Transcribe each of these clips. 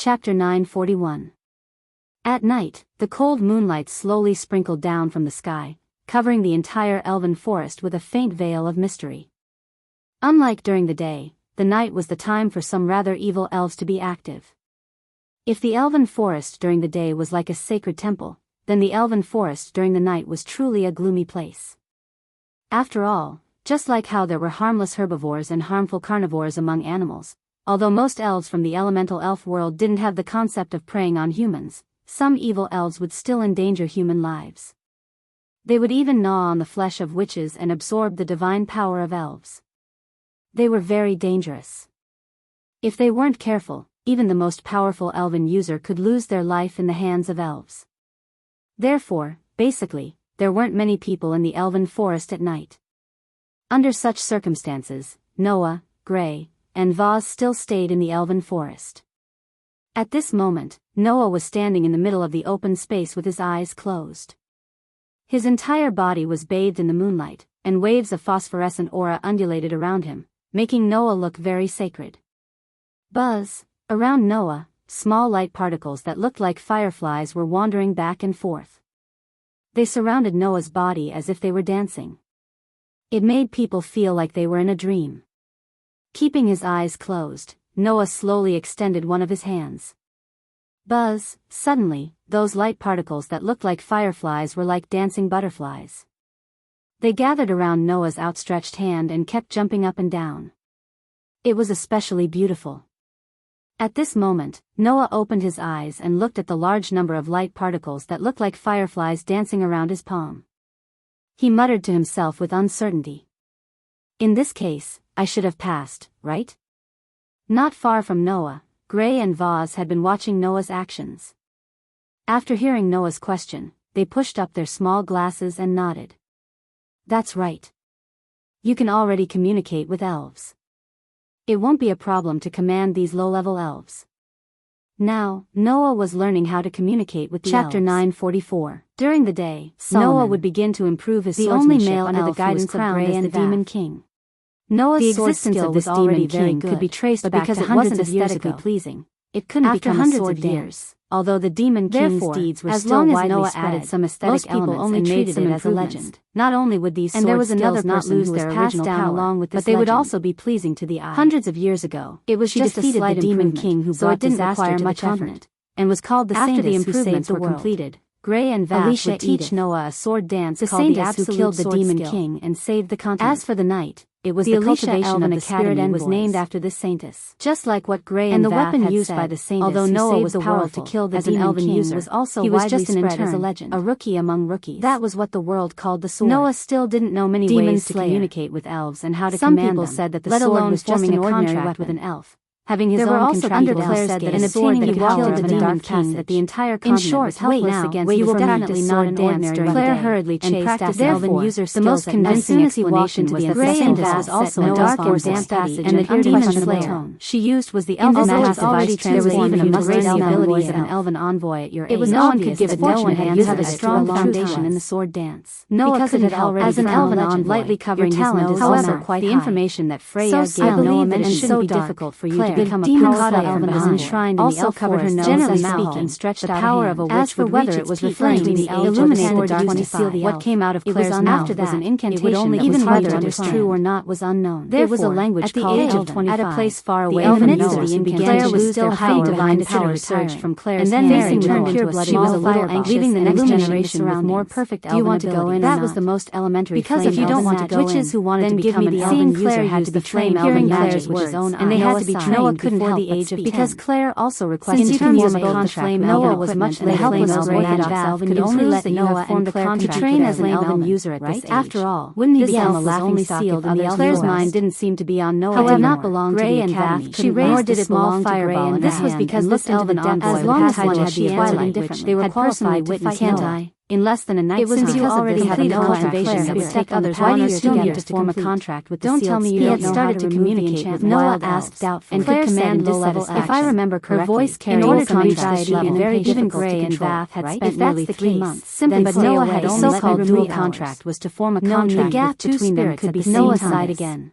Chapter 941. At night, the cold moonlight slowly sprinkled down from the sky, covering the entire elven forest with a faint veil of mystery. Unlike during the day, the night was the time for some rather evil elves to be active. If the elven forest during the day was like a sacred temple, then the elven forest during the night was truly a gloomy place. After all, just like how there were harmless herbivores and harmful carnivores among animals, although most elves from the elemental elf world didn't have the concept of preying on humans, some evil elves would still endanger human lives. They would even gnaw on the flesh of witches and absorb the divine power of elves. They were very dangerous. If they weren't careful, even the most powerful elven user could lose their life in the hands of elves. Therefore, basically, there weren't many people in the elven forest at night. Under such circumstances, Noah, Gray, and Vaz still stayed in the elven forest. At this moment, Noah was standing in the middle of the open space with his eyes closed. His entire body was bathed in the moonlight, and waves of phosphorescent aura undulated around him, making Noah look very sacred. Around Noah, small light particles that looked like fireflies were wandering back and forth. They surrounded Noah's body as if they were dancing. It made people feel like they were in a dream. Keeping his eyes closed, Noah slowly extended one of his hands. Suddenly, those light particles that looked like fireflies were like dancing butterflies. They gathered around Noah's outstretched hand and kept jumping up and down. It was especially beautiful. At this moment, Noah opened his eyes and looked at the large number of light particles that looked like fireflies dancing around his palm. He muttered to himself with uncertainty. In this case, I should have passed, right? Not far from Noah, Gray and Vaz had been watching Noah's actions. After hearing Noah's question, they pushed up their small glasses and nodded. That's right. You can already communicate with elves. It won't be a problem to command these low-level elves. Now, Noah was learning how to communicate with the Chapter elves. 944. During the day, Solomon, Noah would begin to improve his the only swordsmanship male under the elf who was guidance of crowned Gray as and the Demon King. Noah's The sword existence skill of was this already demon very king good, could be traced but back because to it wasn't hundreds of years aesthetically ago. pleasing, it couldn't After become a hundreds sword of dance. years, Although the Demon King's Therefore, deeds were as still long as widely Noah spread, added some aesthetic most people elements only and made treated some it as a improvements, legend. not only would these And there sword was another skills not person lose who was their passed original down power, along with but this they would legend. also be pleasing to the eye. Hundreds of years ago, It was she just defeated a slight the Demon improvement, King who so brought it didn't disaster require to the much continent, effort, and was called the After the Saintess who improvements saved the were world. completed, Gray and Vaz Alicia would teach Edith, Noah a sword dance the called the Saintess who Absolute killed the Sword Demon Skill King and saved the continent. As for the night, it was the the Alicia cultivation Elven of the Academy Academy was was named named after after this saintess. Just like what Gray and and the Vath weapon had used said, by the saintess although who Noah saved was the powerful world to kill the as an Demon elven King, user, was also he was widely just an spread intern, as a legend, a rookie among rookies. That was what the world called the sword. Noah still didn't know many Demon ways to Slayer. communicate with elves and how to Some command people them, said that the let sword alone was just forming an a ordinary contract with weapon. an elf. Having his There were own also contracted people elves who said said that that obtaining obtaining the the power power of the of the Demon Dark King that Passage. the entire In continent short, was helpless wait now, against wait you will for me. definitely The not sword an dance ordinary during the Claire day, hurriedly and chased practiced after elven Noah. user The skills most at convincing night. explanation As was soon that as he the walked into the Saintess Vaz was set also in a a dark dark force forest passage passage and and adhered to unquestionable the tone. she used was the In elven this passive already device. There was transformed even a into must great have elven ability voice as an elf. elven envoy at your age. It was no one obvious could give that it no no one one had had used had it a for a strong long foundation time. in the sword dance. Noah Because couldn't it had help already but as an become a elven legend lightly boy. covering Your his talent nose. is However, also quite the high. information that Freya So gave sound Noah believe meant that it it shouldn't be so dark. difficult for you Claire, to become a Demon powerful Slayer elven behind envoy. enshrined in the Also elf covered her forest. nose Generally and mouth speaking, and stretched the out power a of hand. a As witch for would whether reach it its was peak referring to between the the age of illuminated the darkness darkness to seal the what elf. came out of It was Claire's unknown. mouth After was an that, incantation that even was hard to whether it was understand. true or not was unknown. Therefore, It was a language at the called age of Elven. At a 25, place far the away elven from users Noah, began Claire to was lose still their hiding power divine behind power pillars surged higher. from Claire's And then hand Mary and turned turned pure into a blooded small was a little fireball, anxious leaving the and next illuminating generation the with more surroundings. perfect Do you elven want to go abilities. in or That was not? the most elementary Because flame if you don't elven want to go witches in, who wanted then to give become me an the elven elven user Claire had used to the be flame trained elven hearing magic Claire's with his words, own and they eye. had to Noah be sighed trained Noah before couldn't the help but age of speak. 10. Because Claire also requested In to terms use of both both the flame flame Noah elven was much equipment later and the helpless helpless Gray and orthodox Vath elven could users. only let That Noah Noah and formed Claire contract to with train their as an flame elven elven, user at right? this age. After all, Wouldn't he this become a elf was laughing only stock sealed if in the other elven Claire's forest. mind didn't seem to be on Noah However, anymore. not belong to Gray the and academy. Vath She couldn't raised nor the did it small belong to fireball Gray. in This her was hand because and this looked into elven the depths envoy as would long pass as one one had had the the twilight answer. witch. They were Had personally personally witnessed can't Noah. I? In less than a night It was since because of already this had a completed cultivation contract that would Claire take others Why do you longer still to need get to to form a complete? contract with the Don't sealed tell me you he don't had know how started to to remove the communicate with enchantment. Noah Wild asked elves, doubtfully and Claire could said command dissatisfied. dissatisfaction. If I remember Her correctly, voice in carried order to some reach anxiety this level, and very even difficult Gray to and control, Vath had right? spent If that's nearly the 3 case, months. simply But stay Noah away had and only let called me dual do contract hours. was to form a No contract need. with Two between them spirits could at be the same Noah's time. side again.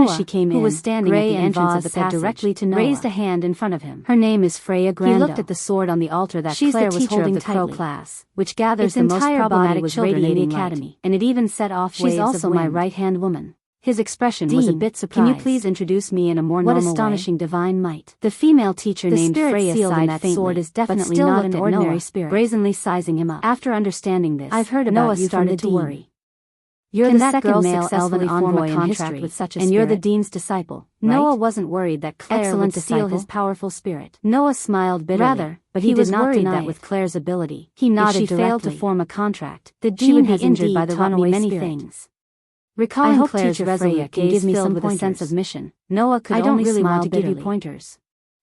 soon as Noah, she came in, who was standing at Gray the and entrance Vaz of the said passage, directly to Noah, raised a hand in front of him. "Her name is Freya Grando." He looked at the sword on the altar that She's Claire the was teacher holding of the Crow tightly, class, which gathers its the most entire body problematic was children in the radiating academy, light. and it even set off She's waves also of my wind. right-hand woman. His expression was a Dean, bit surprised. can you please introduce me in a more What normal astonishing way? divine might. The female teacher The named spirit Freya sealed in sighed that faintly, sword is but definitely still not looked an at ordinary Noah, spirit, brazenly sizing him up. After understanding this, "I've heard Noah about you from started the to dean. worry. You're Can the that second girl male successfully elven form a envoy in contract history, with such a and you're the spirit? dean's disciple, right?" Noah wasn't worried that Claire Excellent would steal disciple. his powerful spirit. Noah smiled bitterly, Rather, but he he was did not worried deny that with it. Claire's ability, He if nodded she failed to directly. form a contract, The she dean would be has injured indeed by the taught rotten me many spirit. things. Recalling I hope Claire's Teacher resolute Freya can gaze give me filled some with a sense pointers. of mission, Noah could I don't only really smile want to give you bitterly. pointers.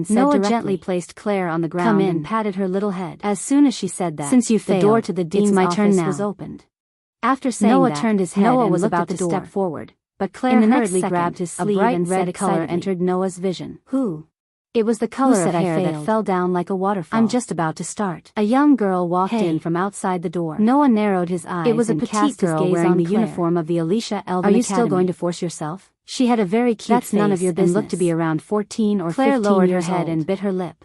and said Noah directly. gently placed Claire on the ground "Come in," and patted her little head. As soon as she said that, "Since you the failed, door to the dean's it's my turn office now." was opened. After saying Noah that, turned his head Noah and was looked about at the to door. step forward, but In Claire the next hurriedly second, grabbed his a sleeve bright and red said color excitedly, entered Noah's vision. "Who?" It was the color said of I hair that failed? fell down like a waterfall. "I'm just about to start." A young girl walked "Hey." in from outside the door. Noah narrowed his eyes It was a and petite cast his girl gaze wearing on the Claire. uniform of the Alicia Elven "Are you Academy. still going to force yourself?" She had a very cute "That's none of face your and looked to business." be around 14 or Claire 15 lowered her years head old. and bit her lip.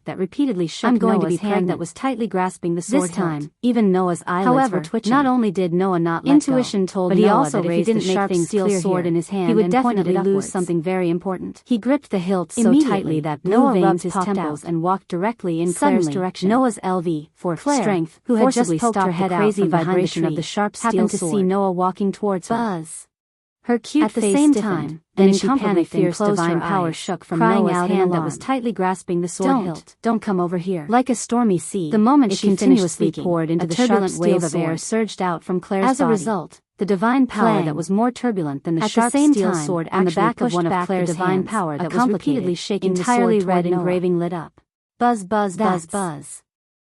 act that repeatedly shook I'm going to Noah's be hand pregnant. that was tightly grasping the sword This time, hilt. Even Noah's eyelids were twitching. Not only did Noah not let Intuition go, told but he Noah also that if he raised didn't the make sharp things steel clear sword here, in his hand he would and definitely pointed it lose upwards. something very important. He gripped the hilt so Immediately, tightly that blue Noah veins rubbed his popped temples out and walked directly in Suddenly, Claire's direction. Noah's LV, for Claire, strength, who had forcibly just poked stopped her head the out crazy from behind the vibration of tree, the sharp steel happened to sword. see Noah walking towards her. Buzz. Her cute At the face same stiffened, time, then an she incomparably panicked and fierce closed divine her power eyes, shook from crying Noah's out hand that that was was tightly grasping the sword hilt. Don't come over here. Like a stormy sea, The moment it she finished continuously speaking, poured into a the sharp turbulent steel wave of air sword. surged out from Claire's As a body. result, the divine power Clang. that was more turbulent than the At the sharp same steel time, sword on the actually back of pushed one of back Claire's the divine hands, power a that was complicated, repeatedly shaking entirely the sword red toward Noah. engraving lit up. Buzz, buzz, buzz, That buzz.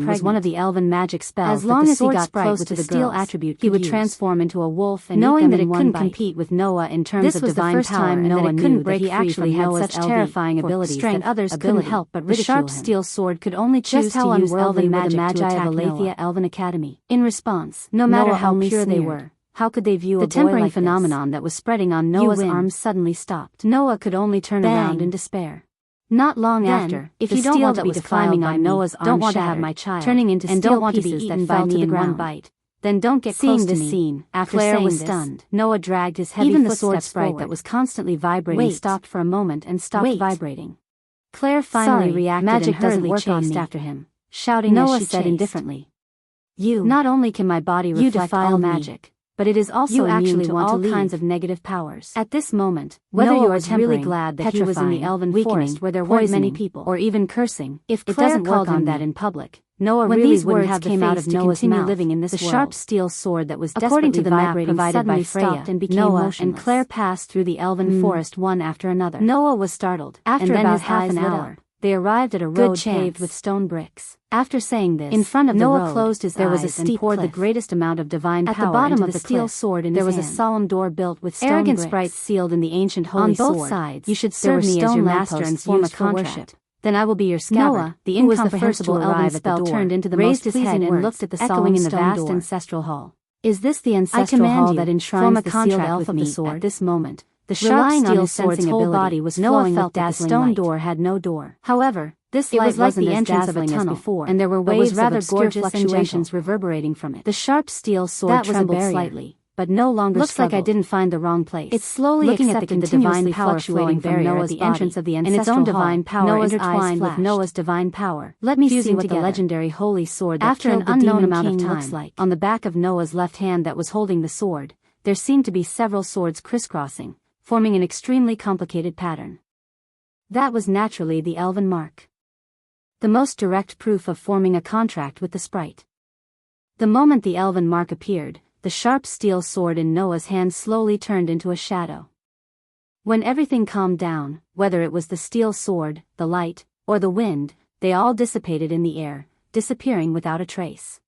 phenomenon was one of the elven magic spells. As long as he got close to the steel attribute, he would transform into a wolf and knowing that it couldn't compete with Noah in terms of divine power, and Noah knew that he actually had such terrifying abilities that others couldn't help but ridicule him. The sharp steel sword could only choose to use elven magic to attack Noah. Elven Academy. In response, no matter how pure they were, how could they view the tempering phenomenon that was spreading on Noah's arms suddenly stopped. Noah could only turn around in despair. Not long after, if you don't want to be climbing on Noah's arm, don't want to have my child turning into steel pieces that fell to the ground, bite, then don't get close to me. Seeing this scene, after Claire was stunned, Noah dragged his heavy footsteps. Even the sword sprite that was constantly vibrating stopped for a moment and stopped vibrating. Claire finally reacted. Magic doesn't work on me. After him, shouting Noah as she said indifferently. Not only can my body reflect all magic, but it is also immune to all kinds of negative powers. At this moment, whether you are really glad that he was in the elven forest where there weren't many people, or even cursing, if it doesn't work on that in public, Noah really wouldn't have the face to continue living in this world. The sharp steel sword that was desperately vibrating suddenly stopped and became motionless. And Claire passed through the elven forest one after another. Noah was startled. After about half an hour, they arrived at a road paved with stone bricks. After saying this, in front of Noah closed his eyes and poured the greatest amount of divine power. At the bottom of the steel sword in his hand, there was a solemn door built with stone bricks. Arrogant sprites sealed in the ancient holy sword. On both sides, you should serve me as your master and form a contract. Then I will be your scabbard. Noah, the incomprehensible elven spell, turned into the raised his head and looked at the solemn in the vast ancestral hall. Is this the ancestral hall that enshrines the sealed elf of the sword? At this moment, the sharp steel sword's whole body was flowing with dazzling light. The stone door had no door. However, this light was like the entrance of a tunnel, before, and there were waves of obscure fluctuations reverberating from it. The sharp steel sword trembled slightly, but no longer struggled. Looks like I didn't find the wrong place. It slowly accepted the divine power flowing from Noah's entrance of the ancestral and its own divine power intertwined with Noah's divine power. Let me see what the legendary holy sword that killed the unknown amount of time looks like. On the back of Noah's left hand that was holding the sword, there seemed to be several swords crisscrossing, forming an extremely complicated pattern. That was naturally the elven mark. The most direct proof of forming a contract with the sprite. The moment the elven mark appeared, the sharp steel sword in Noah's hand slowly turned into a shadow. When everything calmed down, whether it was the steel sword, the light, or the wind, they all dissipated in the air, disappearing without a trace.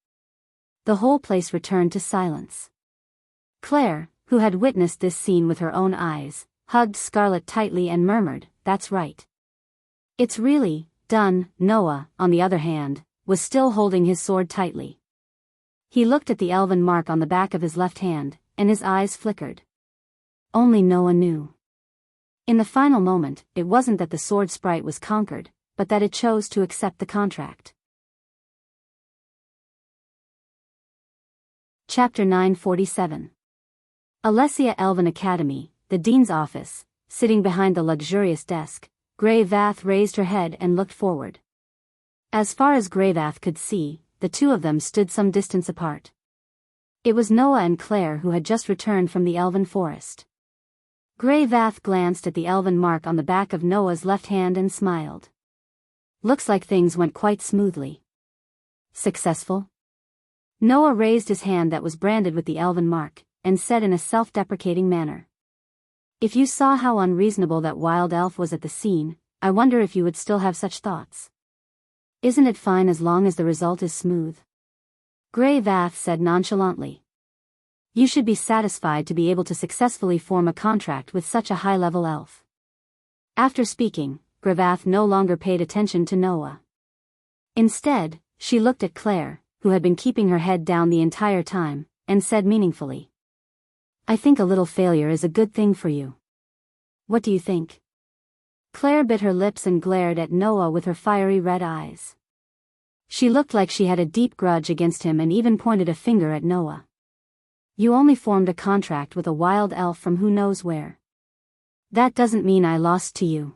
The whole place returned to silence. Claire, who had witnessed this scene with her own eyes, hugged Scarlet tightly and murmured, "That's right. It's really done." Noah, on the other hand, was still holding his sword tightly. He looked at the elven mark on the back of his left hand, and his eyes flickered. Only Noah knew. In the final moment, it wasn't that the sword sprite was conquered, but that it chose to accept the contract. Chapter 947. Alessia Elven Academy, the dean's office. Sitting behind the luxurious desk, Greyvath raised her head and looked forward. As far as Greyvath could see, the two of them stood some distance apart. It was Noah and Claire who had just returned from the elven forest. Greyvath glanced at the elven mark on the back of Noah's left hand and smiled. Looks like things went quite smoothly. Successful? Noah raised his hand that was branded with the elven mark, and said in a self-deprecating manner. If you saw how unreasonable that wild elf was at the scene, I wonder if you would still have such thoughts. Isn't it fine as long as the result is smooth? Greyvath said nonchalantly. You should be satisfied to be able to successfully form a contract with such a high-level elf. After speaking, Greyvath no longer paid attention to Noah. Instead, she looked at Claire, who had been keeping her head down the entire time, and said meaningfully. I think a little failure is a good thing for you. What do you think? Claire bit her lips and glared at Noah with her fiery red eyes. She looked like she had a deep grudge against him and even pointed a finger at Noah. You only formed a contract with a wild elf from who knows where. That doesn't mean I lost to you.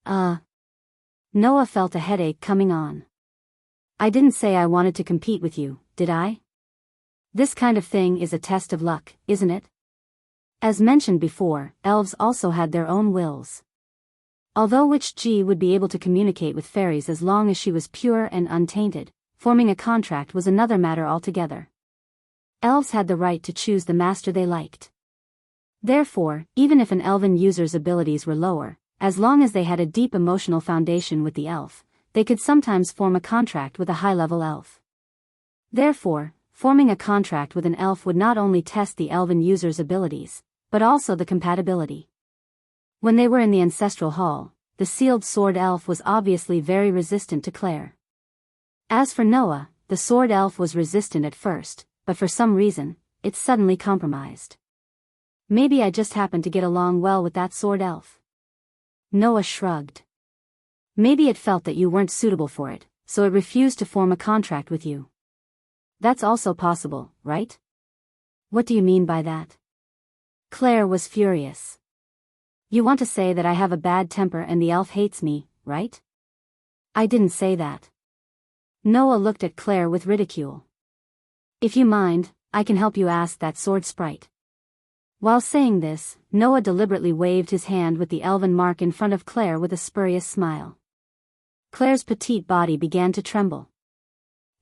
Noah felt a headache coming on. I didn't say I wanted to compete with you, did I? This kind of thing is a test of luck, isn't it? As mentioned before, elves also had their own wills. Although Witch-G would be able to communicate with fairies as long as she was pure and untainted, forming a contract was another matter altogether. Elves had the right to choose the master they liked. Therefore, even if an elven user's abilities were lower, as long as they had a deep emotional foundation with the elf, they could sometimes form a contract with a high-level elf. Therefore, forming a contract with an elf would not only test the elven user's abilities, but also the compatibility. When they were in the ancestral hall, the sealed sword elf was obviously very resistant to Claire. As for Noah, the sword elf was resistant at first, but for some reason, it suddenly compromised. Maybe I just happened to get along well with that sword elf. Noah shrugged. Maybe it felt that you weren't suitable for it, so it refused to form a contract with you. That's also possible, right? What do you mean by that? Claire was furious. You want to say that I have a bad temper and the elf hates me, right? I didn't say that. Noah looked at Claire with ridicule. If you mind, I can help you ask that sword sprite. While saying this, Noah deliberately waved his hand with the elven mark in front of Claire with a spurious smile. Claire's petite body began to tremble.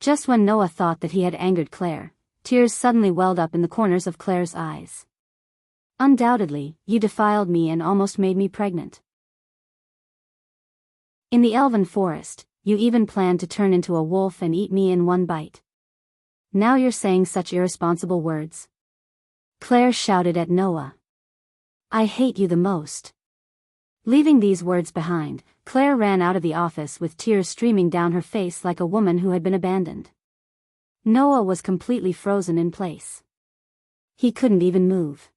Just when Noah thought that he had angered Claire, tears suddenly welled up in the corners of Claire's eyes. Undoubtedly, you defiled me and almost made me pregnant. In the elven forest, you even planned to turn into a wolf and eat me in one bite. Now you're saying such irresponsible words? Claire shouted at Noah. I hate you the most. Leaving these words behind, Claire ran out of the office with tears streaming down her face like a woman who had been abandoned. Noah was completely frozen in place. He couldn't even move.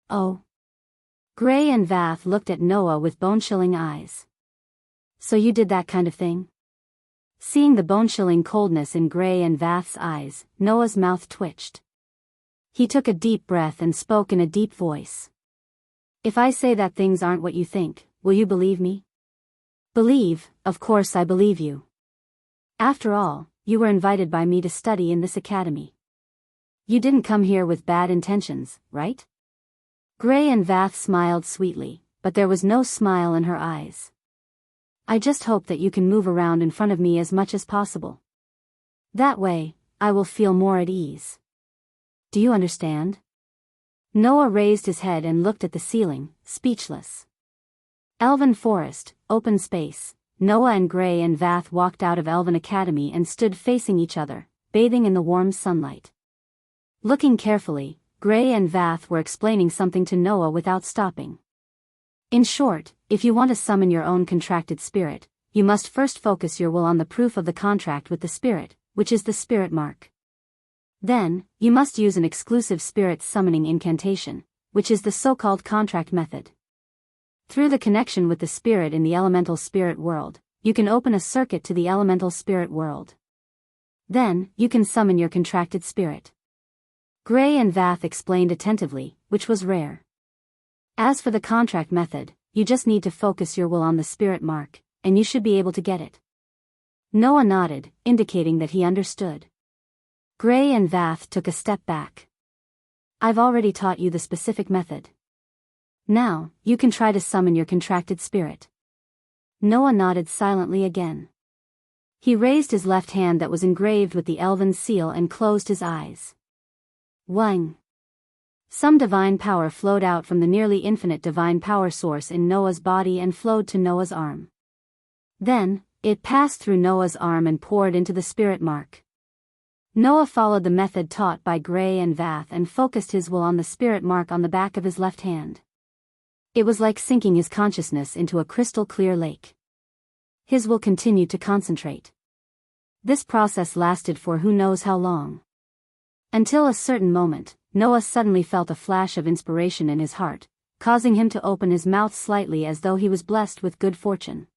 Oh. Gray and Vath looked at Noah with bone-chilling eyes. So you did that kind of thing? Seeing the bone-chilling coldness in Gray and Vath's eyes, Noah's mouth twitched. He took a deep breath and spoke in a deep voice. If I say that things aren't what you think, will you believe me? Believe, of course I believe you. After all, you were invited by me to study in this academy. You didn't come here with bad intentions, right? Gray and Vath smiled sweetly, but there was no smile in her eyes. I just hope that you can move around in front of me as much as possible. That way, I will feel more at ease. Do you understand? Noah raised his head and looked at the ceiling, speechless. Elven forest, open space. Noah and Gray and Vath walked out of Elven Academy and stood facing each other, bathing in the warm sunlight. Looking carefully, Gray and Vath were explaining something to Noah without stopping. In short, if you want to summon your own contracted spirit, you must first focus your will on the proof of the contract with the spirit, which is the spirit mark. Then, you must use an exclusive spirit summoning incantation, which is the so-called contract method. Through the connection with the spirit in the elemental spirit world, you can open a circuit to the elemental spirit world. Then, you can summon your contracted spirit. Gray and Vath explained attentively, which was rare. As for the contract method, you just need to focus your will on the spirit mark, and you should be able to get it. Noah nodded, indicating that he understood. Gray and Vath took a step back. I've already taught you the specific method. Now, you can try to summon your contracted spirit. Noah nodded silently again. He raised his left hand that was engraved with the elven seal and closed his eyes. Wang. Some divine power flowed out from the nearly infinite divine power source in Noah's body and flowed to Noah's arm. Then, it passed through Noah's arm and poured into the spirit mark. Noah followed the method taught by Gray and Vath and focused his will on the spirit mark on the back of his left hand. It was like sinking his consciousness into a crystal-clear lake. His will continued to concentrate. This process lasted for who knows how long. Until a certain moment, Noah suddenly felt a flash of inspiration in his heart, causing him to open his mouth slightly as though he was blessed with good fortune.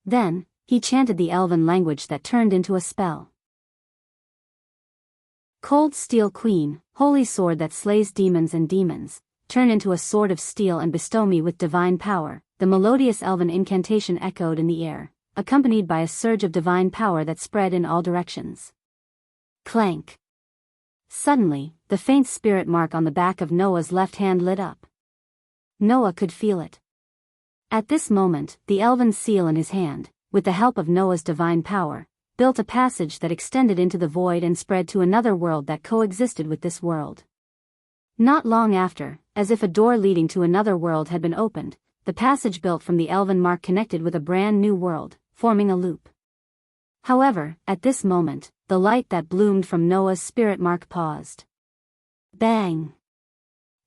Then, he chanted the elven language that turned into a spell. Cold Steel Queen, holy sword that slays demons and demons, turn into a sword of steel and bestow me with divine power. The melodious elven incantation echoed in the air, accompanied by a surge of divine power that spread in all directions. Clank. Suddenly, the faint spirit mark on the back of Noah's left hand lit up. Noah could feel it. At this moment, the elven seal in his hand, with the help of Noah's divine power, built a passage that extended into the void and spread to another world that coexisted with this world. Not long after, as if a door leading to another world had been opened, the passage built from the elven mark connected with a brand new world, forming a loop. However, at this moment, the light that bloomed from Noah's spirit mark paused. Bang!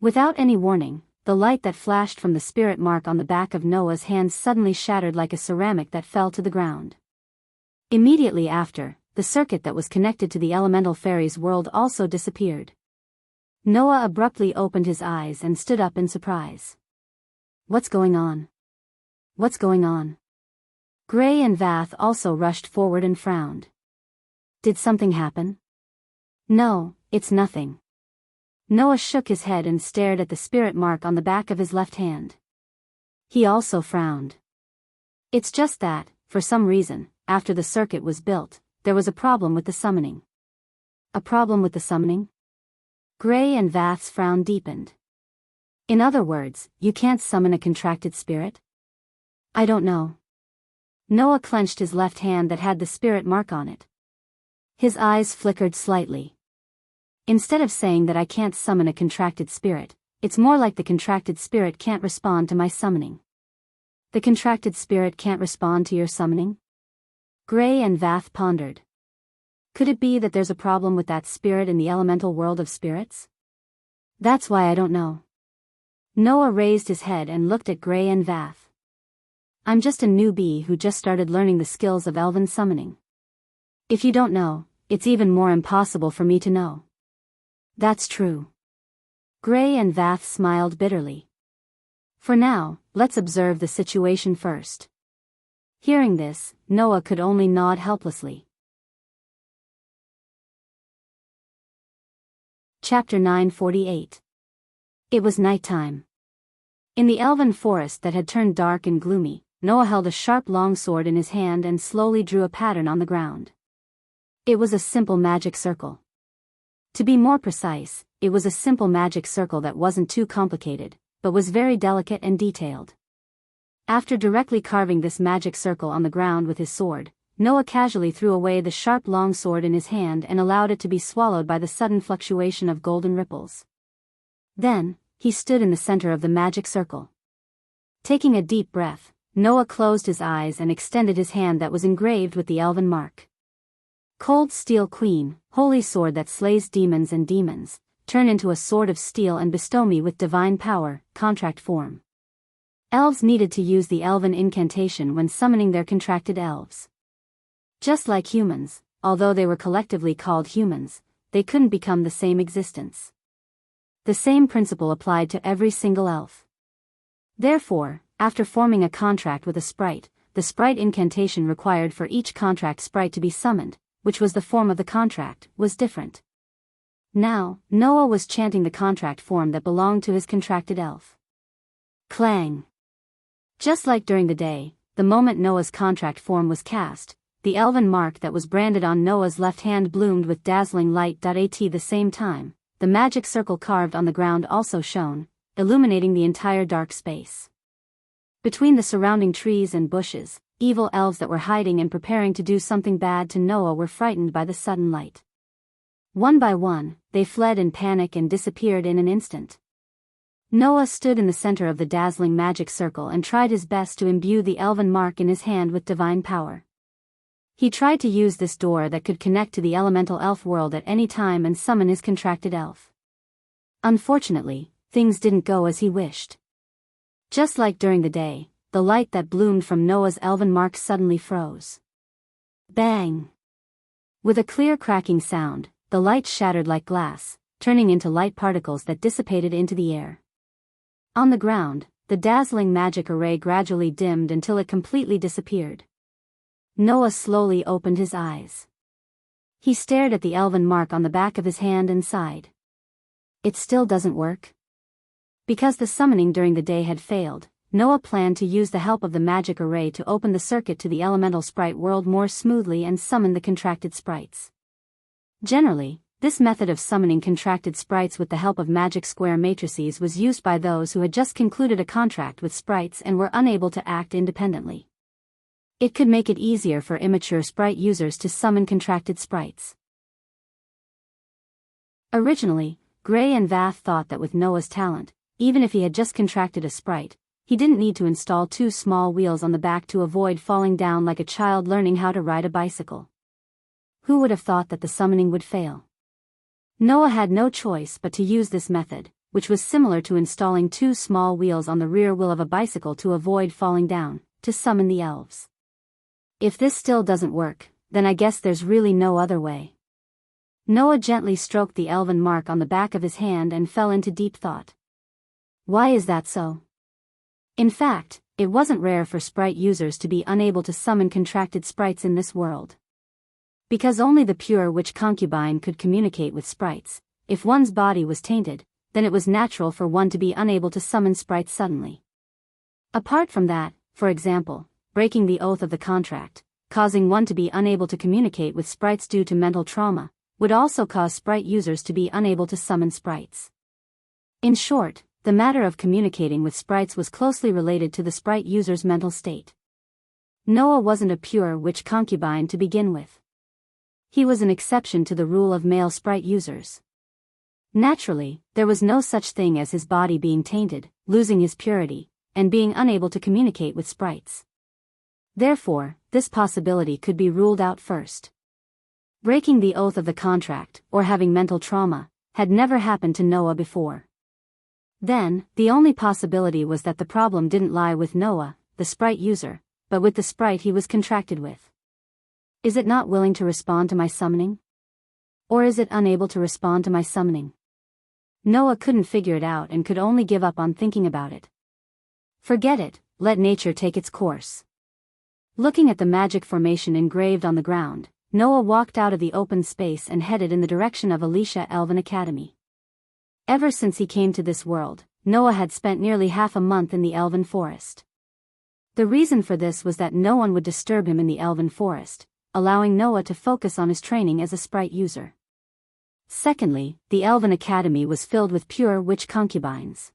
Without any warning, the light that flashed from the spirit mark on the back of Noah's hand suddenly shattered like a ceramic that fell to the ground. Immediately after, the circuit that was connected to the elemental fairies world also disappeared. Noah abruptly opened his eyes and stood up in surprise. What's going on? What's going on? Gray and Vath also rushed forward and frowned. Did something happen? No, it's nothing. Noah shook his head and stared at the spirit mark on the back of his left hand. He also frowned. It's just that, for some reason, after the circuit was built, there was a problem with the summoning. A problem with the summoning? Gray and Vath's frown deepened. In other words, you can't summon a contracted spirit? I don't know. Noah clenched his left hand that had the spirit mark on it. His eyes flickered slightly. Instead of saying that I can't summon a contracted spirit, it's more like the contracted spirit can't respond to my summoning. The contracted spirit can't respond to your summoning? Gray and Vath pondered. Could it be that there's a problem with that spirit in the elemental world of spirits? That's why I don't know. Noah raised his head and looked at Gray and Vath. I'm just a newbie who just started learning the skills of elven summoning. If you don't know, it's even more impossible for me to know. That's true. Gray and Vath smiled bitterly. For now, let's observe the situation first. Hearing this, Noah could only nod helplessly. Chapter 948. It was nighttime. In the elven forest that had turned dark and gloomy, Noah held a sharp longsword in his hand and slowly drew a pattern on the ground. It was a simple magic circle. To be more precise, it was a simple magic circle that wasn't too complicated, but was very delicate and detailed. After directly carving this magic circle on the ground with his sword, Noah casually threw away the sharp longsword in his hand and allowed it to be swallowed by the sudden fluctuation of golden ripples. Then, he stood in the center of the magic circle. Taking a deep breath, Noah closed his eyes and extended his hand that was engraved with the elven mark. Cold Steel Queen, holy sword that slays demons and demons, turn into a sword of steel and bestow me with divine power, contract form. Elves needed to use the elven incantation when summoning their contracted elves. Just like humans, although they were collectively called humans, they couldn't become the same existence. The same principle applied to every single elf. Therefore, after forming a contract with a sprite, the sprite incantation required for each contract sprite to be summoned, which was the form of the contract, was different. Now, Noah was chanting the contract form that belonged to his contracted elf. Clang! Just like during the day, the moment Noah's contract form was cast, the elven mark that was branded on Noah's left hand bloomed with dazzling light. At the same time, the magic circle carved on the ground also shone, illuminating the entire dark space. Between the surrounding trees and bushes, evil elves that were hiding and preparing to do something bad to Noah were frightened by the sudden light. One by one, they fled in panic and disappeared in an instant. Noah stood in the center of the dazzling magic circle and tried his best to imbue the elven mark in his hand with divine power. He tried to use this door that could connect to the elemental elf world at any time and summon his contracted elf. Unfortunately, things didn't go as he wished. Just like during the day, the light that bloomed from Noah's elven mark suddenly froze. Bang! With a clear cracking sound, the light shattered like glass, turning into light particles that dissipated into the air. On the ground, the dazzling magic array gradually dimmed until it completely disappeared. Noah slowly opened his eyes. He stared at the elven mark on the back of his hand and sighed. It still doesn't work? Because the summoning during the day had failed, Noah planned to use the help of the magic array to open the circuit to the elemental sprite world more smoothly and summon the contracted sprites. Generally, this method of summoning contracted sprites with the help of magic square matrices was used by those who had just concluded a contract with sprites and were unable to act independently. It could make it easier for immature sprite users to summon contracted sprites. Originally, Gray and Vath thought that with Noah's talent, even if he had just contracted a sprite, he didn't need to install 2 small wheels on the back to avoid falling down like a child learning how to ride a bicycle. Who would have thought that the summoning would fail? Noah had no choice but to use this method, which was similar to installing 2 small wheels on the rear wheel of a bicycle to avoid falling down, to summon the elves. If this still doesn't work, then I guess there's really no other way. Noah gently stroked the elven mark on the back of his hand and fell into deep thought. Why is that so? In fact, it wasn't rare for sprite users to be unable to summon contracted sprites in this world. Because only the pure witch concubine could communicate with sprites, if one's body was tainted, then it was natural for one to be unable to summon sprites suddenly. Apart from that, for example, breaking the oath of the contract, causing one to be unable to communicate with sprites due to mental trauma, would also cause sprite users to be unable to summon sprites. In short, the matter of communicating with sprites was closely related to the sprite user's mental state. Noah wasn't a pure witch concubine to begin with. He was an exception to the rule of male sprite users. Naturally, there was no such thing as his body being tainted, losing his purity, and being unable to communicate with sprites. Therefore, this possibility could be ruled out first. Breaking the oath of the contract, or having mental trauma, had never happened to Noah before. Then, the only possibility was that the problem didn't lie with Noah, the sprite user, but with the sprite he was contracted with. Is it not willing to respond to my summoning? Or is it unable to respond to my summoning? Noah couldn't figure it out and could only give up on thinking about it. Forget it, let nature take its course. Looking at the magic formation engraved on the ground, Noah walked out of the open space and headed in the direction of Alicia Elven Academy. Ever since he came to this world, Noah had spent nearly half a month in the Elven Forest. The reason for this was that no one would disturb him in the Elven Forest, allowing Noah to focus on his training as a sprite user. Secondly, the Elven Academy was filled with pure witch concubines.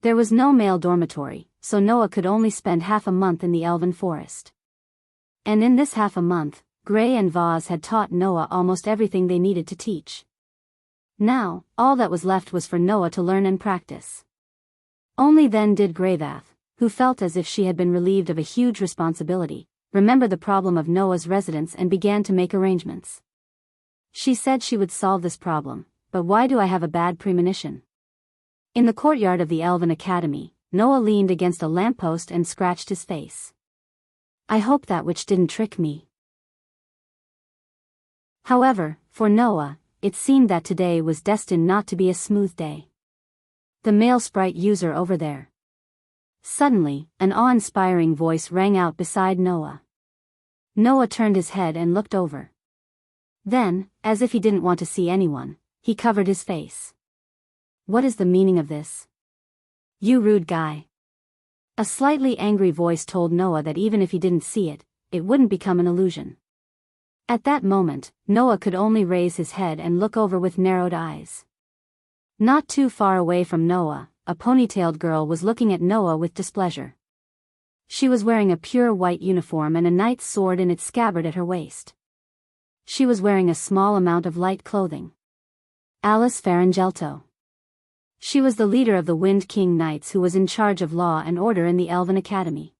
There was no male dormitory, so Noah could only spend half a month in the Elven Forest. And in this half a month, Gray and Vaz had taught Noah almost everything they needed to teach. Now, all that was left was for Noah to learn and practice. Only then did Grayvath, who felt as if she had been relieved of a huge responsibility, remember the problem of Noah's residence and began to make arrangements. She said she would solve this problem, but why do I have a bad premonition? In the courtyard of the Elven Academy, Noah leaned against a lamppost and scratched his face. I hope that witch didn't trick me. However, for Noah, it seemed that today was destined not to be a smooth day. The male sprite user over there. Suddenly, an awe-inspiring voice rang out beside Noah. Noah turned his head and looked over. Then, as if he didn't want to see anyone, he covered his face. What is the meaning of this? You rude guy. A slightly angry voice told Noah that even if he didn't see it, it wouldn't become an illusion. At that moment, Noah could only raise his head and look over with narrowed eyes. Not too far away from Noah, a ponytailed girl was looking at Noah with displeasure. She was wearing a pure white uniform and a knight's sword in its scabbard at her waist. She was wearing a small amount of light clothing. Alice Farangelto. She was the leader of the Wind King Knights who was in charge of law and order in the Elven Academy.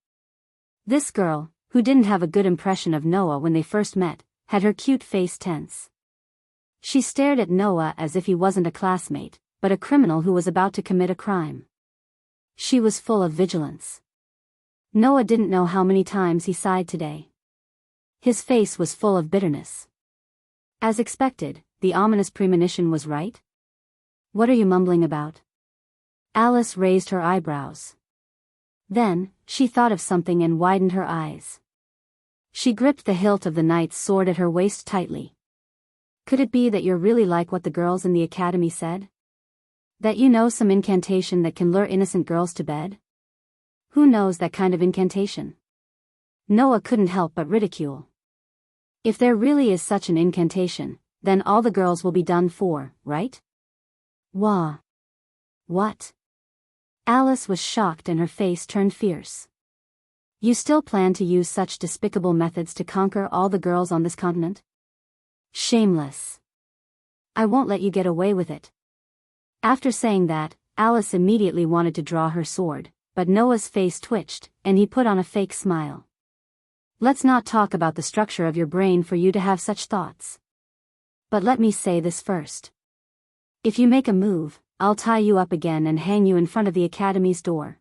This girl, who didn't have a good impression of Noah when they first met, had her cute face tense. She stared at Noah as if he wasn't a classmate, but a criminal who was about to commit a crime. She was full of vigilance. Noah didn't know how many times he sighed today. His face was full of bitterness. As expected, the ominous premonition was right. What are you mumbling about? Alice raised her eyebrows. Then, she thought of something and widened her eyes. She gripped the hilt of the knight's sword at her waist tightly. Could it be that you're really like what the girls in the academy said? That you know some incantation that can lure innocent girls to bed? Who knows that kind of incantation? Noah couldn't help but ridicule. If there really is such an incantation, then all the girls will be done for, right? Wah. What? Alice was shocked and her face turned fierce. You still plan to use such despicable methods to conquer all the girls on this continent? Shameless. I won't let you get away with it. After saying that, Alice immediately wanted to draw her sword, but Noah's face twitched, and he put on a fake smile. Let's not talk about the structure of your brain for you to have such thoughts. But let me say this first. If you make a move, I'll tie you up again and hang you in front of the academy's door.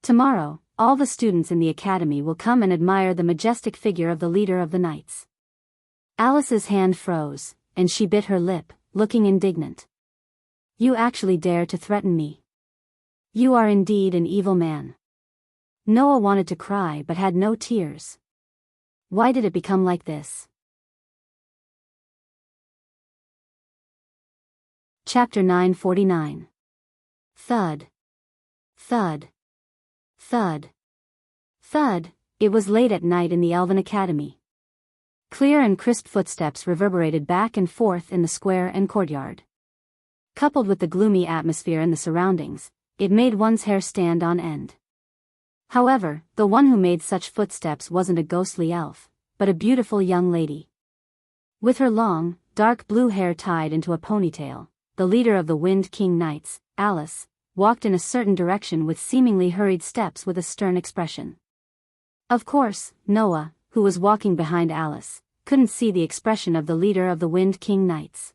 Tomorrow, all the students in the academy will come and admire the majestic figure of the leader of the knights. Alice's hand froze, and she bit her lip, looking indignant. You actually dare to threaten me? You are indeed an evil man. Noah wanted to cry but had no tears. Why did it become like this? Chapter 949. Thud. Thud. Thud. Thud. It was late at night in the Elven Academy. Clear and crisp footsteps reverberated back and forth in the square and courtyard. Coupled with the gloomy atmosphere in the surroundings, it made one's hair stand on end. However, the one who made such footsteps wasn't a ghostly elf, but a beautiful young lady. With her long, dark blue hair tied into a ponytail, the leader of the Wind King Knights, Alice, walked in a certain direction with seemingly hurried steps with a stern expression. Of course, Noah, who was walking behind Alice, couldn't see the expression of the leader of the Wind King Knights.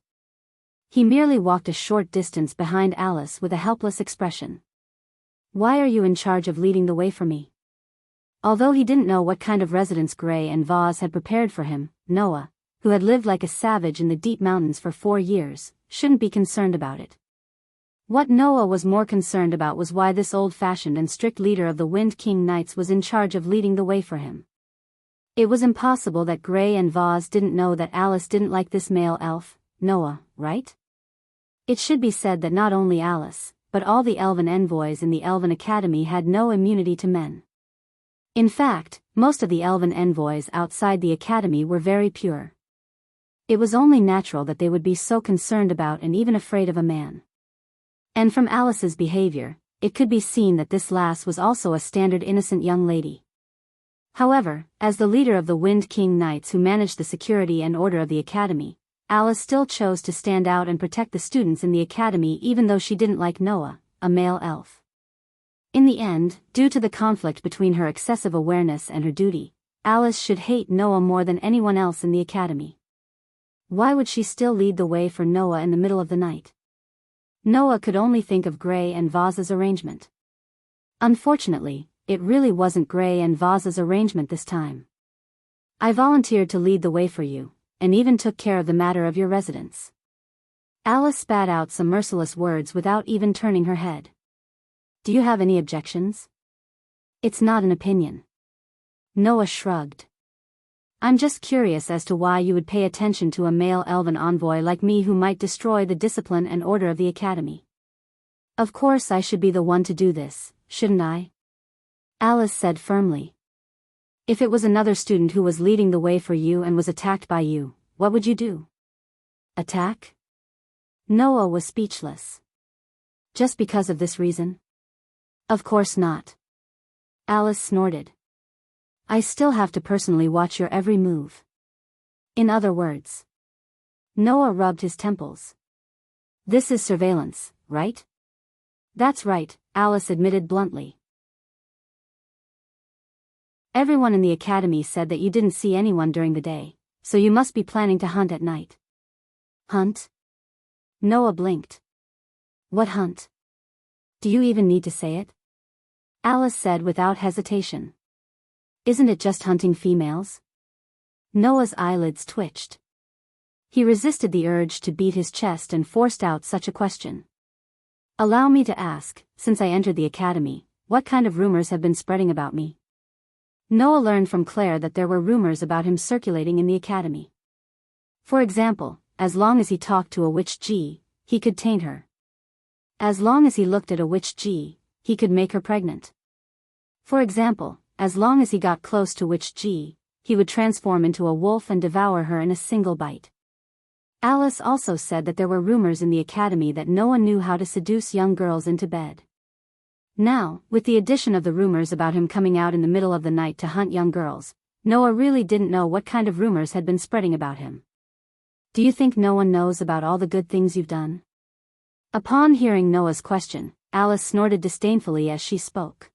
He merely walked a short distance behind Alice with a helpless expression. "Why are you in charge of leading the way for me?" Although he didn't know what kind of residence Gray and Vaz had prepared for him, Noah, who had lived like a savage in the deep mountains for 4 years, shouldn't be concerned about it. What Noah was more concerned about was why this old-fashioned and strict leader of the Wind King Knights was in charge of leading the way for him. It was impossible that Gray and Vaz didn't know that Alice didn't like this male elf, Noah, right? It should be said that not only Alice, but all the elven envoys in the Elven Academy had no immunity to men. In fact, most of the elven envoys outside the academy were very pure. It was only natural that they would be so concerned about and even afraid of a man. And from Alice's behavior, it could be seen that this lass was also a standard innocent young lady. However, as the leader of the Wind King Knights who managed the security and order of the academy, Alice still chose to stand out and protect the students in the academy even though she didn't like Noah, a male elf. In the end, due to the conflict between her excessive awareness and her duty, Alice should hate Noah more than anyone else in the academy. Why would she still lead the way for Noah in the middle of the night? Noah could only think of Gray and Vaz's arrangement. Unfortunately, it really wasn't Gray and Vaz's arrangement this time. "I volunteered to lead the way for you, and even took care of the matter of your residence." Alice spat out some merciless words without even turning her head. "Do you have any objections?" "It's not an opinion." Noah shrugged. "I'm just curious as to why you would pay attention to a male elven envoy like me who might destroy the discipline and order of the academy. Of course I should be the one to do this, shouldn't I?" Alice said firmly. "If it was another student who was leading the way for you and was attacked by you, what would you do?" "Attack?" Noah was speechless. "Just because of this reason?" "Of course not." Alice snorted. "I still have to personally watch your every move." "In other words?" Noah rubbed his temples. "This is surveillance, right?" "That's right," Alice admitted bluntly. "Everyone in the academy said that you didn't see anyone during the day, so you must be planning to hunt at night." "Hunt?" Noah blinked. "What hunt? Do you even need to say it?" Alice said without hesitation. "Isn't it just hunting females?" Noah's eyelids twitched. He resisted the urge to beat his chest and forced out such a question. "Allow me to ask, since I entered the academy, what kind of rumors have been spreading about me?" Noah learned from Claire that there were rumors about him circulating in the academy. For example, as long as he talked to a witch G, he could taint her. As long as he looked at a witch G, he could make her pregnant. For example, as long as he got close to witch G, he would transform into a wolf and devour her in a single bite. Alice also said that there were rumors in the academy that no one knew how to seduce young girls into bed. Now, with the addition of the rumors about him coming out in the middle of the night to hunt young girls, Noah really didn't know what kind of rumors had been spreading about him. "Do you think no one knows about all the good things you've done?" Upon hearing Noah's question, Alice snorted disdainfully as she spoke.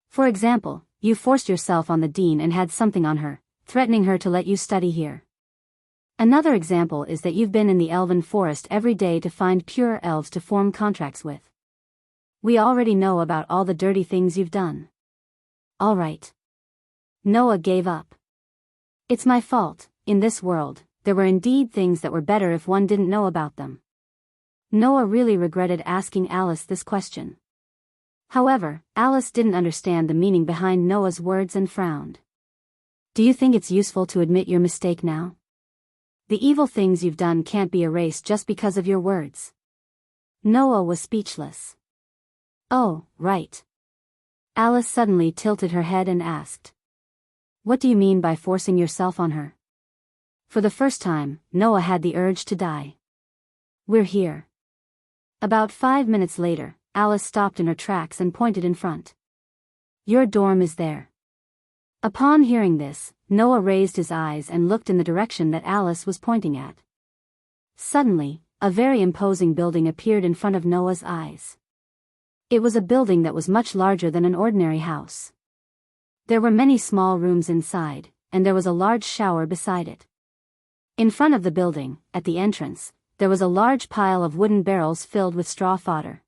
"For example, you forced yourself on the dean and had something on her, threatening her to let you study here. Another example is that you've been in the elven forest every day to find pure elves to form contracts with. We already know about all the dirty things you've done." "All right." Noah gave up. "It's my fault. In this world, there were indeed things that were better if one didn't know about them." Noah really regretted asking Alice this question. However, Alice didn't understand the meaning behind Noah's words and frowned. "Do you think it's useful to admit your mistake now? The evil things you've done can't be erased just because of your words." Noah was speechless. "Oh, right." Alice suddenly tilted her head and asked. "What do you mean by forcing yourself on her?" For the first time, Noah had the urge to die. "We're here." About 5 minutes later, Alice stopped in her tracks and pointed in front. "Your dorm is there." Upon hearing this, Noah raised his eyes and looked in the direction that Alice was pointing at. Suddenly, a very imposing building appeared in front of Noah's eyes. It was a building that was much larger than an ordinary house. There were many small rooms inside, and there was a large shower beside it. In front of the building, at the entrance, there was a large pile of wooden barrels filled with straw fodder.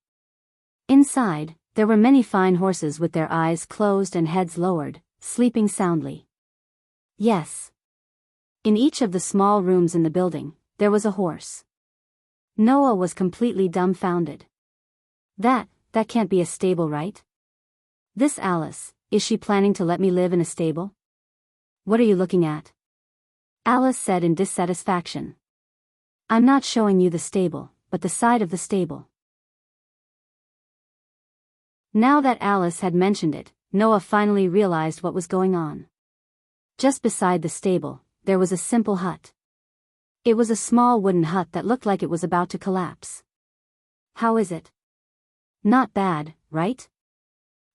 Inside, there were many fine horses with their eyes closed and heads lowered, sleeping soundly. Yes. In each of the small rooms in the building, there was a horse. Noah was completely dumbfounded. That can't be a stable, right? This Alice, is she planning to let me live in a stable? What are you looking at? Alice said in dissatisfaction. I'm not showing you the stable, but the side of the stable. Now that Alice had mentioned it, Noah finally realized what was going on. Just beside the stable, there was a simple hut. It was a small wooden hut that looked like it was about to collapse. How is it? Not bad, right?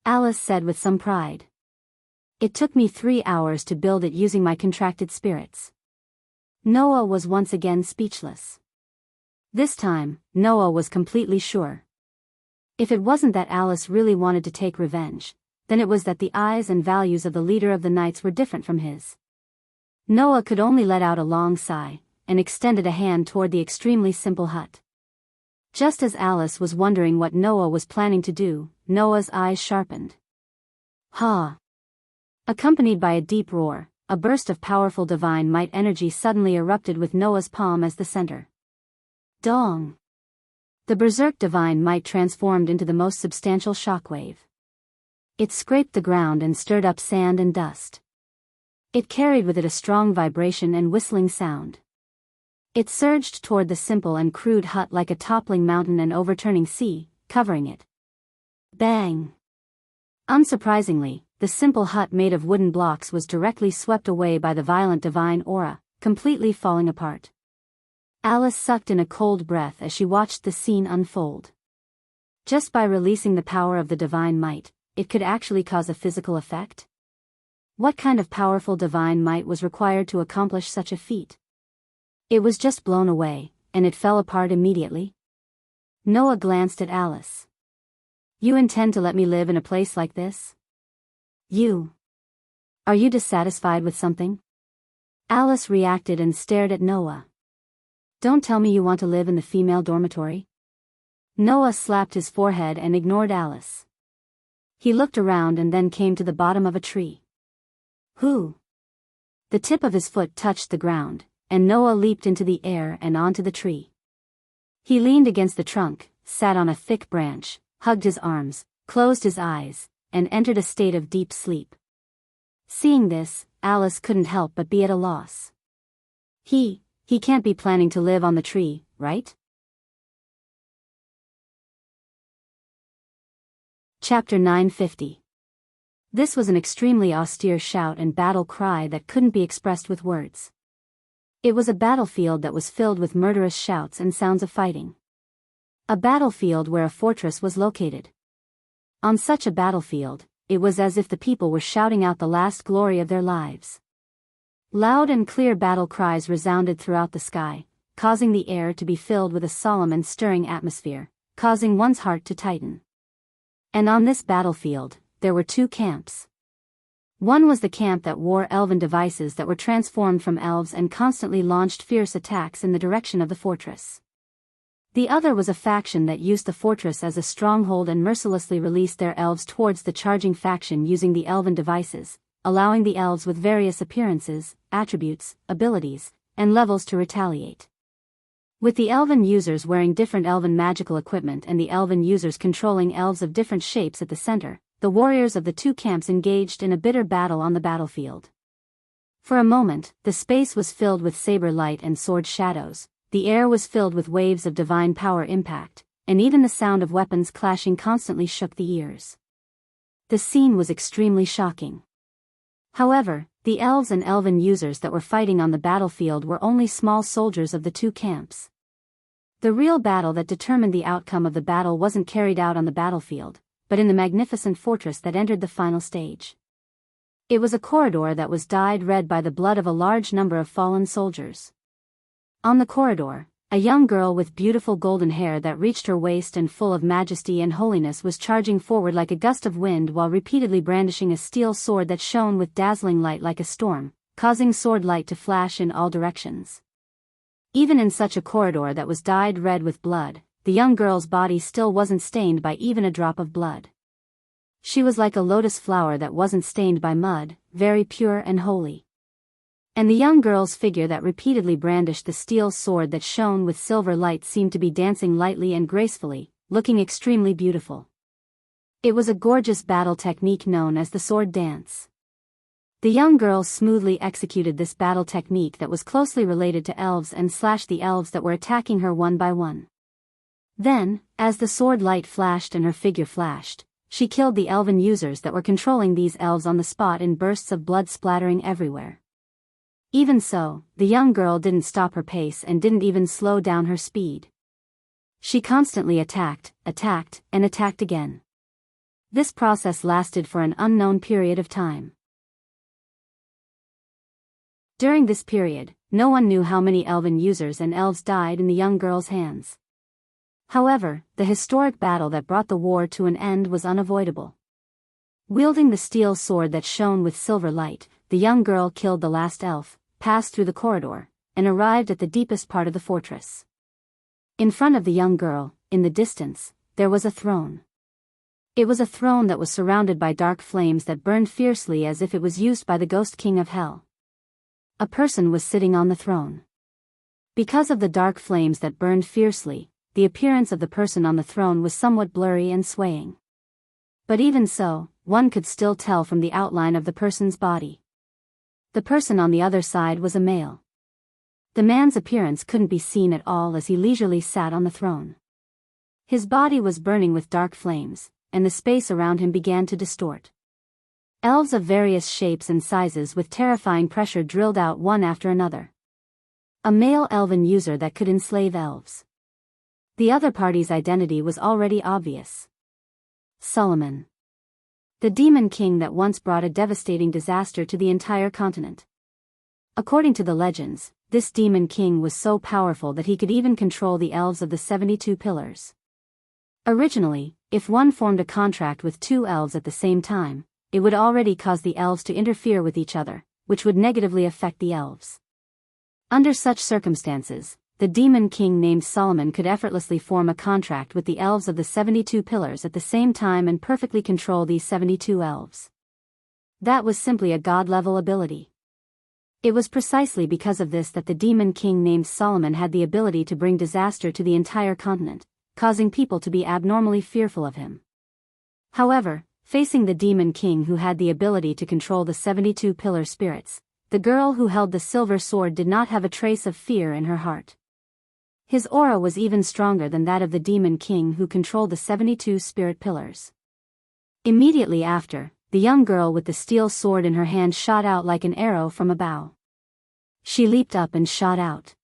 Alice said with some pride. It took me 3 hours to build it using my contracted spirits. Noah was once again speechless. This time, Noah was completely sure. If it wasn't that Alice really wanted to take revenge, then it was that the eyes and values of the leader of the Knights were different from his. Noah could only let out a long sigh, and extended a hand toward the extremely simple hut. Just as Alice was wondering what Noah was planning to do, Noah's eyes sharpened. Ha! Accompanied by a deep roar, a burst of powerful divine might energy suddenly erupted with Noah's palm as the center. Dong! The berserk divine might transformed into the most substantial shockwave. It scraped the ground and stirred up sand and dust. It carried with it a strong vibration and whistling sound. It surged toward the simple and crude hut like a toppling mountain and overturning sea, covering it. Bang! Unsurprisingly, the simple hut made of wooden blocks was directly swept away by the violent divine aura, completely falling apart. Alice sucked in a cold breath as she watched the scene unfold. Just by releasing the power of the divine might, it could actually cause a physical effect? What kind of powerful divine might was required to accomplish such a feat? It was just blown away, and it fell apart immediately. Noah glanced at Alice. You intend to let me live in a place like this? Are you dissatisfied with something? Alice reacted and stared at Noah. Don't tell me you want to live in the female dormitory? Noah slapped his forehead and ignored Alice. He looked around and then came to the bottom of a tree. Who? The tip of his foot touched the ground, and Noah leaped into the air and onto the tree. He leaned against the trunk, sat on a thick branch, hugged his arms, closed his eyes, and entered a state of deep sleep. Seeing this, Alice couldn't help but be at a loss. He can't be planning to live on the tree, right? Chapter 950. This was an extremely austere shout and battle cry that couldn't be expressed with words. It was a battlefield that was filled with murderous shouts and sounds of fighting. A battlefield where a fortress was located. On such a battlefield, it was as if the people were shouting out the last glory of their lives. Loud and clear battle cries resounded throughout the sky, causing the air to be filled with a solemn and stirring atmosphere, causing one's heart to tighten. And on this battlefield, there were 2 camps. One was the camp that wore elven devices that were transformed from elves and constantly launched fierce attacks in the direction of the fortress. The other was a faction that used the fortress as a stronghold and mercilessly released their elves towards the charging faction using the elven devices, allowing the elves with various appearances, attributes, abilities, and levels to retaliate. With the elven users wearing different elven magical equipment and the elven users controlling elves of different shapes at the center, the warriors of the 2 camps engaged in a bitter battle on the battlefield. For a moment, the space was filled with saber light and sword shadows, the air was filled with waves of divine power impact, and even the sound of weapons clashing constantly shook the ears. The scene was extremely shocking. However, The elves and elven users that were fighting on the battlefield were only small soldiers of the two camps. The real battle that determined the outcome of the battle wasn't carried out on the battlefield, but in the magnificent fortress that entered the final stage. It was a corridor that was dyed red by the blood of a large number of fallen soldiers. On the corridor, a young girl with beautiful golden hair that reached her waist and full of majesty and holiness was charging forward like a gust of wind while repeatedly brandishing a steel sword that shone with dazzling light like a storm, causing sword light to flash in all directions. Even in such a corridor that was dyed red with blood, the young girl's body still wasn't stained by even a drop of blood. She was like a lotus flower that wasn't stained by mud, very pure and holy. And the young girl's figure that repeatedly brandished the steel sword that shone with silver light seemed to be dancing lightly and gracefully, looking extremely beautiful. It was a gorgeous battle technique known as the sword dance. The young girl smoothly executed this battle technique that was closely related to elves and slashed the elves that were attacking her one by one. Then, as the sword light flashed and her figure flashed, she killed the elven users that were controlling these elves on the spot in bursts of blood splattering everywhere. Even so, the young girl didn't stop her pace and didn't even slow down her speed. She constantly attacked, and attacked again. This process lasted for an unknown period of time. During this period, no one knew how many elven users and elves died in the young girl's hands. However, the historic battle that brought the war to an end was unavoidable. Wielding the steel sword that shone with silver light, the young girl killed the last elf, passed through the corridor, and arrived at the deepest part of the fortress. In front of the young girl, in the distance, there was a throne. It was a throne that was surrounded by dark flames that burned fiercely as if it was used by the ghost king of hell. A person was sitting on the throne. Because of the dark flames that burned fiercely, the appearance of the person on the throne was somewhat blurry and swaying. But even so, one could still tell from the outline of the person's body. The person on the other side was a male. The man's appearance couldn't be seen at all as he leisurely sat on the throne. His body was burning with dark flames, and the space around him began to distort. Elves of various shapes and sizes with terrifying pressure drilled out one after another. A male elven user that could enslave elves. The other party's identity was already obvious. Solomon. The demon king that once brought a devastating disaster to the entire continent. According to the legends, this demon king was so powerful that he could even control the elves of the 72 pillars. Originally, if one formed a contract with two elves at the same time, it would already cause the elves to interfere with each other, which would negatively affect the elves. Under such circumstances, the demon king named Solomon could effortlessly form a contract with the elves of the 72 pillars at the same time and perfectly control these 72 elves. That was simply a god-level ability. It was precisely because of this that the demon king named Solomon had the ability to bring disaster to the entire continent, causing people to be abnormally fearful of him. However, facing the demon king who had the ability to control the 72 pillar spirits, the girl who held the silver sword did not have a trace of fear in her heart. His aura was even stronger than that of the demon king who controlled the 72 spirit pillars. Immediately after, the young girl with the steel sword in her hand shot out like an arrow from a bow. She leaped up and shot out.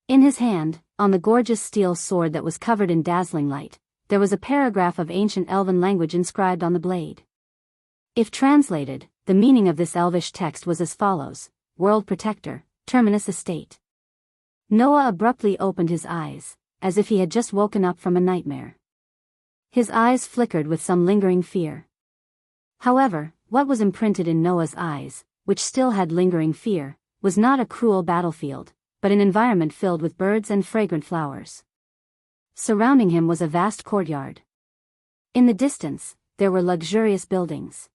In his hand, on the gorgeous steel sword that was covered in dazzling light, there was a paragraph of ancient elven language inscribed on the blade. If translated, the meaning of this elvish text was as follows: World Protector, Terminus Estate. Noah abruptly opened his eyes, as if he had just woken up from a nightmare. His eyes flickered with some lingering fear. However, what was imprinted in Noah's eyes, which still had lingering fear, was not a cruel battlefield, but an environment filled with birds and fragrant flowers. Surrounding him was a vast courtyard. In the distance, there were luxurious buildings.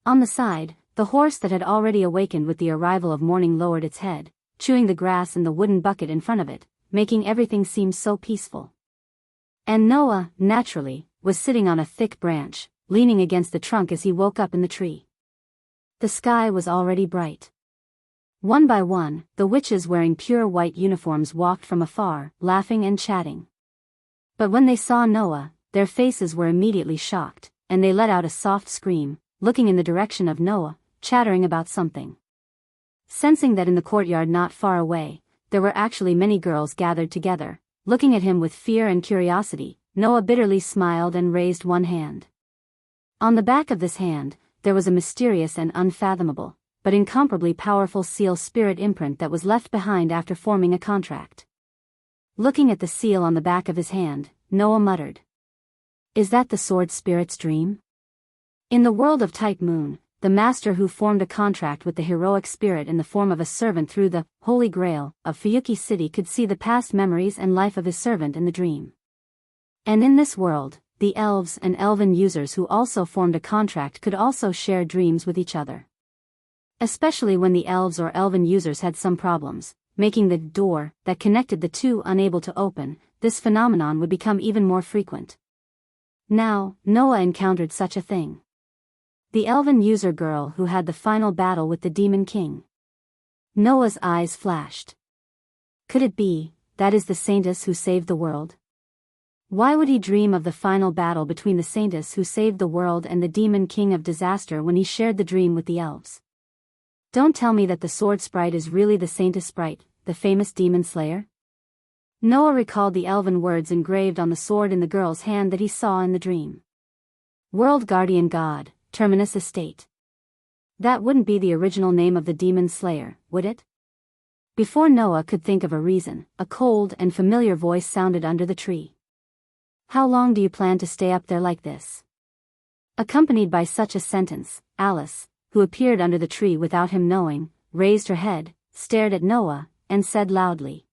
On the side, the horse that had already awakened with the arrival of morning lowered its head, chewing the grass in the wooden bucket in front of it, making everything seem so peaceful. And Noah, naturally, was sitting on a thick branch, leaning against the trunk as he woke up in the tree. The sky was already bright. One by one, the witches wearing pure white uniforms walked from afar, laughing and chatting. But when they saw Noah, their faces were immediately shocked, and they let out a soft scream, looking in the direction of Noah, chattering about something. Sensing that in the courtyard not far away, there were actually many girls gathered together, looking at him with fear and curiosity, Noah bitterly smiled and raised one hand. On the back of this hand, there was a mysterious and unfathomable, but incomparably powerful seal spirit imprint that was left behind after forming a contract. Looking at the seal on the back of his hand, Noah muttered, "Is that the sword spirit's dream?" In the world of Type Moon, the master who formed a contract with the heroic spirit in the form of a servant through the Holy Grail of Fuyuki City could see the past memories and life of his servant in the dream. And in this world, the elves and elven users who also formed a contract could also share dreams with each other. Especially when the elves or elven users had some problems, making the door that connected the two unable to open, this phenomenon would become even more frequent. Now, Noah encountered such a thing. The elven user girl who had the final battle with the Demon King. Noah's eyes flashed. Could it be, that is the saintess who saved the world? Why would he dream of the final battle between the saintess who saved the world and the Demon King of Disaster when he shared the dream with the elves? Don't tell me that the sword sprite is really the saintess sprite, the famous demon slayer? Noah recalled the elven words engraved on the sword in the girl's hand that he saw in the dream. World Guardian God, Terminus Estate. That wouldn't be the original name of the demon slayer, would it? Before Noah could think of a reason, a cold and familiar voice sounded under the tree. How long do you plan to stay up there like this? Accompanied by such a sentence, Alice, who appeared under the tree without him knowing, raised her head, stared at Noah, and said loudly,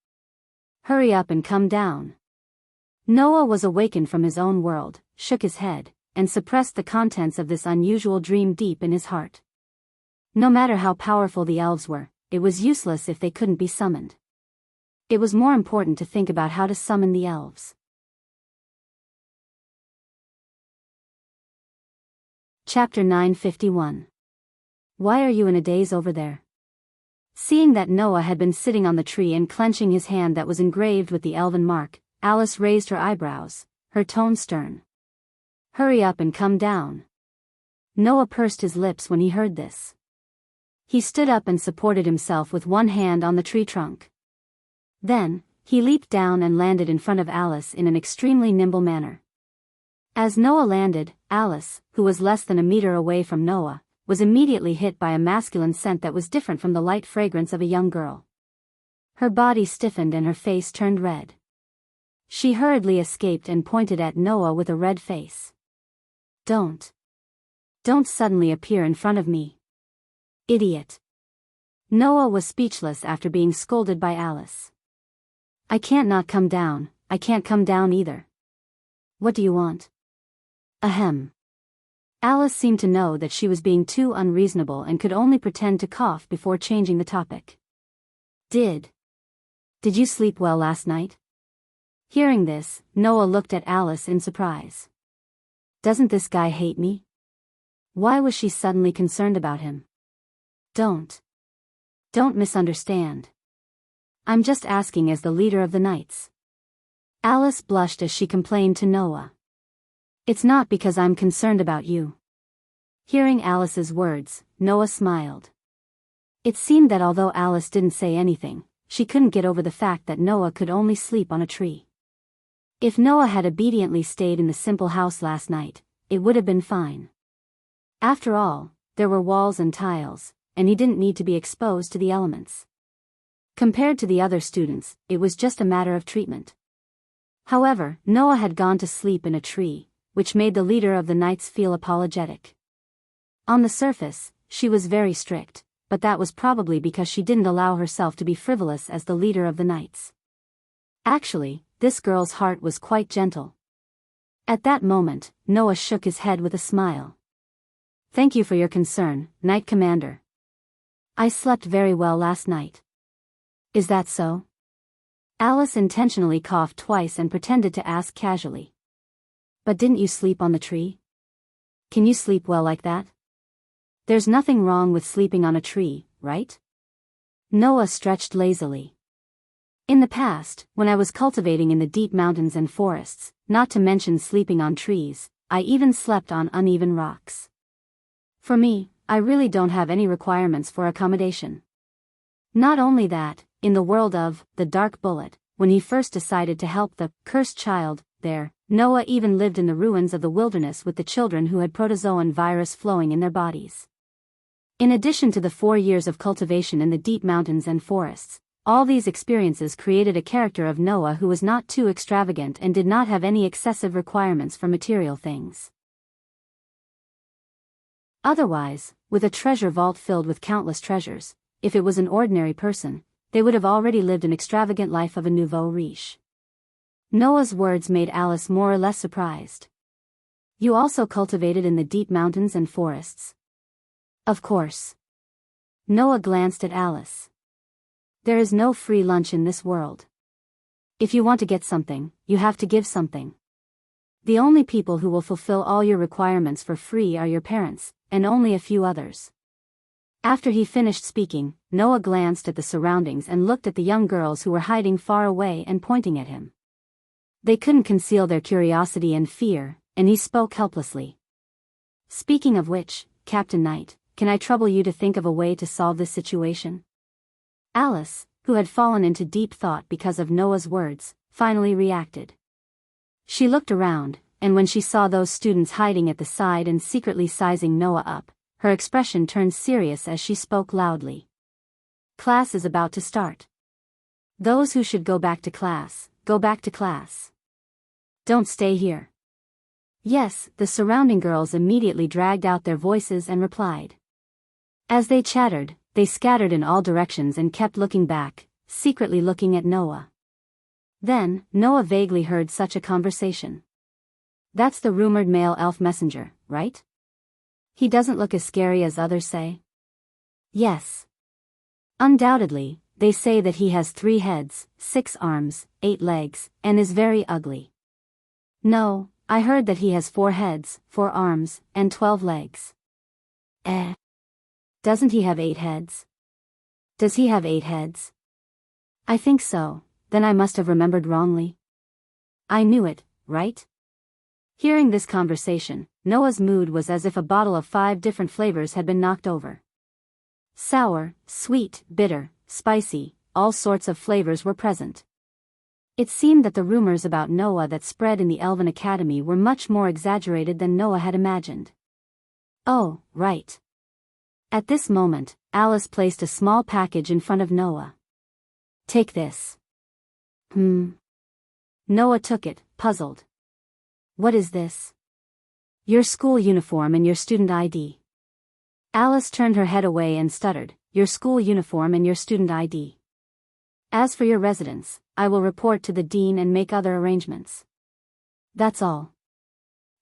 "Hurry up and come down." Noah was awakened from his own world, shook his head, and suppressed the contents of this unusual dream deep in his heart. No matter how powerful the elves were, it was useless if they couldn't be summoned. It was more important to think about how to summon the elves. Chapter 951. Why are you in a daze over there? Seeing that Noah had been sitting on the tree and clenching his hand that was engraved with the elven mark, Alice raised her eyebrows, her tone stern. Hurry up and come down. Noah pursed his lips when he heard this. He stood up and supported himself with one hand on the tree trunk. Then, he leaped down and landed in front of Alice in an extremely nimble manner. As Noah landed, Alice, who was less than a meter away from Noah, was immediately hit by a masculine scent that was different from the light fragrance of a young girl. Her body stiffened and her face turned red. She hurriedly escaped and pointed at Noah with a red face. Don't suddenly appear in front of me. Idiot. Noah was speechless after being scolded by Alice. I can't not come down, I can't come down either. What do you want? Ahem. Alice seemed to know that she was being too unreasonable and could only pretend to cough before changing the topic. Did you sleep well last night? Hearing this, Noah looked at Alice in surprise. Doesn't this guy hate me? Why was she suddenly concerned about him? Don't misunderstand. I'm just asking as the leader of the knights. Alice blushed as she complained to Noah. It's not because I'm concerned about you. Hearing Alice's words, Noah smiled. It seemed that although Alice didn't say anything, she couldn't get over the fact that Noah could only sleep on a tree. If Noah had obediently stayed in the simple house last night, it would have been fine. After all, there were walls and tiles, and he didn't need to be exposed to the elements. Compared to the other students, it was just a matter of treatment. However, Noah had gone to sleep in a tree, which made the leader of the knights feel apologetic. On the surface, she was very strict, but that was probably because she didn't allow herself to be frivolous as the leader of the knights. Actually, this girl's heart was quite gentle. At that moment, Noah shook his head with a smile. Thank you for your concern, Knight Commander. I slept very well last night. Is that so? Alice intentionally coughed twice and pretended to ask casually. But didn't you sleep on the tree? Can you sleep well like that? There's nothing wrong with sleeping on a tree, right? Noah stretched lazily. In the past, when I was cultivating in the deep mountains and forests, not to mention sleeping on trees, I even slept on uneven rocks. For me, I really don't have any requirements for accommodation. Not only that, in the world of The Dark Bullet, when he first decided to help the cursed child there, Noah even lived in the ruins of the wilderness with the children who had protozoan virus flowing in their bodies. In addition to the 4 years of cultivation in the deep mountains and forests, all these experiences created a character of Noah who was not too extravagant and did not have any excessive requirements for material things. Otherwise, with a treasure vault filled with countless treasures, if it was an ordinary person, they would have already lived an extravagant life of a nouveau riche. Noah's words made Alice more or less surprised. You also cultivated in the deep mountains and forests? Of course. Noah glanced at Alice. There is no free lunch in this world. If you want to get something, you have to give something. The only people who will fulfill all your requirements for free are your parents, and only a few others. After he finished speaking, Noah glanced at the surroundings and looked at the young girls who were hiding far away and pointing at him. They couldn't conceal their curiosity and fear, and he spoke helplessly. Speaking of which, Captain Knight, can I trouble you to think of a way to solve this situation? Alice, who had fallen into deep thought because of Noah's words, finally reacted. She looked around, and when she saw those students hiding at the side and secretly sizing Noah up, her expression turned serious as she spoke loudly. Class is about to start. Those who should go back to class, go back to class. Don't stay here. Yes, the surrounding girls immediately dragged out their voices and replied. As they chattered, they scattered in all directions and kept looking back, secretly looking at Noah. Then, Noah vaguely heard such a conversation. That's the rumored male elf messenger, right? He doesn't look as scary as others say? Yes. Undoubtedly, they say that he has 3 heads, 6 arms, 8 legs, and is very ugly. No, I heard that he has 4 heads, 4 arms, and 12 legs. Doesn't he have 8 heads? Does he have 8 heads? I think so, then I must have remembered wrongly. I knew it, right? Hearing this conversation, Noah's mood was as if a bottle of 5 different flavors had been knocked over. Sour, sweet, bitter, spicy, all sorts of flavors were present. It seemed that the rumors about Noah that spread in the Elven Academy were much more exaggerated than Noah had imagined. Oh, right. At this moment, Alice placed a small package in front of Noah. Take this. Noah took it, puzzled. What is this? Your school uniform and your student ID. Alice turned her head away and stuttered, your school uniform and your student ID. As for your residence, I will report to the dean and make other arrangements. That's all.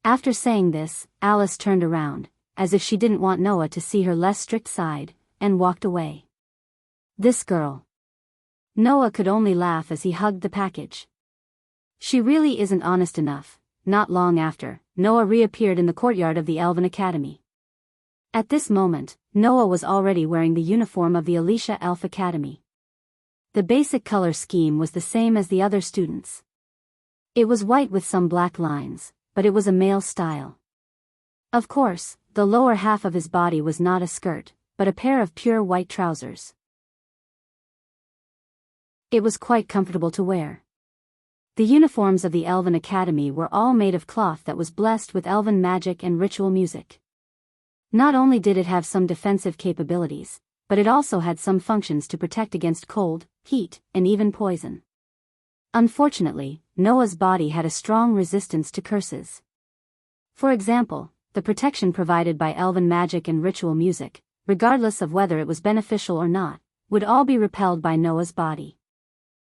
After saying this, Alice turned around, as if she didn't want Noah to see her less strict side, and walked away. This girl. Noah could only laugh as he hugged the package. She really isn't honest enough. Not long after, Noah reappeared in the courtyard of the Elven Academy. At this moment, Noah was already wearing the uniform of the Alicia Elf Academy. The basic color scheme was the same as the other students. It was white with some black lines, but it was a male style. Of course, the lower half of his body was not a skirt, but a pair of pure white trousers. It was quite comfortable to wear. The uniforms of the Elven Academy were all made of cloth that was blessed with elven magic and ritual music. Not only did it have some defensive capabilities, but it also had some functions to protect against cold, heat, and even poison. Unfortunately, Noah's body had a strong resistance to curses. For example, the protection provided by elven magic and ritual music, regardless of whether it was beneficial or not, would all be repelled by Noah's body.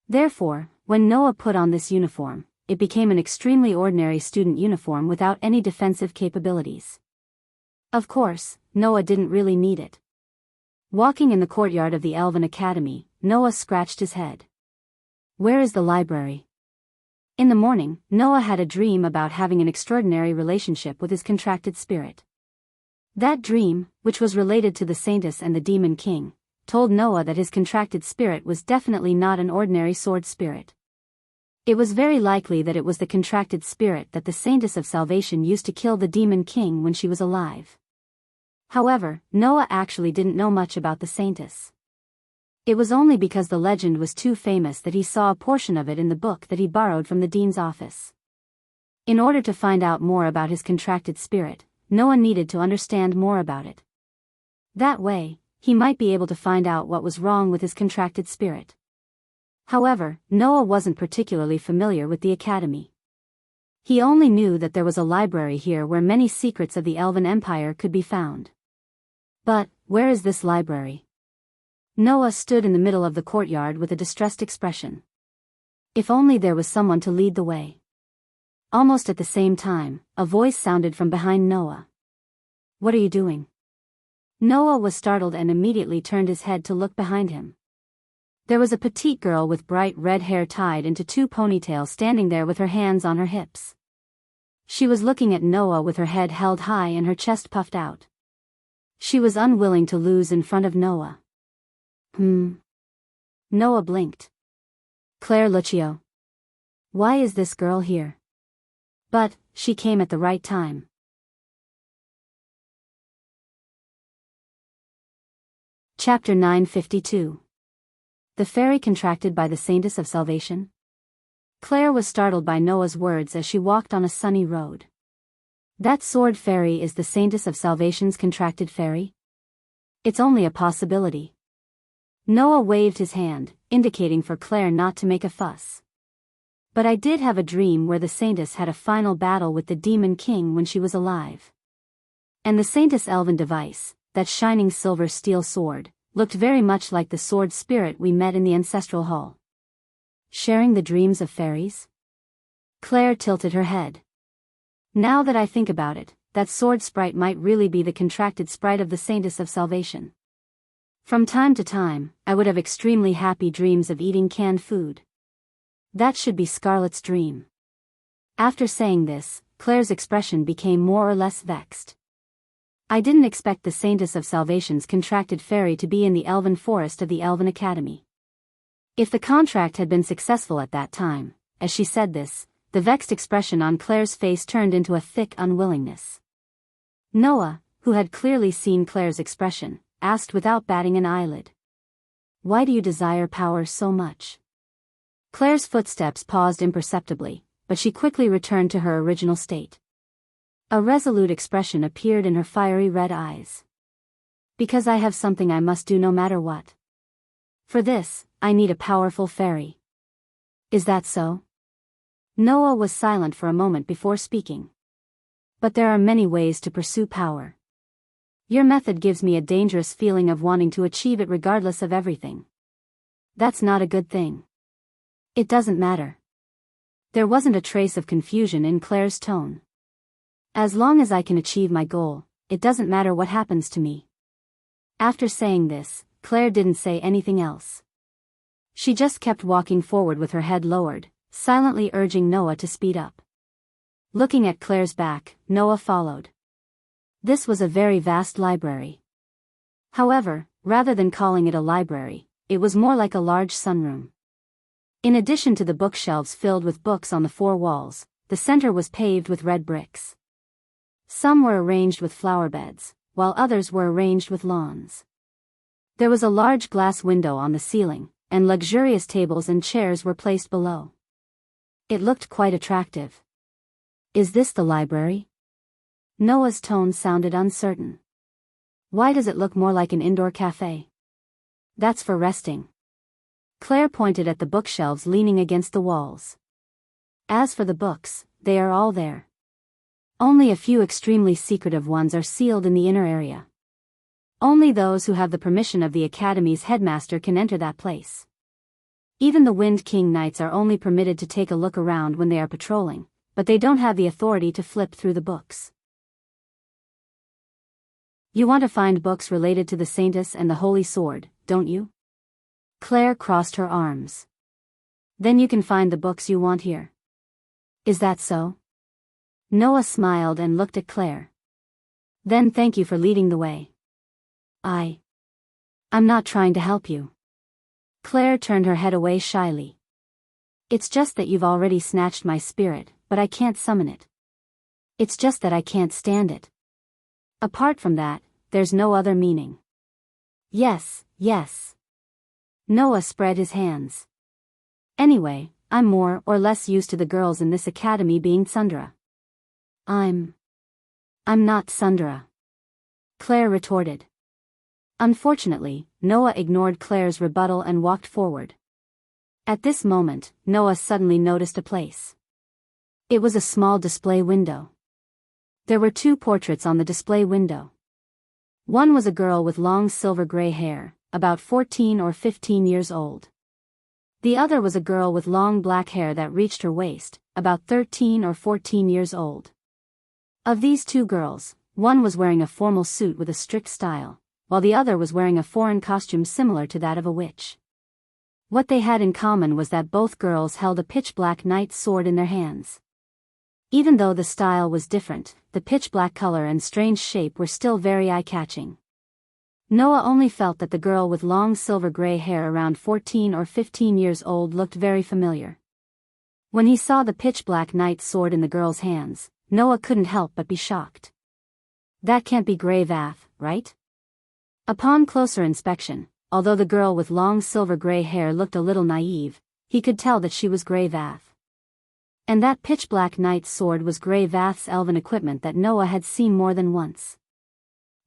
Therefore, when Noah put on this uniform, it became an extremely ordinary student uniform without any defensive capabilities. Of course, Noah didn't really need it. Walking in the courtyard of the Elven Academy, Noah scratched his head. Where is the library? In the morning, Noah had a dream about having an extraordinary relationship with his contracted spirit. That dream, which was related to the Saintess and the Demon King, told Noah that his contracted spirit was definitely not an ordinary sword spirit. It was very likely that it was the contracted spirit that the Saintess of Salvation used to kill the Demon King when she was alive. However, Noah actually didn't know much about the saintess. It was only because the legend was too famous that he saw a portion of it in the book that he borrowed from the dean's office. In order to find out more about his contracted spirit, Noah needed to understand more about it. That way, he might be able to find out what was wrong with his contracted spirit. However, Noah wasn't particularly familiar with the academy. He only knew that there was a library here where many secrets of the Elven Empire could be found. But, where is this library? Noah stood in the middle of the courtyard with a distressed expression. If only there was someone to lead the way. Almost at the same time, a voice sounded from behind Noah. "What are you doing?" Noah was startled and immediately turned his head to look behind him. There was a petite girl with bright red hair tied into two ponytails standing there with her hands on her hips. She was looking at Noah with her head held high and her chest puffed out. She was unwilling to lose in front of Noah. Noah blinked. "Claire Lucio. Why is this girl here?" But, she came at the right time. Chapter 952. The Fairy Contracted by the Saintess of Salvation? Claire was startled by Noah's words as she walked on a sunny road. That sword fairy is the Saintess of Salvation's contracted fairy? It's only a possibility. Noah waved his hand, indicating for Claire not to make a fuss. But I did have a dream where the Saintess had a final battle with the Demon King when she was alive. And the Saintess' elven device, that shining silver steel sword, looked very much like the sword spirit we met in the ancestral hall. Sharing the dreams of fairies? Claire tilted her head. Now that I think about it, that sword sprite might really be the contracted sprite of the Saintess of Salvation. From time to time, I would have extremely happy dreams of eating canned food. That should be Scarlet's dream. After saying this, Claire's expression became more or less vexed. I didn't expect the Saintess of Salvation's contracted fairy to be in the elven forest of the Elven Academy. If the contract had been successful at that time, as she said this, the vexed expression on Claire's face turned into a thick unwillingness. Noah, who had clearly seen Claire's expression, asked without batting an eyelid. "Why do you desire power so much?" Claire's footsteps paused imperceptibly, but she quickly returned to her original state. A resolute expression appeared in her fiery red eyes. "Because I have something I must do no matter what. For this, I need a powerful fairy." "Is that so?" Noah was silent for a moment before speaking. "But there are many ways to pursue power. Your method gives me a dangerous feeling of wanting to achieve it regardless of everything. That's not a good thing." "It doesn't matter." There wasn't a trace of confusion in Claire's tone. "As long as I can achieve my goal, it doesn't matter what happens to me." After saying this, Claire didn't say anything else. She just kept walking forward with her head lowered, silently urging Noah to speed up. Looking at Claire's back, Noah followed. This was a very vast library. However, rather than calling it a library, it was more like a large sunroom. In addition to the bookshelves filled with books on the four walls, the center was paved with red bricks. Some were arranged with flower beds, while others were arranged with lawns. There was a large glass window on the ceiling, and luxurious tables and chairs were placed below. It looked quite attractive. "Is this the library?" Noah's tone sounded uncertain. "Why does it look more like an indoor cafe?" "That's for resting." Claire pointed at the bookshelves leaning against the walls. "As for the books, they are all there. Only a few extremely secretive ones are sealed in the inner area. Only those who have the permission of the Academy's headmaster can enter that place. Even the Wind King Knights are only permitted to take a look around when they are patrolling, but they don't have the authority to flip through the books." "You want to find books related to the Saintess and the Holy Sword, don't you?" Claire crossed her arms. "Then you can find the books you want here." "Is that so?" Noah smiled and looked at Claire. "Then thank you for leading the way." I'm not trying to help you." Claire turned her head away shyly. "It's just that you've already snatched my spirit, but I can't summon it. It's just that I can't stand it. Apart from that, there's no other meaning. Yes, yes. Noah spread his hands. Anyway, I'm more or less used to the girls in this academy being tsundere. I'm not tsundere, Claire retorted. Unfortunately, Noah ignored Claire's rebuttal and walked forward. At this moment, Noah suddenly noticed a place. It was a small display window. There were 2 portraits on the display window. One was a girl with long silver gray hair, about 14 or 15 years old. The other was a girl with long black hair that reached her waist, about 13 or 14 years old. Of these 2 girls, one was wearing a formal suit with a strict style, while the other was wearing a foreign costume similar to that of a witch. What they had in common was that both girls held a pitch-black knight's sword in their hands. Even though the style was different, the pitch-black color and strange shape were still very eye-catching. Noah only felt that the girl with long silver gray hair around 14 or 15 years old looked very familiar. When he saw the pitch-black knight's sword in the girl's hands, Noah couldn't help but be shocked. That can't be Grey Vath, right? Upon closer inspection, although the girl with long silver gray hair looked a little naive, he could tell that she was Grey Vath. And that pitch-black knight's sword was Grey Vath's elven equipment that Noah had seen more than once.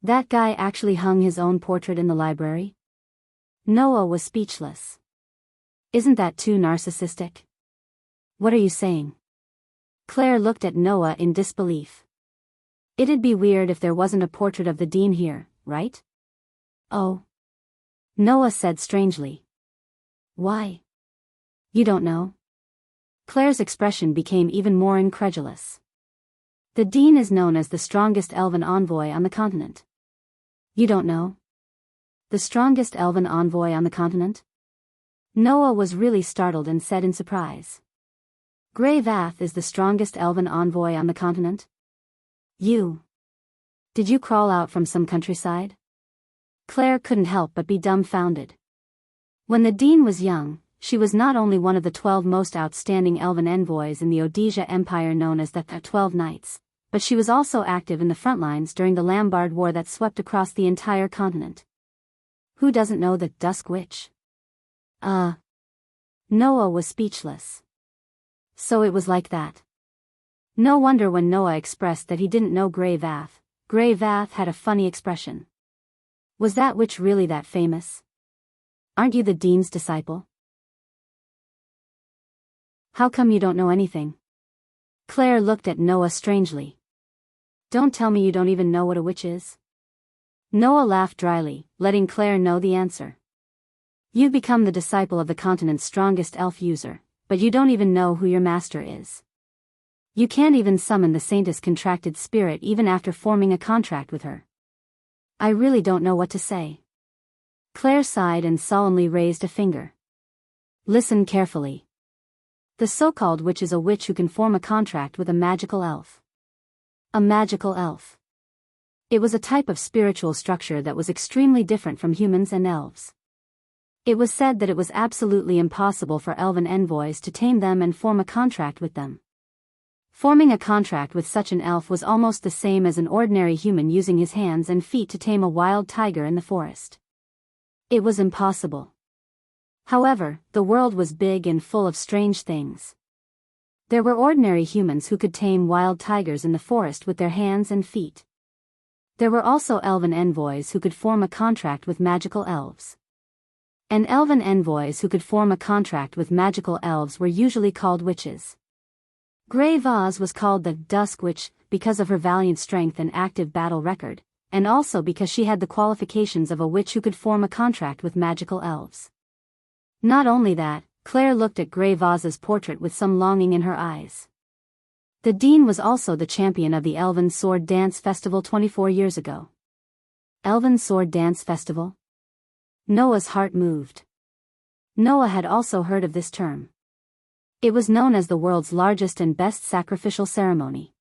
That guy actually hung his own portrait in the library? Noah was speechless. Isn't that too narcissistic? What are you saying? Claire looked at Noah in disbelief. It'd be weird if there wasn't a portrait of the dean here, right? Oh. Noah said strangely. Why? You don't know? Claire's expression became even more incredulous. The dean is known as the strongest elven envoy on the continent. You don't know? The strongest elven envoy on the continent? Noah was really startled and said in surprise. Grey Vath is the strongest elven envoy on the continent? Did you crawl out from some countryside? Claire couldn't help but be dumbfounded. When the dean was young, she was not only one of the 12 most outstanding elven envoys in the Odisia Empire known as the 12 Knights, but she was also active in the front lines during the Lambard War that swept across the entire continent. Who doesn't know the Dusk Witch? Noah was speechless. So it was like that. No wonder when Noah expressed that he didn't know Grey Vath, Grey Vath had a funny expression. Was that witch really that famous? Aren't you the dean's disciple? How come you don't know anything? Claire looked at Noah strangely. Don't tell me you don't even know what a witch is. Noah laughed dryly, letting Claire know the answer. You've become the disciple of the continent's strongest elf user, but you don't even know who your master is. You can't even summon the saintess contracted spirit even after forming a contract with her. I really don't know what to say. Claire sighed and solemnly raised a finger. Listen carefully. The so-called witch is a witch who can form a contract with a magical elf. A magical elf. It was a type of spiritual structure that was extremely different from humans and elves. It was said that it was absolutely impossible for elven envoys to tame them and form a contract with them. Forming a contract with such an elf was almost the same as an ordinary human using his hands and feet to tame a wild tiger in the forest. It was impossible. However, the world was big and full of strange things. There were ordinary humans who could tame wild tigers in the forest with their hands and feet. There were also elven envoys who could form a contract with magical elves. And elven envoys who could form a contract with magical elves were usually called witches. Grey Vaz was called the Dusk Witch because of her valiant strength and active battle record, and also because she had the qualifications of a witch who could form a contract with magical elves. Not only that, Claire looked at Grey Vaz's portrait with some longing in her eyes. The dean was also the champion of the Elven Sword Dance Festival 24 years ago. Elven Sword Dance Festival? Noah's heart moved. Noah had also heard of this term. It was known as the world's largest and best sacrificial ceremony.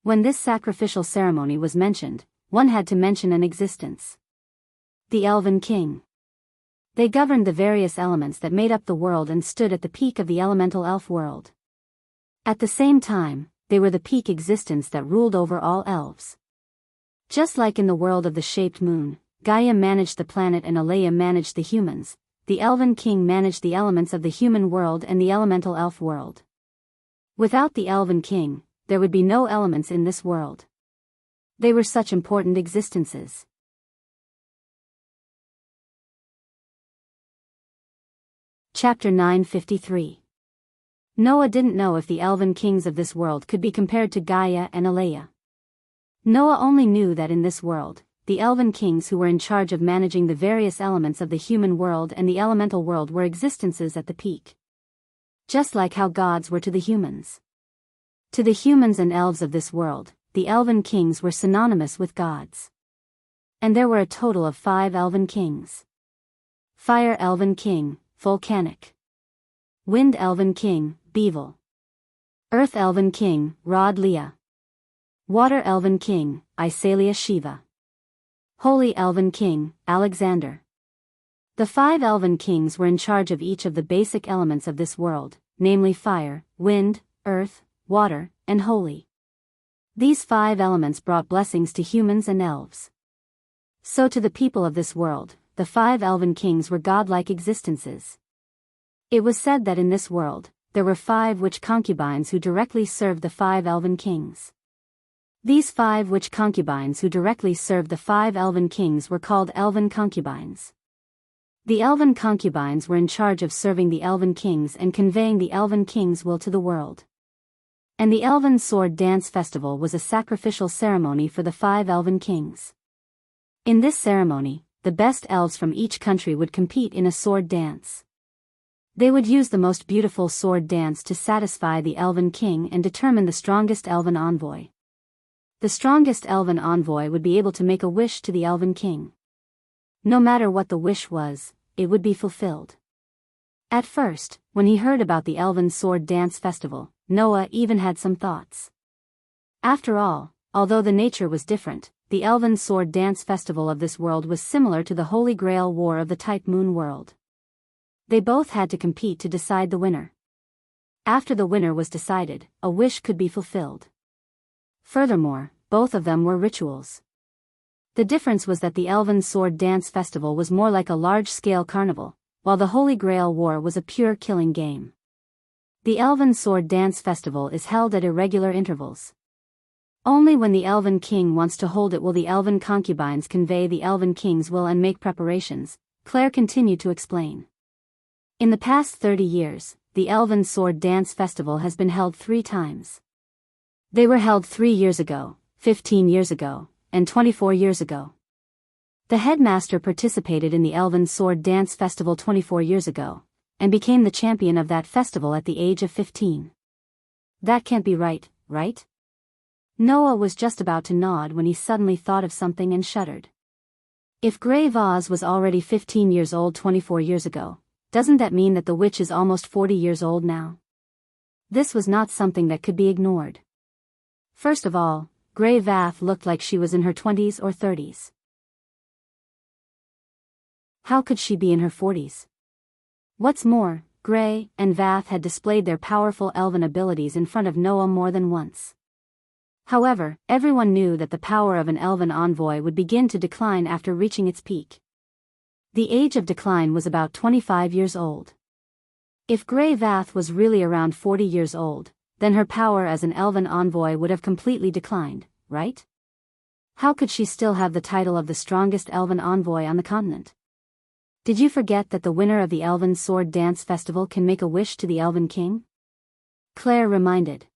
When this sacrificial ceremony was mentioned, one had to mention an existence. The Elven King. They governed the various elements that made up the world and stood at the peak of the elemental elf world. At the same time, they were the peak existence that ruled over all elves. Just like in the world of the shaped moon, Gaia managed the planet and Alea managed the humans, the Elven King managed the elements of the human world and the elemental elf world. Without the Elven King, there would be no elements in this world. They were such important existences. Chapter 953. Noah didn't know if the Elven Kings of this world could be compared to Gaia and Alea. Noah only knew that in this world, the Elven Kings who were in charge of managing the various elements of the human world and the elemental world were existences at the peak. Just like how gods were to the humans. To the humans and elves of this world, the Elven Kings were synonymous with gods. And there were a total of 5 Elven Kings. Fire Elven King, Volcanic. Wind Elven King, Bevel. Earth Elven King, Rod Leah. Water Elven King, Isalia Shiva. Holy Elven King, Alexander. The 5 Elven Kings were in charge of each of the basic elements of this world, namely fire, wind, earth, water, and holy. These 5 elements brought blessings to humans and elves. So to the people of this world, the 5 Elven Kings were godlike existences. It was said that in this world, there were 5 witch concubines who directly served the 5 Elven Kings. These 5 witch concubines who directly served the 5 Elven Kings were called Elven Concubines. The Elven Concubines were in charge of serving the Elven Kings and conveying the Elven Kings' will to the world. And the Elven Sword Dance Festival was a sacrificial ceremony for the 5 Elven Kings. In this ceremony, the best elves from each country would compete in a sword dance. They would use the most beautiful sword dance to satisfy the Elven King and determine the strongest Elven envoy. The strongest Elven envoy would be able to make a wish to the Elven King. No matter what the wish was, it would be fulfilled. At first, when he heard about the Elven Sword Dance Festival, Noah even had some thoughts. After all, although the nature was different, the Elven Sword Dance Festival of this world was similar to the Holy Grail War of the Type Moon world. They both had to compete to decide the winner. After the winner was decided, a wish could be fulfilled. Furthermore, both of them were rituals. The difference was that the Elven Sword Dance Festival was more like a large-scale carnival, while the Holy Grail War was a pure killing game. The Elven Sword Dance Festival is held at irregular intervals. Only when the Elven King wants to hold it will the Elven concubines convey the Elven King's will and make preparations, Claire continued to explain. In the past 30 years, the Elven Sword Dance Festival has been held 3 times. They were held 3 years ago, 15 years ago, and 24 years ago. The headmaster participated in the Elven Sword Dance Festival 24 years ago, and became the champion of that festival at the age of 15. That can't be right, right? Noah was just about to nod when he suddenly thought of something and shuddered. If Grey Vaz was already 15 years old 24 years ago, doesn't that mean that the witch is almost 40 years old now? This was not something that could be ignored. First of all, Grey Vath looked like she was in her 20s or 30s. How could she be in her 40s? What's more, Grey and Vath had displayed their powerful elven abilities in front of Noah more than once. However, everyone knew that the power of an elven envoy would begin to decline after reaching its peak. The age of decline was about 25 years old. If Grey Vath was really around 40 years old, then her power as an elven envoy would have completely declined, right? How could she still have the title of the strongest elven envoy on the continent? Did you forget that the winner of the Elven Sword Dance Festival can make a wish to the Elven King? Claire reminded.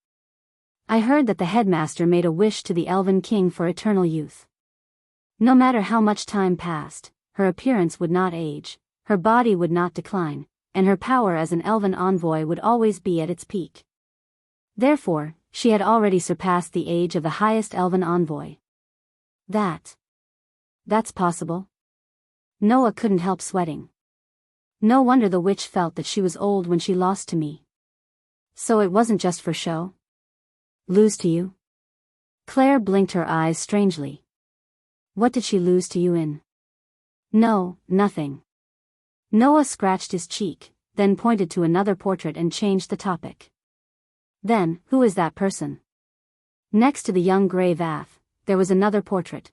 I heard that the headmaster made a wish to the Elven King for eternal youth. No matter how much time passed, her appearance would not age, her body would not decline, and her power as an elven envoy would always be at its peak. Therefore, she had already surpassed the age of the highest elven envoy. That's possible? Noah couldn't help sweating. No wonder the witch felt that she was old when she lost to me. So it wasn't just for show? Lose to you? Claire blinked her eyes strangely. What did she lose to you in? No, nothing. Noah scratched his cheek, then pointed to another portrait and changed the topic. Then, who is that person? Next to the young Grey Vath, there was another portrait,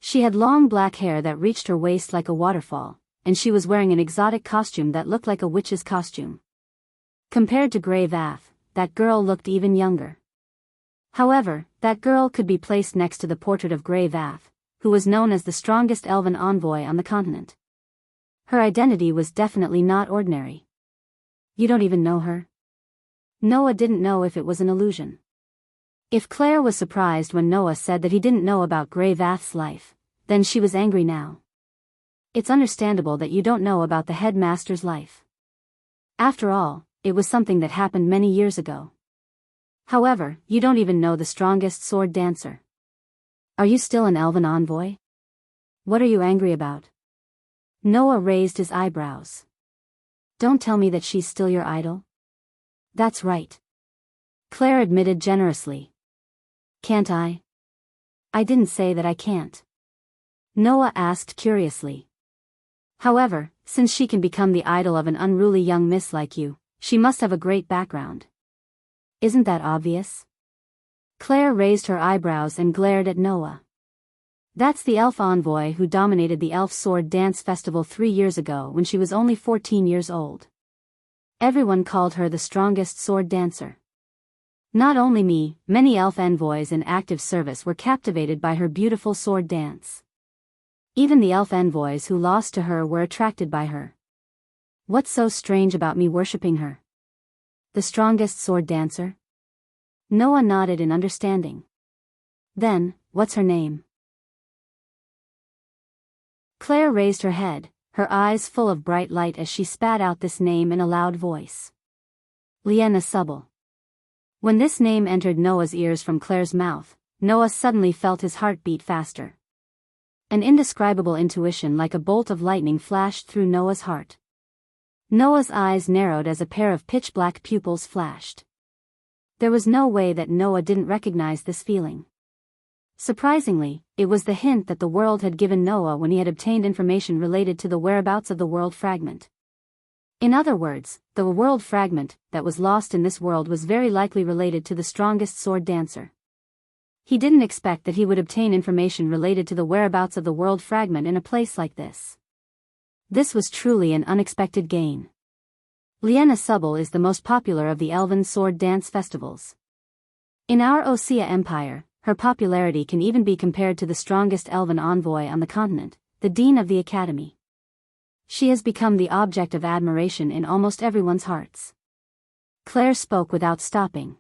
She had long black hair that reached her waist like a waterfall, and she was wearing an exotic costume that looked like a witch's costume. Compared to Grey Vath, that girl looked even younger. However, that girl could be placed next to the portrait of Grey Vath, who was known as the strongest elven envoy on the continent. Her identity was definitely not ordinary. You don't even know her? Noah didn't know if it was an illusion. If Claire was surprised when Noah said that he didn't know about Grey Vath's life, then she was angry now. It's understandable that you don't know about the headmaster's life. After all, it was something that happened many years ago. However, you don't even know the strongest sword dancer. Are you still an elven envoy? What are you angry about? Noah raised his eyebrows. Don't tell me that she's still your idol. That's right. Claire admitted generously. Can't I? I didn't say that I can't. Noah asked curiously. However, since she can become the idol of an unruly young miss like you, she must have a great background. Isn't that obvious? Claire raised her eyebrows and glared at Noah. That's the elf envoy who dominated the Elf Sword Dance Festival 3 years ago when she was only 14 years old. Everyone called her the strongest sword dancer. Not only me, many elf envoys in active service were captivated by her beautiful sword dance. Even the elf envoys who lost to her were attracted by her. What's so strange about me worshipping her? The strongest sword dancer? Noah nodded in understanding. Then, what's her name? Claire raised her head, her eyes full of bright light as she spat out this name in a loud voice. Liena Subble. When this name entered Noah's ears from Claire's mouth, Noah suddenly felt his heart beat faster. An indescribable intuition like a bolt of lightning flashed through Noah's heart. Noah's eyes narrowed as a pair of pitch-black pupils flashed. There was no way that Noah didn't recognize this feeling. Surprisingly, it was the hint that the world had given Noah when he had obtained information related to the whereabouts of the world fragment. In other words, the world fragment that was lost in this world was very likely related to the strongest sword dancer. He didn't expect that he would obtain information related to the whereabouts of the world fragment in a place like this. This was truly an unexpected gain. Liena Subble is the most popular of the elven sword dance festivals. In our Osea Empire, her popularity can even be compared to the strongest elven envoy on the continent, the Dean of the Academy. She has become the object of admiration in almost everyone's hearts. Claire spoke without stopping.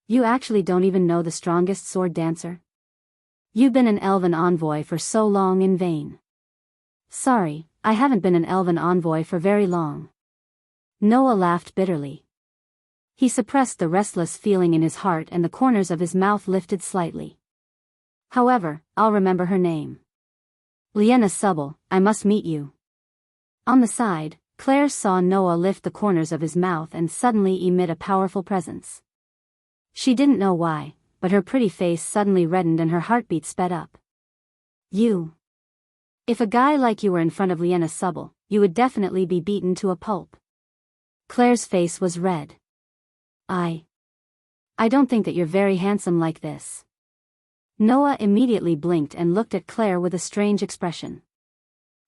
You actually don't even know the strongest sword dancer? You've been an elven envoy for so long in vain. Sorry, I haven't been an elven envoy for very long. Noah laughed bitterly. He suppressed the restless feeling in his heart and the corners of his mouth lifted slightly. However, I'll remember her name. Liena Subble, I must meet you. On the side, Claire saw Noah lift the corners of his mouth and suddenly emit a powerful presence. She didn't know why, but her pretty face suddenly reddened and her heartbeat sped up. You. If a guy like you were in front of Liena Subble, you would definitely be beaten to a pulp. Claire's face was red. I don't think that you're very handsome like this. Noah immediately blinked and looked at Claire with a strange expression.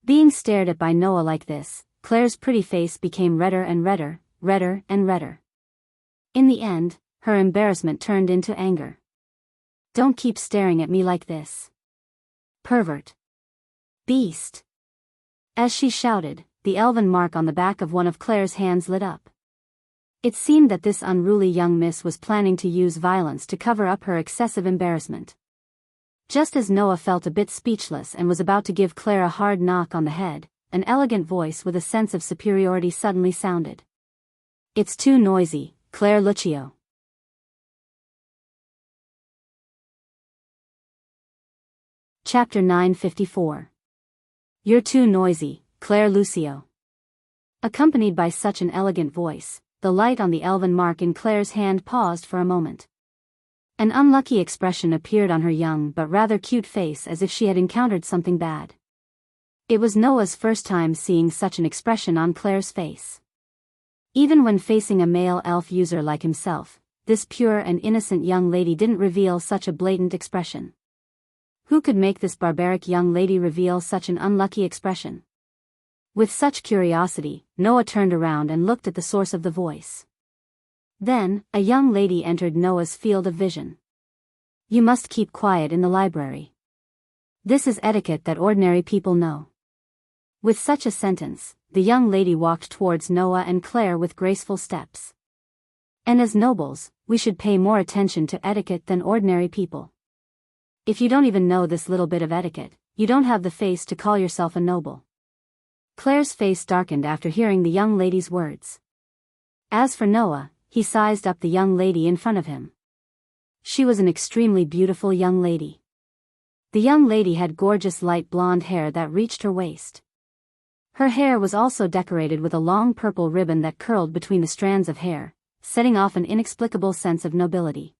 Being stared at by Noah like this, Claire's pretty face became redder and redder, redder and redder. In the end, her embarrassment turned into anger. Don't keep staring at me like this. Pervert. Beast. As she shouted, the elven mark on the back of one of Claire's hands lit up. It seemed that this unruly young miss was planning to use violence to cover up her excessive embarrassment. Just as Noah felt a bit speechless and was about to give Claire a hard knock on the head, an elegant voice with a sense of superiority suddenly sounded. It's too noisy, Claire Lucio. Chapter 954. You're too noisy, Claire Lucio. Accompanied by such an elegant voice, the light on the elven mark in Claire's hand paused for a moment. An unlucky expression appeared on her young but rather cute face as if she had encountered something bad. It was Noah's first time seeing such an expression on Claire's face. Even when facing a male elf user like himself, this pure and innocent young lady didn't reveal such a blatant expression. Who could make this barbaric young lady reveal such an unlucky expression? With such curiosity, Noah turned around and looked at the source of the voice. Then, a young lady entered Noah's field of vision. You must keep quiet in the library. This is etiquette that ordinary people know. With such a sentence, the young lady walked towards Noah and Claire with graceful steps. And as nobles, we should pay more attention to etiquette than ordinary people. If you don't even know this little bit of etiquette, you don't have the face to call yourself a noble. Claire's face darkened after hearing the young lady's words. As for Noah, he sized up the young lady in front of him. She was an extremely beautiful young lady. The young lady had gorgeous light blonde hair that reached her waist. Her hair was also decorated with a long purple ribbon that curled between the strands of hair, setting off an inexplicable sense of nobility.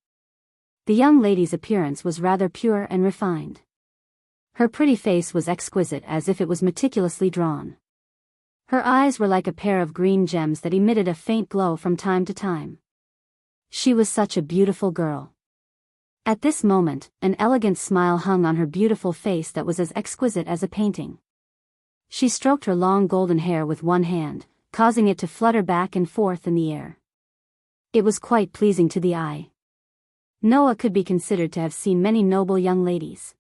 The young lady's appearance was rather pure and refined. Her pretty face was exquisite, as if it was meticulously drawn. Her eyes were like a pair of green gems that emitted a faint glow from time to time. She was such a beautiful girl. At this moment, an elegant smile hung on her beautiful face that was as exquisite as a painting. She stroked her long golden hair with one hand, causing it to flutter back and forth in the air. It was quite pleasing to the eye. Noah could be considered to have seen many noble young ladies.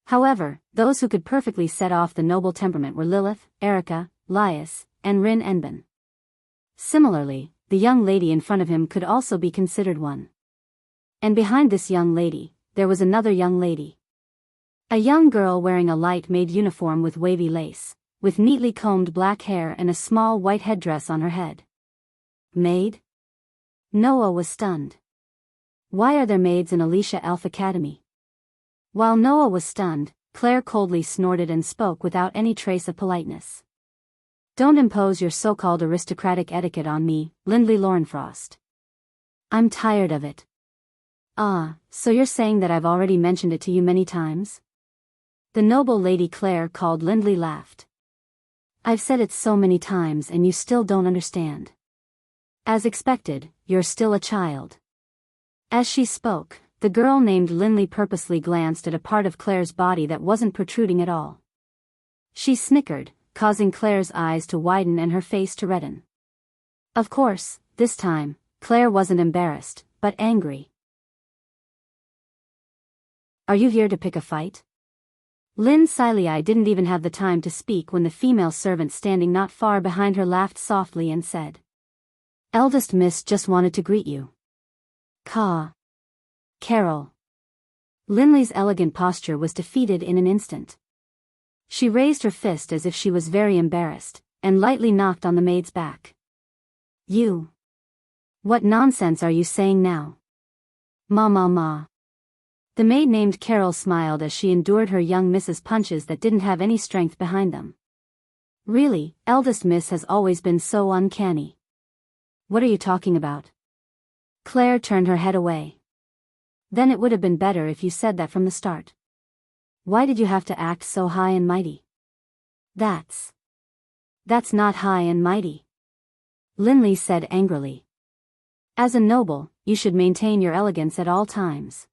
However, those who could perfectly set off the noble temperament were Lilith, Erica, Laius, and Rin Enbin. Similarly, the young lady in front of him could also be considered one. And behind this young lady, there was another young lady. A young girl wearing a light-made uniform with wavy lace, with neatly combed black hair and a small white headdress on her head. Maid? Noah was stunned. Why are there maids in Alicia Elf Academy? While Noah was stunned, Claire coldly snorted and spoke without any trace of politeness. Don't impose your so-called aristocratic etiquette on me, Lindley Lorenfrost. I'm tired of it. Ah, so you're saying that I've already mentioned it to you many times? The noble Lady Claire called. Lindley laughed. I've said it so many times and you still don't understand. As expected, you're still a child. As she spoke, the girl named Lindley purposely glanced at a part of Claire's body that wasn't protruding at all. She snickered, causing Claire's eyes to widen and her face to redden. Of course, this time, Claire wasn't embarrassed, but angry. Are you here to pick a fight? Lynn Silei didn't even have the time to speak when the female servant standing not far behind her laughed softly and said, Eldest Miss just wanted to greet you. Carol. Lindley's elegant posture was defeated in an instant. She raised her fist as if she was very embarrassed, and lightly knocked on the maid's back. You. What nonsense are you saying now? Ma. The maid named Carol smiled as she endured her young miss's punches that didn't have any strength behind them. Really, eldest miss has always been so uncanny. What are you talking about? Claire turned her head away. Then it would have been better if you said that from the start. Why did you have to act so high and mighty? That's not high and mighty. Lindley said angrily. As a noble, you should maintain your elegance at all times.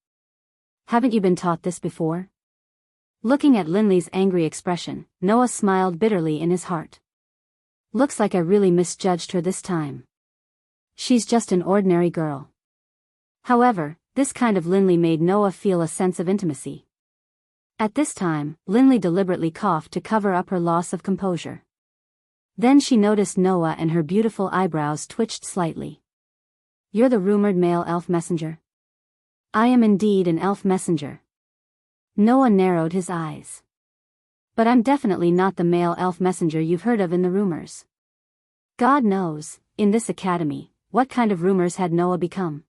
Haven't you been taught this before? Looking at Lindley's angry expression, Noah smiled bitterly in his heart. Looks like I really misjudged her this time. She's just an ordinary girl. However, this kind of Lindley made Noah feel a sense of intimacy. At this time, Lindley deliberately coughed to cover up her loss of composure. Then she noticed Noah and her beautiful eyebrows twitched slightly. You're the rumored male elf messenger? I am indeed an elf messenger. Noah narrowed his eyes. But I'm definitely not the male elf messenger you've heard of in the rumors. God knows, in this academy, what kind of rumors had Noah become?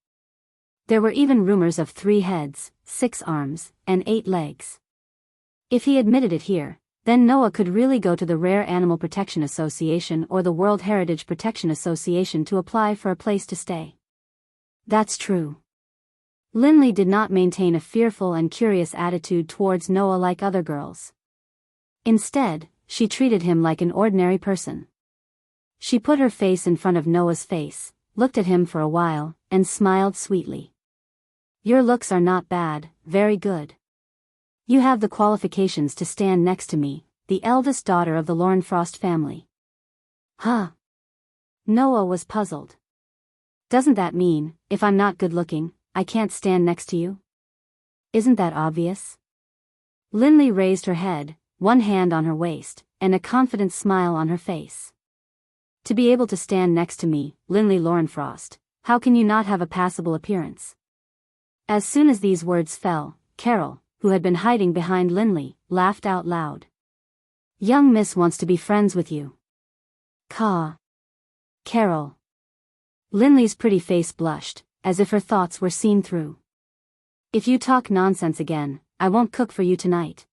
There were even rumors of 3 heads, 6 arms, and 8 legs. If he admitted it here, then Noah could really go to the Rare Animal Protection Association or the World Heritage Protection Association to apply for a place to stay. That's true. Lindley did not maintain a fearful and curious attitude towards Noah like other girls. Instead, she treated him like an ordinary person. She put her face in front of Noah's face, looked at him for a while, and smiled sweetly. Your looks are not bad, very good. You have the qualifications to stand next to me, the eldest daughter of the Lorenfrost family. Huh? Noah was puzzled. Doesn't that mean, if I'm not good-looking, I can't stand next to you? Isn't that obvious? Linley raised her head, one hand on her waist, and a confident smile on her face. To be able to stand next to me, Linley Lorenfrost, how can you not have a passable appearance? As soon as these words fell, Carol, who had been hiding behind Linley, laughed out loud. Young miss wants to be friends with you. Caw. Carol. Linley's pretty face blushed, as if her thoughts were seen through. If you talk nonsense again, I won't cook for you tonight.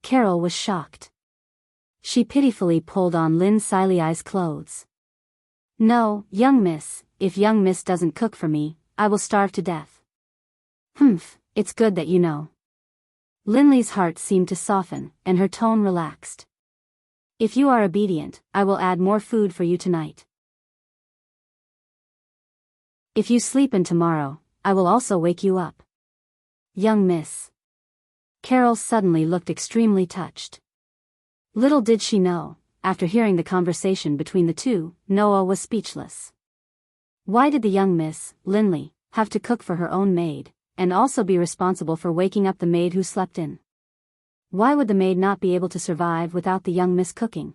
Carol was shocked. She pitifully pulled on Lynn Siley's clothes. No, young miss, if young miss doesn't cook for me, I will starve to death. Humph, it's good that you know. Linley's heart seemed to soften, and her tone relaxed. If you are obedient, I will add more food for you tonight. If you sleep in tomorrow, I will also wake you up. Young miss. Carol suddenly looked extremely touched. Little did she know, after hearing the conversation between the two, Noah was speechless. Why did the young miss, Linley, have to cook for her own maid, and also be responsible for waking up the maid who slept in? Why would the maid not be able to survive without the young miss cooking?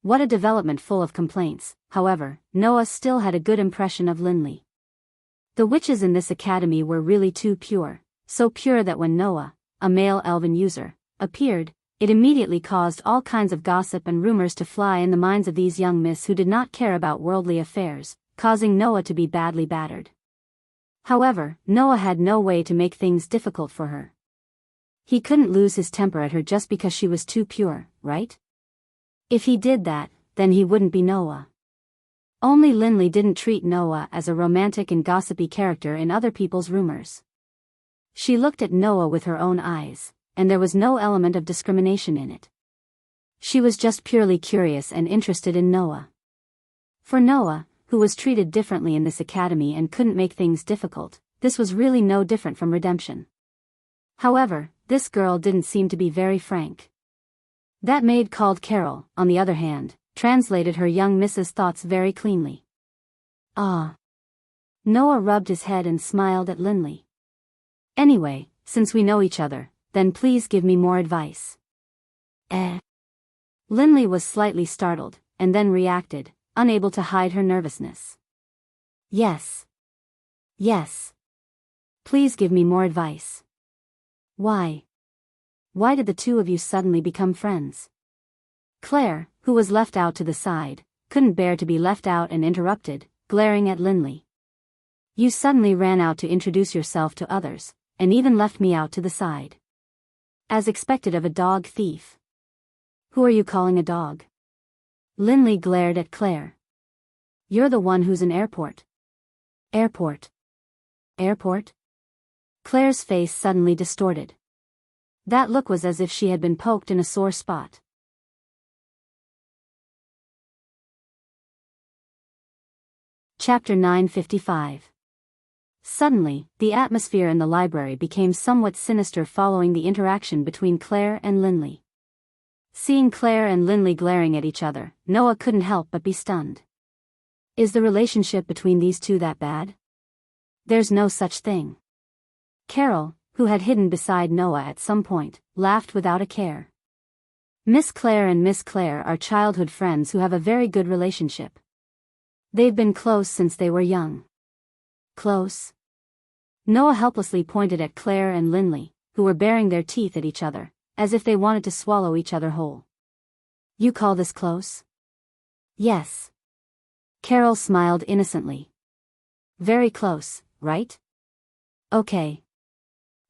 What a development full of complaints. However, Noah still had a good impression of Linley. The witches in this academy were really too pure, so pure that when Noah, a male elven user, appeared, it immediately caused all kinds of gossip and rumors to fly in the minds of these young miss who did not care about worldly affairs, causing Noah to be badly battered. However, Noah had no way to make things difficult for her. He couldn't lose his temper at her just because she was too pure, right? If he did that, then he wouldn't be Noah. Only Linley didn't treat Noah as a romantic and gossipy character in other people's rumors. She looked at Noah with her own eyes, and there was no element of discrimination in it. She was just purely curious and interested in Noah. For Noah, who was treated differently in this academy and couldn't make things difficult, this was really no different from redemption. However, this girl didn't seem to be very frank. That maid called Carol, on the other hand, translated her young miss's thoughts very cleanly. Ah. Noah rubbed his head and smiled at Linley. Anyway, since we know each other, then please give me more advice. Linley was slightly startled, and then reacted, unable to hide her nervousness. Yes. Yes. Please give me more advice. Why? Why did the two of you suddenly become friends? Claire, who was left out to the side, couldn't bear to be left out and interrupted, glaring at Linley. You suddenly ran out to introduce yourself to others, and even left me out to the side. As expected of a dog thief. Who are you calling a dog? Linley glared at Claire. You're the one who's in airport. Airport. Airport? Claire's face suddenly distorted. That look was as if she had been poked in a sore spot. Chapter 955. Suddenly, the atmosphere in the library became somewhat sinister following the interaction between Claire and Linley. Seeing Claire and Linley glaring at each other, Noah couldn't help but be stunned. Is the relationship between these two that bad? There's no such thing. Carol, who had hidden beside Noah at some point, laughed without a care. Miss Claire and Miss Claire are childhood friends who have a very good relationship. They've been close since they were young. Close? Noah helplessly pointed at Claire and Linley, who were baring their teeth at each other, as if they wanted to swallow each other whole. You call this close? Yes. Carol smiled innocently. Very close, right? Okay.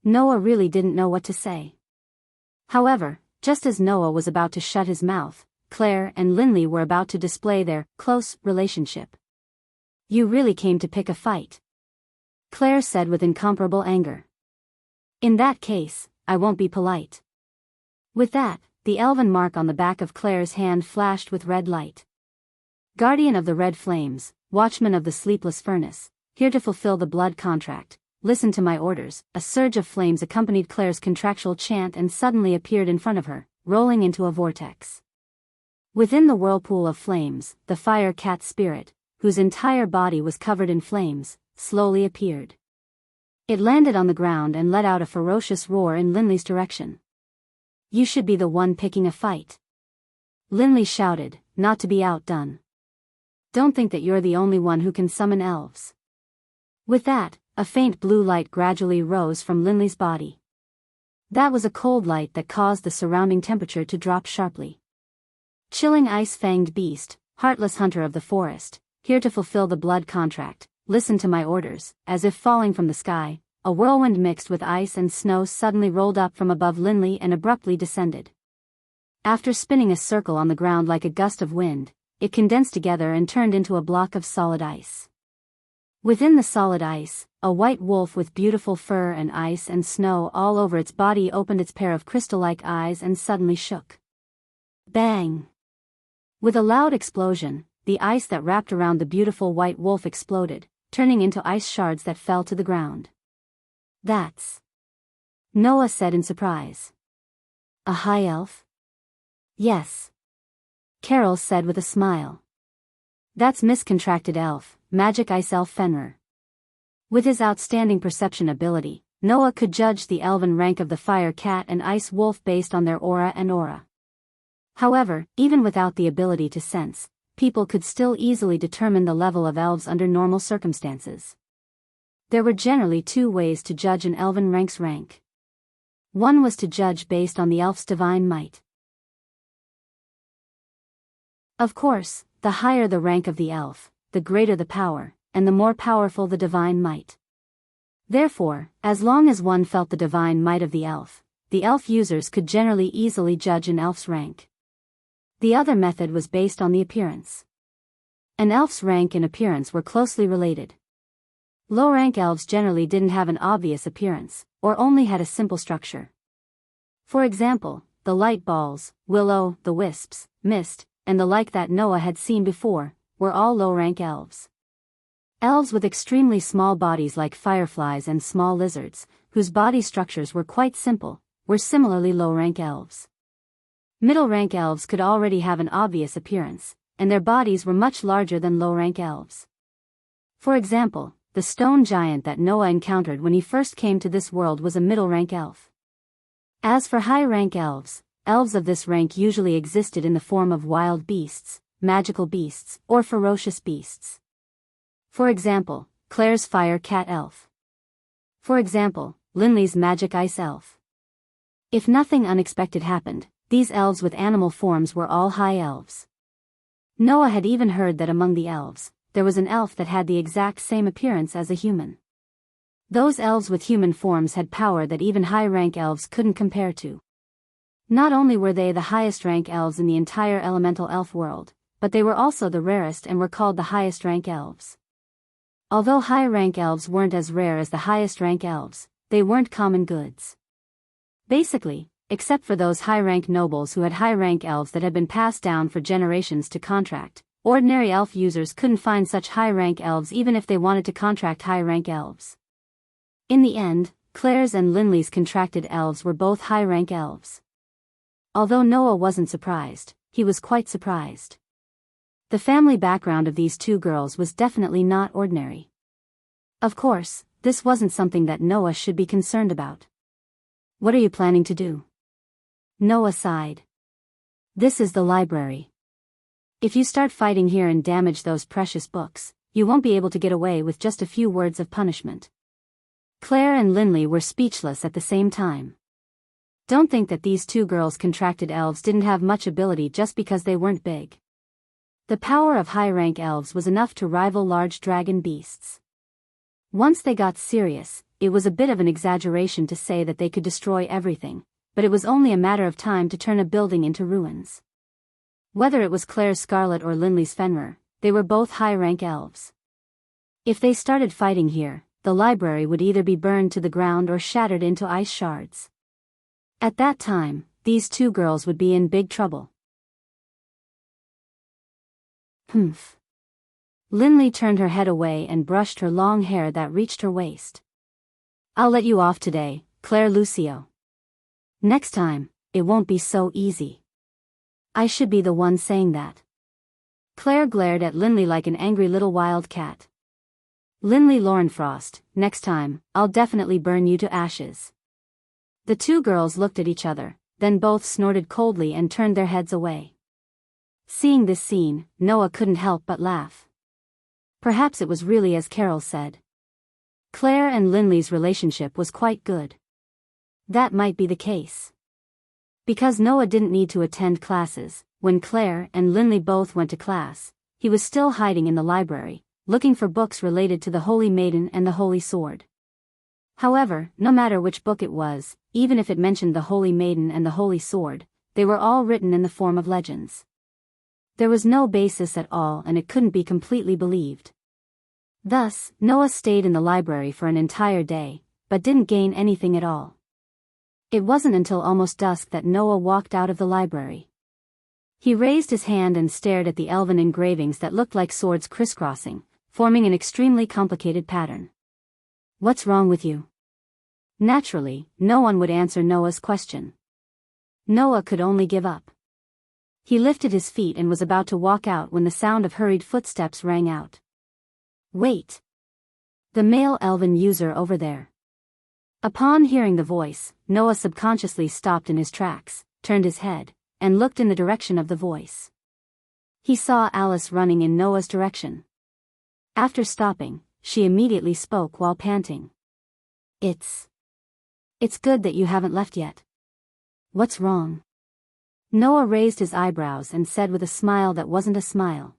Noah really didn't know what to say. However, just as Noah was about to shut his mouth, Claire and Linley were about to display their close relationship. You really came to pick a fight, Claire said with incomparable anger. In that case, I won't be polite. With that, the elven mark on the back of Claire's hand flashed with red light. Guardian of the red flames, watchman of the sleepless furnace, here to fulfill the blood contract, listen to my orders." A surge of flames accompanied Claire's contractual chant and suddenly appeared in front of her, rolling into a vortex. Within the whirlpool of flames, the fire cat spirit, whose entire body was covered in flames, slowly appeared. It landed on the ground and let out a ferocious roar in Linley's direction. "You should be the one picking a fight," Linley shouted, not to be outdone. "Don't think that you're the only one who can summon elves." With that, a faint blue light gradually rose from Linley's body. That was a cold light that caused the surrounding temperature to drop sharply. "Chilling ice-fanged beast, heartless hunter of the forest, here to fulfill the blood contract, listen to my orders." As if falling from the sky, a whirlwind mixed with ice and snow suddenly rolled up from above Linley and abruptly descended. After spinning a circle on the ground like a gust of wind, it condensed together and turned into a block of solid ice. Within the solid ice, a white wolf with beautiful fur and ice and snow all over its body opened its pair of crystal-like eyes and suddenly shook. Bang! With a loud explosion, the ice that wrapped around the beautiful white wolf exploded, turning into ice shards that fell to the ground. "That's..." Noah said in surprise. "A high elf?" "Yes," Carol said with a smile. "That's miscontracted elf, magic ice elf Fenrir." With his outstanding perception ability, Noah could judge the elven rank of the fire cat and ice wolf based on their aura and aura. However, even without the ability to sense, people could still easily determine the level of elves under normal circumstances. There were generally two ways to judge an elven rank's rank. One was to judge based on the elf's divine might. Of course, the higher the rank of the elf, the greater the power, and the more powerful the divine might. Therefore, as long as one felt the divine might of the elf users could generally easily judge an elf's rank. The other method was based on the appearance. An elf's rank and appearance were closely related. Low-rank elves generally didn't have an obvious appearance, or only had a simple structure. For example, the light balls, willow, the wisps, mist, and the like that Noah had seen before, were all low-rank elves. Elves with extremely small bodies like fireflies and small lizards, whose body structures were quite simple, were similarly low-rank elves. Middle-rank elves could already have an obvious appearance, and their bodies were much larger than low-rank elves. For example, the stone giant that Noah encountered when he first came to this world was a middle-rank elf. As for high-rank elves, elves of this rank usually existed in the form of wild beasts, magical beasts, or ferocious beasts. For example, Claire's fire cat elf. For example, Linley's magic ice elf. If nothing unexpected happened, these elves with animal forms were all high elves. Noah had even heard that among the elves, there was an elf that had the exact same appearance as a human. Those elves with human forms had power that even high-rank elves couldn't compare to. Not only were they the highest-rank elves in the entire elemental elf world, but they were also the rarest and were called the highest-rank elves. Although high-rank elves weren't as rare as the highest-rank elves, they weren't common goods. Basically, except for those high-rank nobles who had high-rank elves that had been passed down for generations to contract, ordinary elf users couldn't find such high-rank elves even if they wanted to contract high-rank elves. In the end, Claire's and Linley's contracted elves were both high-rank elves. Although Noah wasn't surprised, he was quite surprised. The family background of these two girls was definitely not ordinary. Of course, this wasn't something that Noah should be concerned about. "What are you planning to do?" Noah sighed. "This is the library. If you start fighting here and damage those precious books, you won't be able to get away with just a few words of punishment." Claire and Linley were speechless at the same time. Don't think that these two girls' contracted elves didn't have much ability just because they weren't big. The power of high-rank elves was enough to rival large dragon beasts. Once they got serious, it was a bit of an exaggeration to say that they could destroy everything, but it was only a matter of time to turn a building into ruins. Whether it was Claire's Scarlet or Linley's Fenrir, they were both high-rank elves. If they started fighting here, the library would either be burned to the ground or shattered into ice shards. At that time, these two girls would be in big trouble. Linley turned her head away and brushed her long hair that reached her waist. I'll let you off today, Claire Lucio. Next time, it won't be so easy. I should be the one saying that. Claire glared at Linley like an angry little wild cat. Linley Lorenfrost, next time, I'll definitely burn you to ashes. The two girls looked at each other, then both snorted coldly and turned their heads away. Seeing this scene, Noah couldn't help but laugh. Perhaps it was really as Carol said. Claire and Linley's relationship was quite good. That might be the case. Because Noah didn't need to attend classes, when Claire and Linley both went to class, he was still hiding in the library, looking for books related to the Holy Maiden and the Holy Sword. However, no matter which book it was, even if it mentioned the Holy Maiden and the Holy Sword, they were all written in the form of legends. There was no basis at all and it couldn't be completely believed. Thus, Noah stayed in the library for an entire day, but didn't gain anything at all. It wasn't until almost dusk that Noah walked out of the library. He raised his hand and stared at the elven engravings that looked like swords crisscrossing, forming an extremely complicated pattern. What's wrong with you? Naturally, no one would answer Noah's question. Noah could only give up. He lifted his feet and was about to walk out when the sound of hurried footsteps rang out. Wait! The male elven user over there. Upon hearing the voice, Noah subconsciously stopped in his tracks, turned his head, and looked in the direction of the voice. He saw Alice running in Noah's direction. After stopping, she immediately spoke while panting. It's good that you haven't left yet. What's wrong? Noah raised his eyebrows and said with a smile that wasn't a smile.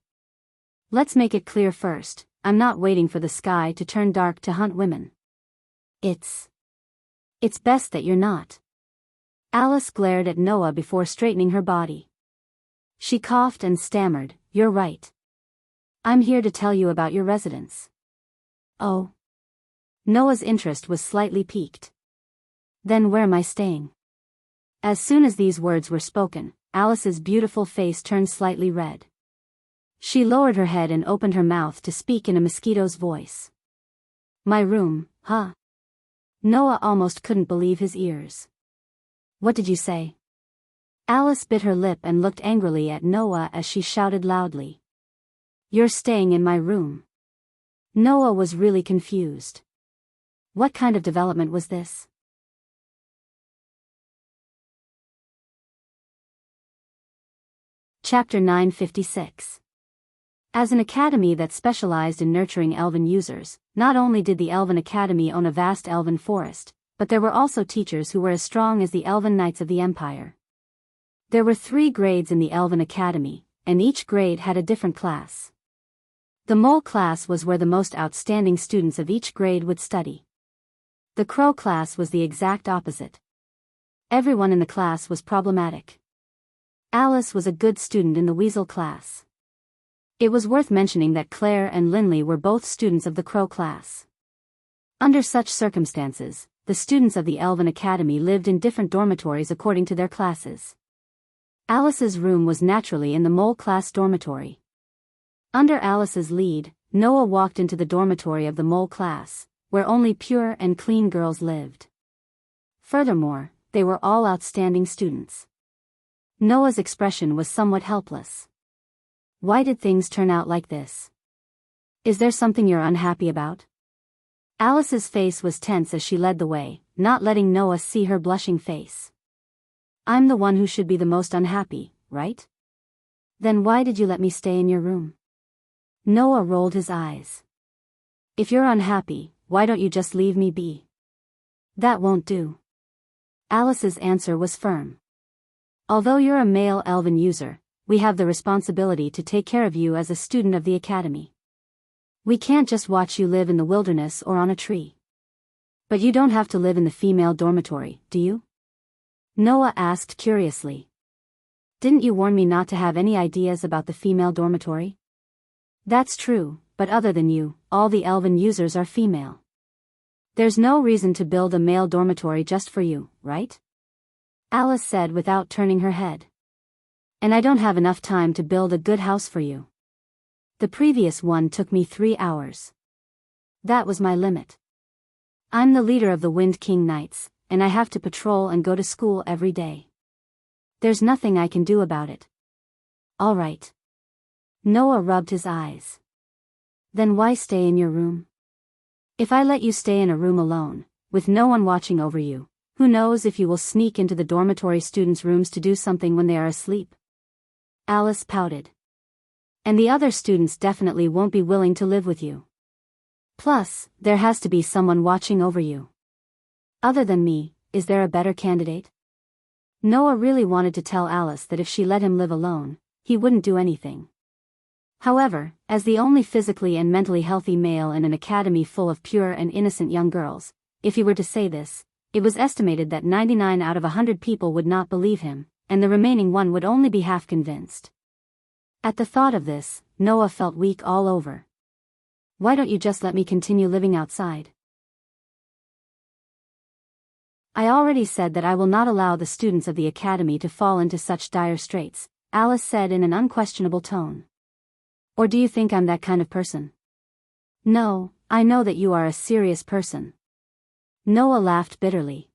Let's make it clear first, I'm not waiting for the sky to turn dark to hunt women. It's best that you're not. Alice glared at Noah before straightening her body. She coughed and stammered, You're right. I'm here to tell you about your residence. Oh. Noah's interest was slightly piqued. Then where am I staying? As soon as these words were spoken, Alice's beautiful face turned slightly red. She lowered her head and opened her mouth to speak in a mosquito's voice. My room, huh? Noah almost couldn't believe his ears. What did you say? Alice bit her lip and looked angrily at Noah as she shouted loudly. You're staying in my room. Noah was really confused. What kind of development was this? Chapter 956. As an academy that specialized in nurturing elven users, not only did the Elven Academy own a vast elven forest, but there were also teachers who were as strong as the Elven Knights of the Empire. There were 3 grades in the Elven Academy, and each grade had a different class. The Mole class was where the most outstanding students of each grade would study. The Crow class was the exact opposite. Everyone in the class was problematic. Alice was a good student in the Weasel class. It was worth mentioning that Claire and Linley were both students of the Crow class. Under such circumstances, the students of the Elven Academy lived in different dormitories according to their classes. Alice's room was naturally in the Mole class dormitory. Under Alice's lead, Noah walked into the dormitory of the Mole class, where only pure and clean girls lived. Furthermore, they were all outstanding students. Noah's expression was somewhat helpless. Why did things turn out like this? Is there something you're unhappy about? Alice's face was tense as she led the way, not letting Noah see her blushing face. I'm the one who should be the most unhappy, right? Then why did you let me stay in your room? Noah rolled his eyes. If you're unhappy, why don't you just leave me be? That won't do. Alice's answer was firm. Although you're a male elven user, we have the responsibility to take care of you as a student of the academy. We can't just watch you live in the wilderness or on a tree. But you don't have to live in the female dormitory, do you? Noah asked curiously. Didn't you warn me not to have any ideas about the female dormitory? That's true, but other than you, all the elven users are female. There's no reason to build a male dormitory just for you, right? Alice said without turning her head. And I don't have enough time to build a good house for you. The previous one took me 3 hours. That was my limit. I'm the leader of the Wind King Knights, and I have to patrol and go to school every day. There's nothing I can do about it. All right. Noah rubbed his eyes. Then why stay in your room? If I let you stay in a room alone, with no one watching over you, who knows if you will sneak into the dormitory students' rooms to do something when they are asleep? Alice pouted. And the other students definitely won't be willing to live with you. Plus, there has to be someone watching over you. Other than me, is there a better candidate? Noah really wanted to tell Alice that if she let him live alone, he wouldn't do anything. However, as the only physically and mentally healthy male in an academy full of pure and innocent young girls, if he were to say this, it was estimated that 99 out of 100 people would not believe him, and the remaining one would only be half convinced. At the thought of this, Noah felt weak all over. Why don't you just let me continue living outside? I already said that I will not allow the students of the academy to fall into such dire straits, Alice said in an unquestionable tone. Or do you think I'm that kind of person? No, I know that you are a serious person. Noah laughed bitterly.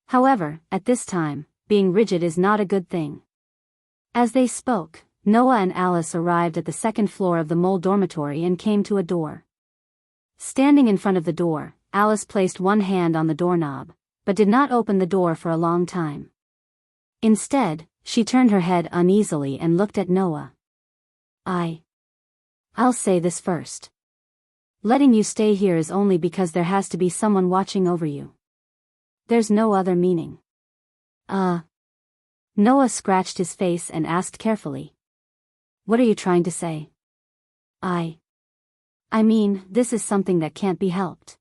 However, at this time, being rigid is not a good thing. As they spoke, Noah and Alice arrived at the second floor of the mole dormitory and came to a door. Standing in front of the door, Alice placed one hand on the doorknob, but did not open the door for a long time. Instead, she turned her head uneasily and looked at Noah. I'll say this first. Letting you stay here is only because there has to be someone watching over you. There's no other meaning. Noah scratched his face and asked carefully. What are you trying to say? I mean, this is something that can't be helped.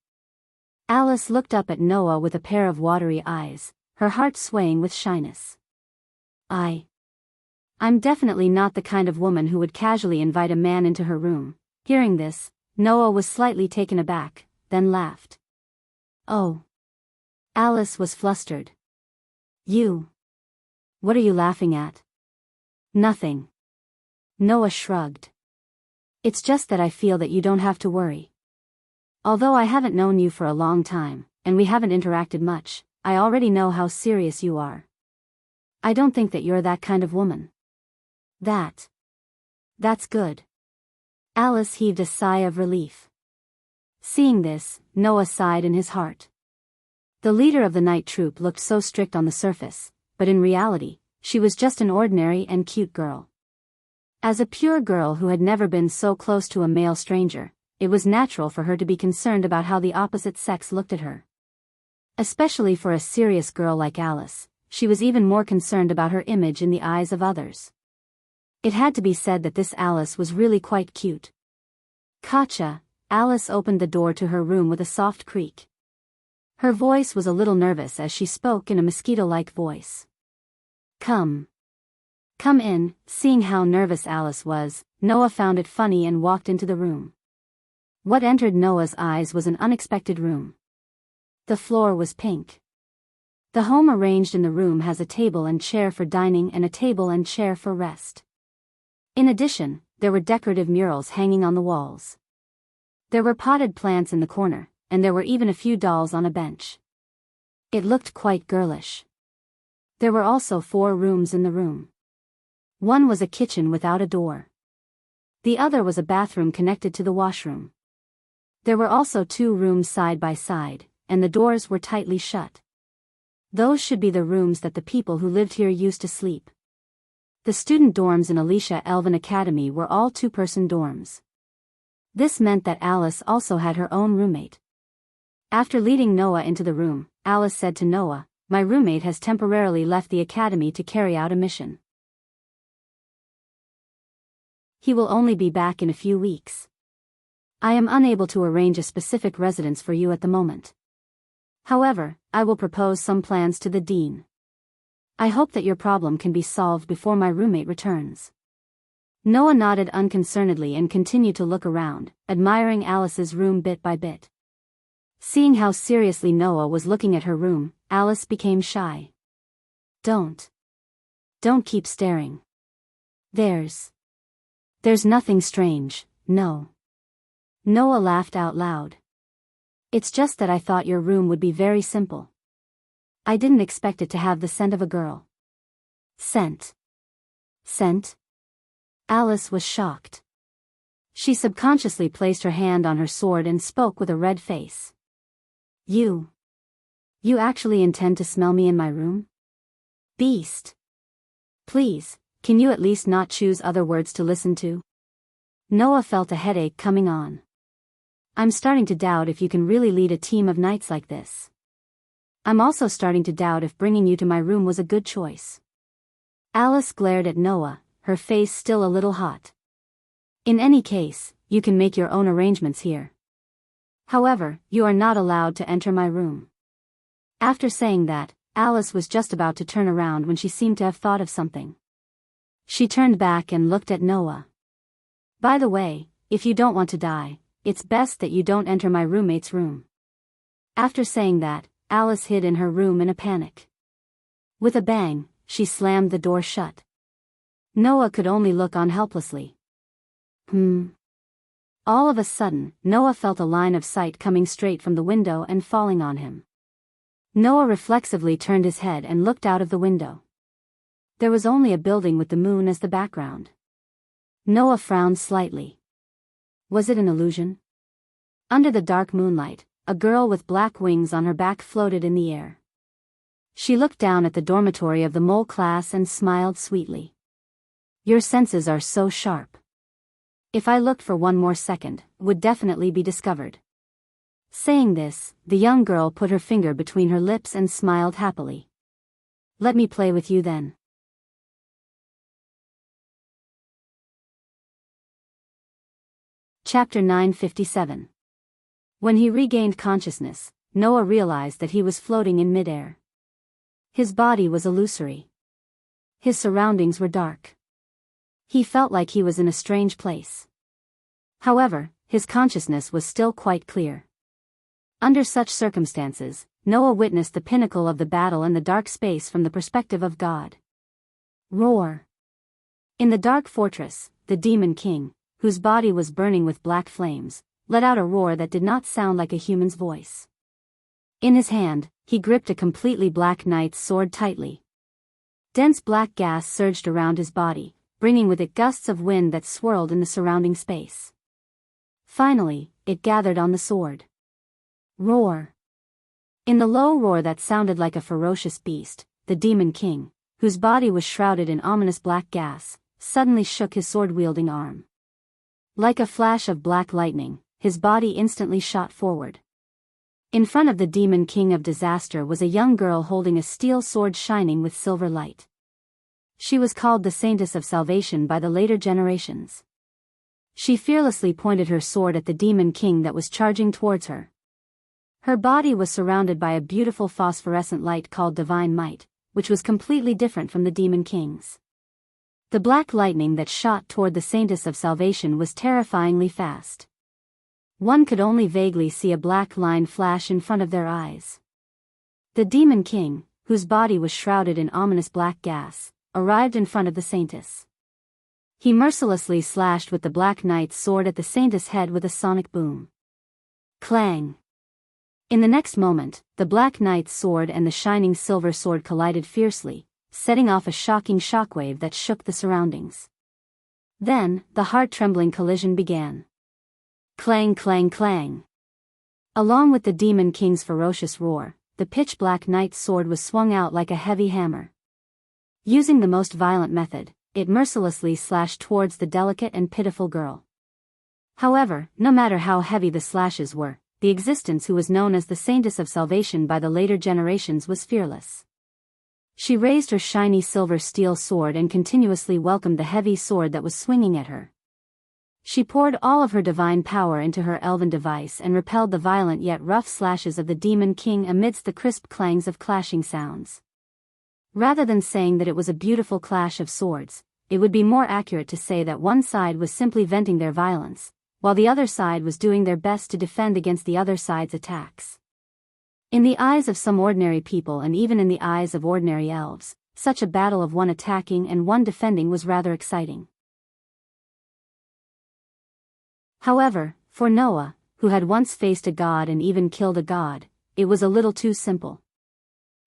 Alice looked up at Noah with a pair of watery eyes, her heart swaying with shyness. I'm definitely not the kind of woman who would casually invite a man into her room. Hearing this, Noah was slightly taken aback, then laughed. Oh. Alice was flustered. What are you laughing at? Nothing. Noah shrugged. It's just that I feel that you don't have to worry. Although I haven't known you for a long time, and we haven't interacted much, I already know how serious you are. I don't think that you're that kind of woman. That's good. Alice heaved a sigh of relief. Seeing this, Noah sighed in his heart. The leader of the night troop looked so strict on the surface, but in reality, she was just an ordinary and cute girl. As a pure girl who had never been so close to a male stranger, it was natural for her to be concerned about how the opposite sex looked at her. Especially for a serious girl like Alice, she was even more concerned about her image in the eyes of others. It had to be said that this Alice was really quite cute. Gotcha. Alice opened the door to her room with a soft creak. Her voice was a little nervous as she spoke in a mosquito-like voice. Come in. Seeing how nervous Alice was, Noah found it funny and walked into the room. What entered Noah's eyes was an unexpected room. The floor was pink. The home arranged in the room has a table and chair for dining and a table and chair for rest. In addition, there were decorative murals hanging on the walls. There were potted plants in the corner, and there were even a few dolls on a bench. It looked quite girlish. There were also 4 rooms in the room. One was a kitchen without a door. The other was a bathroom connected to the washroom. There were also 2 rooms side by side, and the doors were tightly shut. Those should be the rooms that the people who lived here used to sleep. The student dorms in Alicia Elven Academy were all 2-person dorms. This meant that Alice also had her own roommate. After leading Noah into the room, Alice said to Noah, "My roommate has temporarily left the academy to carry out a mission. He will only be back in a few weeks. I am unable to arrange a specific residence for you at the moment. However, I will propose some plans to the dean. I hope that your problem can be solved before my roommate returns." Noah nodded unconcernedly and continued to look around, admiring Alice's room bit by bit. Seeing how seriously Noah was looking at her room, Alice became shy. Don't keep staring. There's nothing strange, no." Noah laughed out loud. It's just that I thought your room would be very simple. I didn't expect it to have the scent of a girl. Scent? Scent? Alice was shocked. She subconsciously placed her hand on her sword and spoke with a red face. You actually intend to smell me in my room? Beast. Please, can you at least not choose other words to listen to? Noah felt a headache coming on. I'm starting to doubt if you can really lead a team of knights like this. I'm also starting to doubt if bringing you to my room was a good choice. Alice glared at Noah, her face still a little hot. In any case, you can make your own arrangements here. However, you are not allowed to enter my room. After saying that, Alice was just about to turn around when she seemed to have thought of something. She turned back and looked at Noah. By the way, if you don't want to die, it's best that you don't enter my roommate's room. After saying that, Alice hid in her room in a panic. With a bang, she slammed the door shut. Noah could only look on helplessly. All of a sudden, Noah felt a line of sight coming straight from the window and falling on him. Noah reflexively turned his head and looked out of the window. There was only a building with the moon as the background. Noah frowned slightly. Was it an illusion? Under the dark moonlight, a girl with black wings on her back floated in the air. She looked down at the dormitory of the mole class and smiled sweetly. Your senses are so sharp. If I looked for one more second, would definitely be discovered. Saying this, the young girl put her finger between her lips and smiled happily. Let me play with you then. Chapter 957. When he regained consciousness, Noah realized that he was floating in midair. His body was illusory. His surroundings were dark. He felt like he was in a strange place. However, his consciousness was still quite clear. Under such circumstances, Noah witnessed the pinnacle of the battle in the dark space from the perspective of God. Roar! In the dark fortress, the demon king, whose body was burning with black flames, let out a roar that did not sound like a human's voice. In his hand, he gripped a completely black knight's sword tightly. Dense black gas surged around his body, bringing with it gusts of wind that swirled in the surrounding space. Finally, it gathered on the sword. Roar! In the low roar that sounded like a ferocious beast, the demon king, whose body was shrouded in ominous black gas, suddenly shook his sword-wielding arm. Like a flash of black lightning, his body instantly shot forward. In front of the demon king of disaster was a young girl holding a steel sword shining with silver light. She was called the Saintess of Salvation by the later generations. She fearlessly pointed her sword at the demon king that was charging towards her. Her body was surrounded by a beautiful phosphorescent light called divine might, which was completely different from the demon king's. The black lightning that shot toward the Saintess of Salvation was terrifyingly fast. One could only vaguely see a black line flash in front of their eyes. The demon king, whose body was shrouded in ominous black gas, arrived in front of the Saintess. He mercilessly slashed with the Black Knight's sword at the Saintess' head with a sonic boom. Clang! In the next moment, the Black Knight's sword and the shining silver sword collided fiercely, setting off a shocking shockwave that shook the surroundings. Then, the heart-trembling collision began. Clang, clang, clang! Along with the Demon King's ferocious roar, the pitch-black Knight's sword was swung out like a heavy hammer. Using the most violent method, it mercilessly slashed towards the delicate and pitiful girl. However, no matter how heavy the slashes were, the existence who was known as the Saintess of Salvation by the later generations was fearless. She raised her shiny silver steel sword and continuously welcomed the heavy sword that was swinging at her. She poured all of her divine power into her elven device and repelled the violent yet rough slashes of the Demon King amidst the crisp clangs of clashing sounds. Rather than saying that it was a beautiful clash of swords, it would be more accurate to say that one side was simply venting their violence, while the other side was doing their best to defend against the other side's attacks. In the eyes of some ordinary people and even in the eyes of ordinary elves, such a battle of one attacking and one defending was rather exciting. However, for Noah, who had once faced a god and even killed a god, it was a little too simple.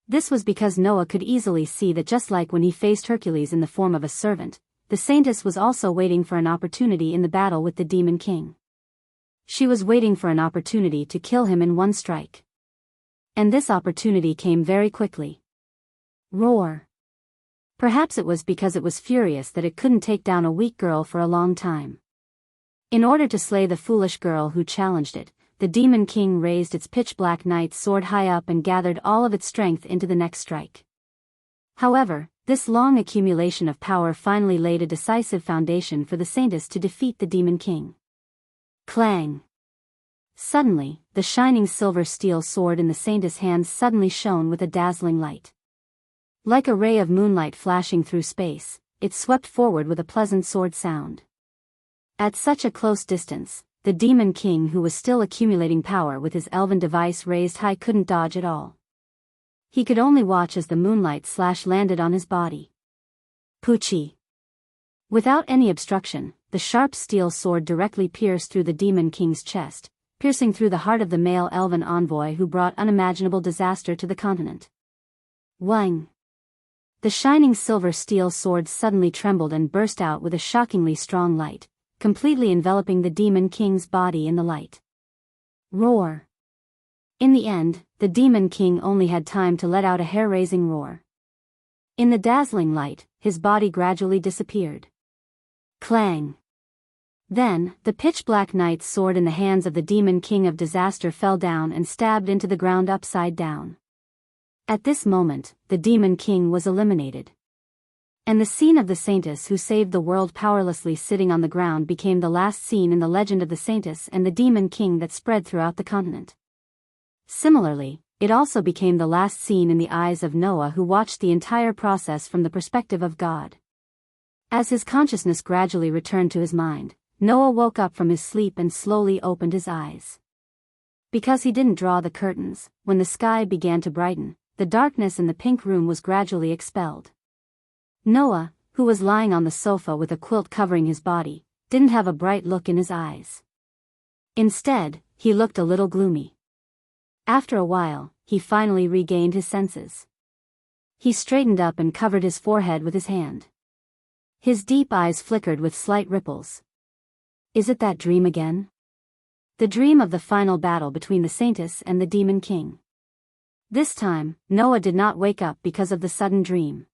This was because Noah could easily see that just like when he faced Hercules in the form of a servant, the saintess was also waiting for an opportunity in the battle with the demon king. She was waiting for an opportunity to kill him in one strike. And this opportunity came very quickly. Roar. Perhaps it was because it was furious that it couldn't take down a weak girl for a long time. In order to slay the foolish girl who challenged it, the demon king raised its pitch-black knight's sword high up and gathered all of its strength into the next strike. However, this long accumulation of power finally laid a decisive foundation for the saintess to defeat the demon king. Clang! Suddenly, the shining silver steel sword in the saintess' hands suddenly shone with a dazzling light. Like a ray of moonlight flashing through space, it swept forward with a pleasant sword sound. At such a close distance, the demon king, who was still accumulating power with his elven device raised high, couldn't dodge at all. He could only watch as the moonlight slash landed on his body. Poochie! Without any obstruction, the sharp steel sword directly pierced through the demon king's chest, piercing through the heart of the male elven envoy who brought unimaginable disaster to the continent. Wang! The shining silver steel sword suddenly trembled and burst out with a shockingly strong light, completely enveloping the demon king's body in the light. Roar! In the end, the demon king only had time to let out a hair-raising roar. In the dazzling light, his body gradually disappeared. Clang! Then, the pitch-black knight's sword in the hands of the demon king of disaster fell down and stabbed into the ground upside down. At this moment, the demon king was eliminated. And the scene of the saintess who saved the world powerlessly sitting on the ground became the last scene in the legend of the saintess and the demon king that spread throughout the continent. Similarly, it also became the last scene in the eyes of Noah, who watched the entire process from the perspective of God. As his consciousness gradually returned to his mind, Noah woke up from his sleep and slowly opened his eyes. Because he didn't draw the curtains, when the sky began to brighten, the darkness in the pink room was gradually expelled. Noah, who was lying on the sofa with a quilt covering his body, didn't have a bright look in his eyes. Instead, he looked a little gloomy. After a while, he finally regained his senses. He straightened up and covered his forehead with his hand. His deep eyes flickered with slight ripples. Is it that dream again? The dream of the final battle between the saintess and the demon king. This time, Noah did not wake up because of the sudden dream.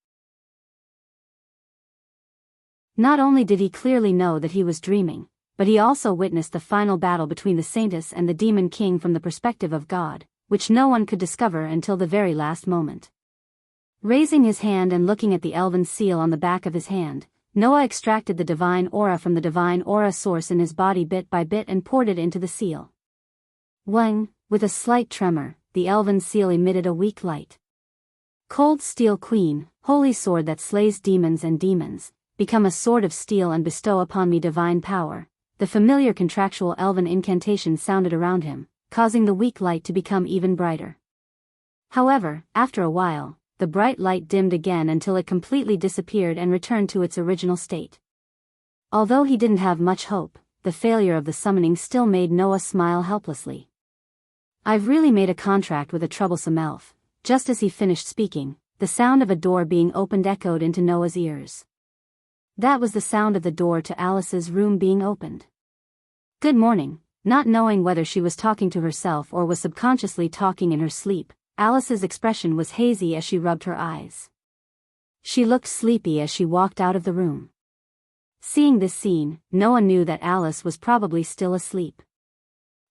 Not only did he clearly know that he was dreaming, but he also witnessed the final battle between the saintess and the demon king from the perspective of God, which no one could discover until the very last moment. Raising his hand and looking at the elven seal on the back of his hand, Noah extracted the divine aura from the divine aura source in his body bit by bit and poured it into the seal. Wang, with a slight tremor, the elven seal emitted a weak light. Cold Steel Queen, holy sword that slays demons and demons, become a sword of steel and bestow upon me divine power. The familiar contractual elven incantation sounded around him, causing the weak light to become even brighter. However, after a while, the bright light dimmed again until it completely disappeared and returned to its original state. Although he didn't have much hope, the failure of the summoning still made Noah smile helplessly. I've really made a contract with a troublesome elf. Just as he finished speaking, the sound of a door being opened echoed into Noah's ears. That was the sound of the door to Alice's room being opened. Good morning. Not knowing whether she was talking to herself or was subconsciously talking in her sleep, Alice's expression was hazy as she rubbed her eyes. She looked sleepy as she walked out of the room. Seeing this scene, Noah knew that Alice was probably still asleep.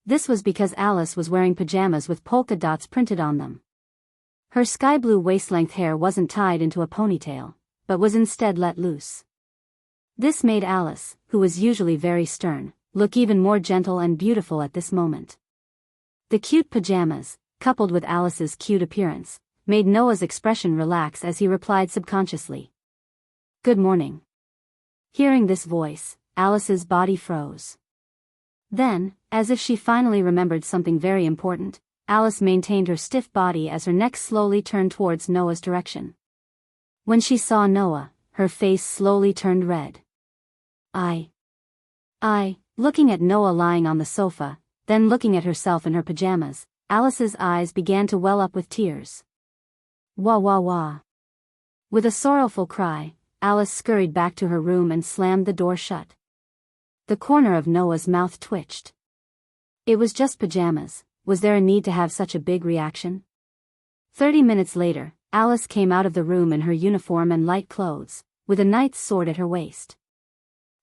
This was because Alice was wearing pajamas with polka dots printed on them. Her sky-blue waist-length hair wasn't tied into a ponytail, but was instead let loose. This made Alice, who was usually very stern, look even more gentle and beautiful at this moment. The cute pajamas, coupled with Alice's cute appearance, made Noah's expression relax as he replied subconsciously. Good morning. Hearing this voice, Alice's body froze. Then, as if she finally remembered something very important, Alice maintained her stiff body as her neck slowly turned towards Noah's direction. When she saw Noah, her face slowly turned red. Looking at Noah lying on the sofa, Then looking at herself in her pajamas, Alice's eyes began to well up with tears. Wah wah wah. With a sorrowful cry, Alice scurried back to her room and slammed the door shut. The corner of Noah's mouth twitched. It was just pajamas. Was there a need to have such a big reaction? 30 minutes later, Alice came out of the room in her uniform and light clothes, with a knight's sword at her waist.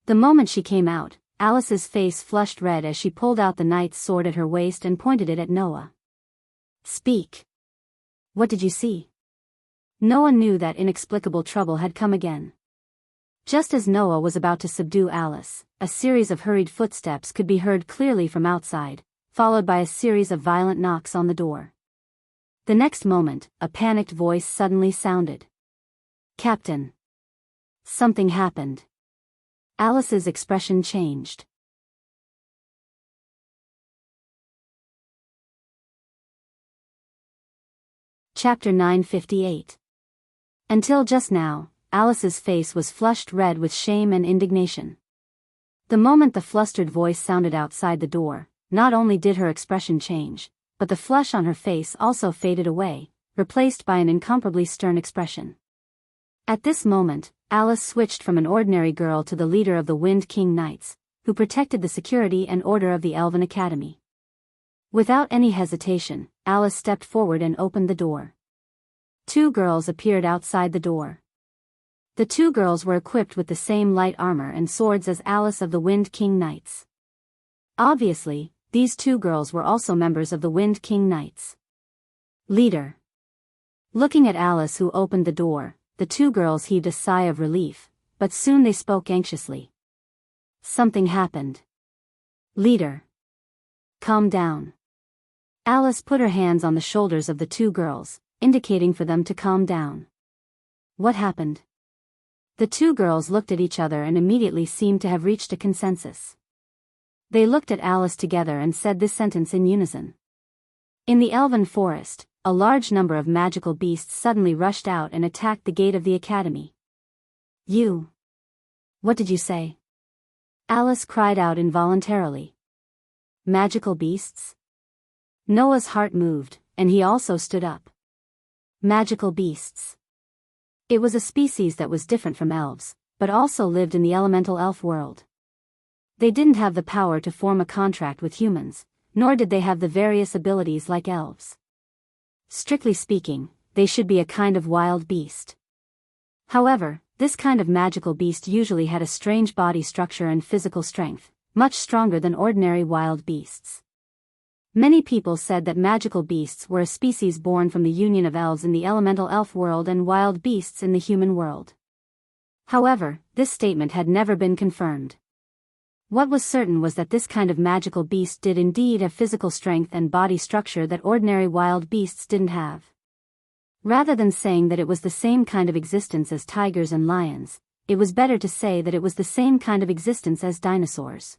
The moment she came out, Alice's face flushed red as she pulled out the knight's sword at her waist and pointed it at Noah. Speak. What did you see? Noah knew that inexplicable trouble had come again. Just as Noah was about to subdue Alice, a series of hurried footsteps could be heard clearly from outside, followed by a series of violent knocks on the door. The next moment, a panicked voice suddenly sounded. Captain. Something happened. Alice's expression changed. Chapter 958. Until just now, Alice's face was flushed red with shame and indignation. The moment the flustered voice sounded outside the door, not only did her expression change, but the flush on her face also faded away, replaced by an incomparably stern expression. At this moment, Alice switched from an ordinary girl to the leader of the Wind King Knights, who protected the security and order of the Elven Academy. Without any hesitation, Alice stepped forward and opened the door. 2 girls appeared outside the door. The 2 girls were equipped with the same light armor and swords as Alice of the Wind King Knights. Obviously, these 2 girls were also members of the Wind King Knights. Leader. Looking at Alice who opened the door, the 2 girls heaved a sigh of relief, but soon they spoke anxiously. Something happened. Leader. Calm down. Alice put her hands on the shoulders of the 2 girls, indicating for them to calm down. What happened? The 2 girls looked at each other and immediately seemed to have reached a consensus. They looked at Alice together and said this sentence in unison. In the Elven Forest, a large number of magical beasts suddenly rushed out and attacked the gate of the academy. You. What did you say? Alice cried out involuntarily. Magical beasts? Noah's heart moved, and he also stood up. Magical beasts. It was a species that was different from elves, but also lived in the elemental elf world. They didn't have the power to form a contract with humans, nor did they have the various abilities like elves. Strictly speaking, they should be a kind of wild beast. However, this kind of magical beast usually had a strange body structure and physical strength, much stronger than ordinary wild beasts. Many people said that magical beasts were a species born from the union of elves in the elemental elf world and wild beasts in the human world. However, this statement had never been confirmed. What was certain was that this kind of magical beast did indeed have physical strength and body structure that ordinary wild beasts didn't have. Rather than saying that it was the same kind of existence as tigers and lions, it was better to say that it was the same kind of existence as dinosaurs.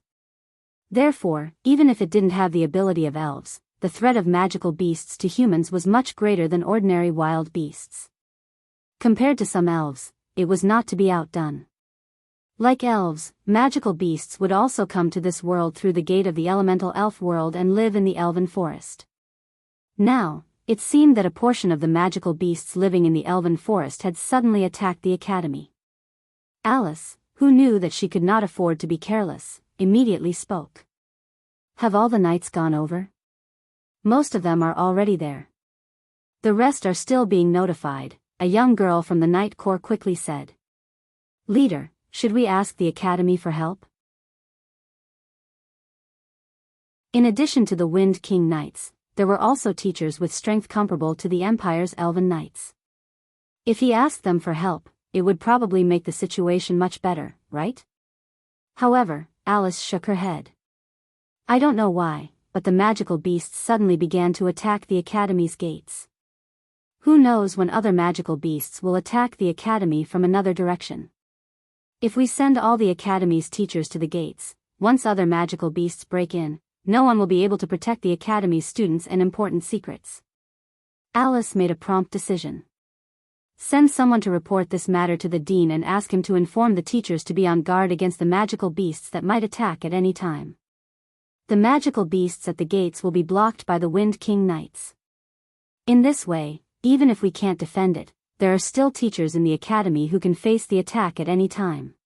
Therefore, even if it didn't have the ability of elves, the threat of magical beasts to humans was much greater than ordinary wild beasts. Compared to some elves, it was not to be outdone. Like elves, magical beasts would also come to this world through the gate of the elemental elf world and live in the Elven Forest. Now, it seemed that a portion of the magical beasts living in the Elven Forest had suddenly attacked the academy. Alice, who knew that she could not afford to be careless, immediately spoke. Have all the knights gone over? Most of them are already there. The rest are still being notified, a young girl from the Knight Corps quickly said. Leader, should we ask the academy for help? In addition to the Wind King Knights, there were also teachers with strength comparable to the Empire's Elven Knights. If he asked them for help, it would probably make the situation much better, right? However, Alice shook her head. I don't know why, but the magical beasts suddenly began to attack the academy's gates. Who knows when other magical beasts will attack the academy from another direction? If we send all the academy's teachers to the gates, once other magical beasts break in, no one will be able to protect the academy's students and important secrets. Alice made a prompt decision. Send someone to report this matter to the dean and ask him to inform the teachers to be on guard against the magical beasts that might attack at any time. The magical beasts at the gates will be blocked by the Wind King Knights. In this way, even if we can't defend it, there are still teachers in the academy who can face the attack at any time."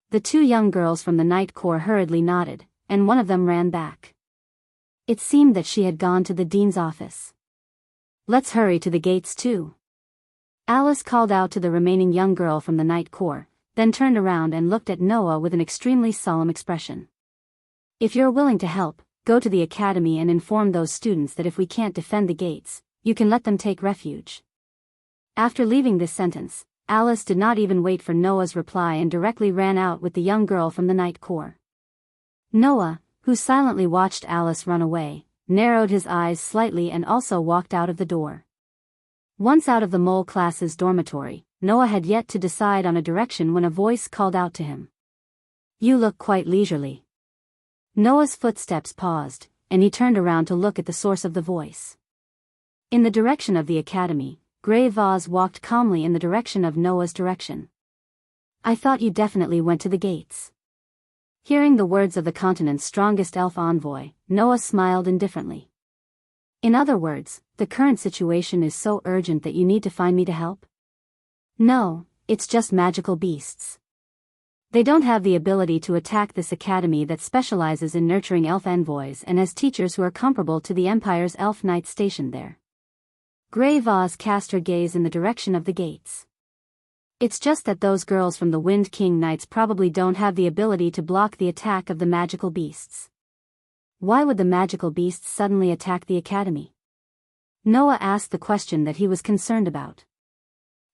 The two young girls from the Night Corps hurriedly nodded, and one of them ran back. It seemed that she had gone to the dean's office. "Let's hurry to the gates too." Alice called out to the remaining young girl from the Night Corps, then turned around and looked at Noah with an extremely solemn expression. "If you're willing to help, go to the academy and inform those students that if we can't defend the gates, you can let them take refuge." After leaving this sentence, Alice did not even wait for Noah's reply and directly ran out with the young girl from the Night Corps. Noah, who silently watched Alice run away, narrowed his eyes slightly and also walked out of the door. Once out of the mole class's dormitory, Noah had yet to decide on a direction when a voice called out to him. "You look quite leisurely." Noah's footsteps paused, and he turned around to look at the source of the voice. In the direction of the academy, Grey Vaz walked calmly in the direction of Noah's direction. "I thought you definitely went to the gates." Hearing the words of the continent's strongest elf envoy, Noah smiled indifferently. "In other words, the current situation is so urgent that you need to find me to help?" "No, it's just magical beasts. They don't have the ability to attack this academy that specializes in nurturing elf envoys and has teachers who are comparable to the Empire's elf knights stationed there." Grey Vaz cast her gaze in the direction of the gates. "It's just that those girls from the Wind King Knights probably don't have the ability to block the attack of the magical beasts." "Why would the magical beasts suddenly attack the academy?" Noah asked the question that he was concerned about.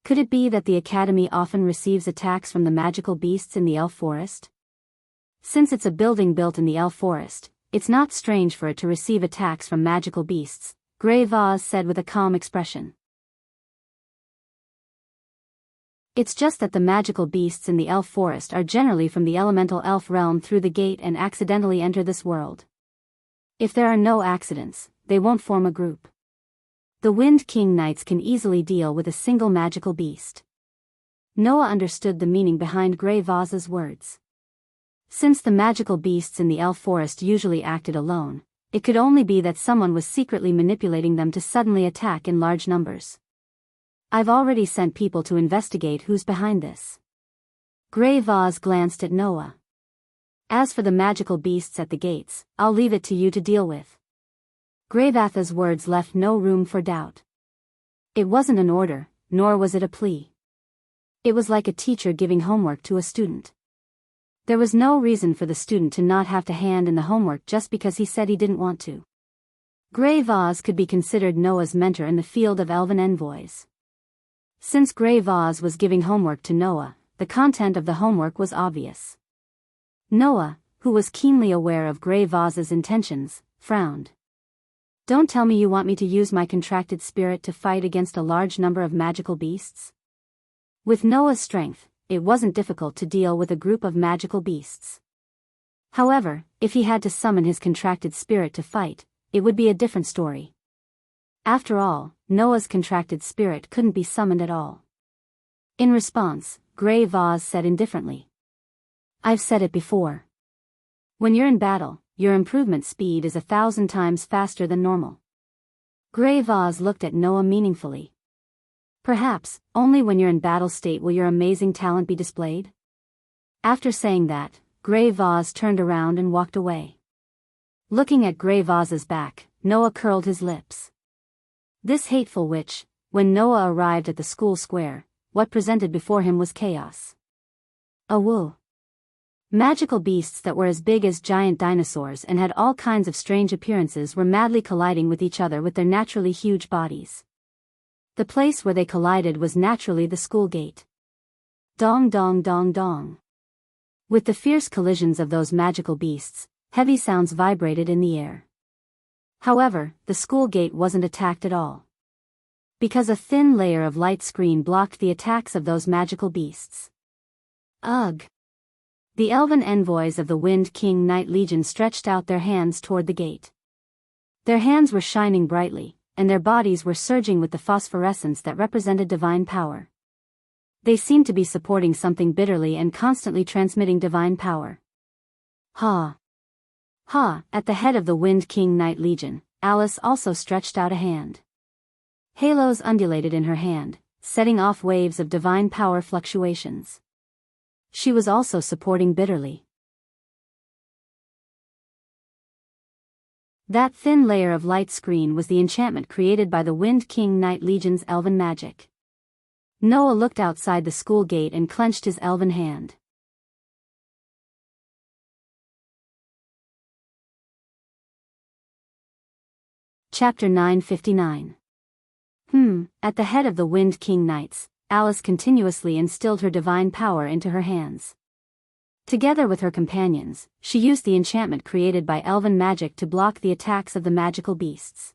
Could it be that the academy often receives attacks from the magical beasts in the elf forest? Since it's a building built in the elf forest, it's not strange for it to receive attacks from magical beasts, Grey Vaz said with a calm expression. "It's just that the magical beasts in the elf forest are generally from the elemental elf realm through the gate and accidentally enter this world. If there are no accidents, they won't form a group. The Wind King Knights can easily deal with a single magical beast." Noah understood the meaning behind Grey Vaz's words. Since the magical beasts in the elf forest usually acted alone, it could only be that someone was secretly manipulating them to suddenly attack in large numbers. "I've already sent people to investigate who's behind this." Grey Vaz glanced at Noah. "As for the magical beasts at the gates, I'll leave it to you to deal with." Grey Vaz's words left no room for doubt. It wasn't an order, nor was it a plea. It was like a teacher giving homework to a student. There was no reason for the student to not have to hand in the homework just because he said he didn't want to. Grey Vaz could be considered Noah's mentor in the field of elven envoys. Since Grey Vaz was giving homework to Noah, the content of the homework was obvious. Noah, who was keenly aware of Grey Vaz's intentions, frowned. "Don't tell me you want me to use my contracted spirit to fight against a large number of magical beasts?" With Noah's strength, it wasn't difficult to deal with a group of magical beasts. However, if he had to summon his contracted spirit to fight, it would be a different story. After all, Noah's contracted spirit couldn't be summoned at all. In response, Grey Vaz said indifferently, "I've said it before. When you're in battle, your improvement speed is 1,000 times faster than normal." Grey Vaz looked at Noah meaningfully. "Perhaps, only when you're in battle state will your amazing talent be displayed?" After saying that, Grey Vaz turned around and walked away. Looking at Grey Vaz's back, Noah curled his lips. This hateful witch, when Noah arrived at the school square, what presented before him was chaos. Awoo. Magical beasts that were as big as giant dinosaurs and had all kinds of strange appearances were madly colliding with each other with their naturally huge bodies. The place where they collided was naturally the school gate. Dong dong dong dong. With the fierce collisions of those magical beasts, heavy sounds vibrated in the air. However, the school gate wasn't attacked at all. Because a thin layer of light screen blocked the attacks of those magical beasts. Ugh! The elven envoys of the Wind King Knight Legion stretched out their hands toward the gate. Their hands were shining brightly, and their bodies were surging with the phosphorescence that represented divine power. They seemed to be supporting something bitterly and constantly transmitting divine power. Ha! Ha! At the head of the Wind King Knight Legion, Alice also stretched out a hand. Halos undulated in her hand, setting off waves of divine power fluctuations. She was also supporting bitterly. That thin layer of light screen was the enchantment created by the Wind King Knight Legion's elven magic. Noah looked outside the school gate and clenched his elven hand. Chapter 959. At the head of the Wind King Knights, Alice continuously instilled her divine power into her hands. Together with her companions, she used the enchantment created by elven magic to block the attacks of the magical beasts.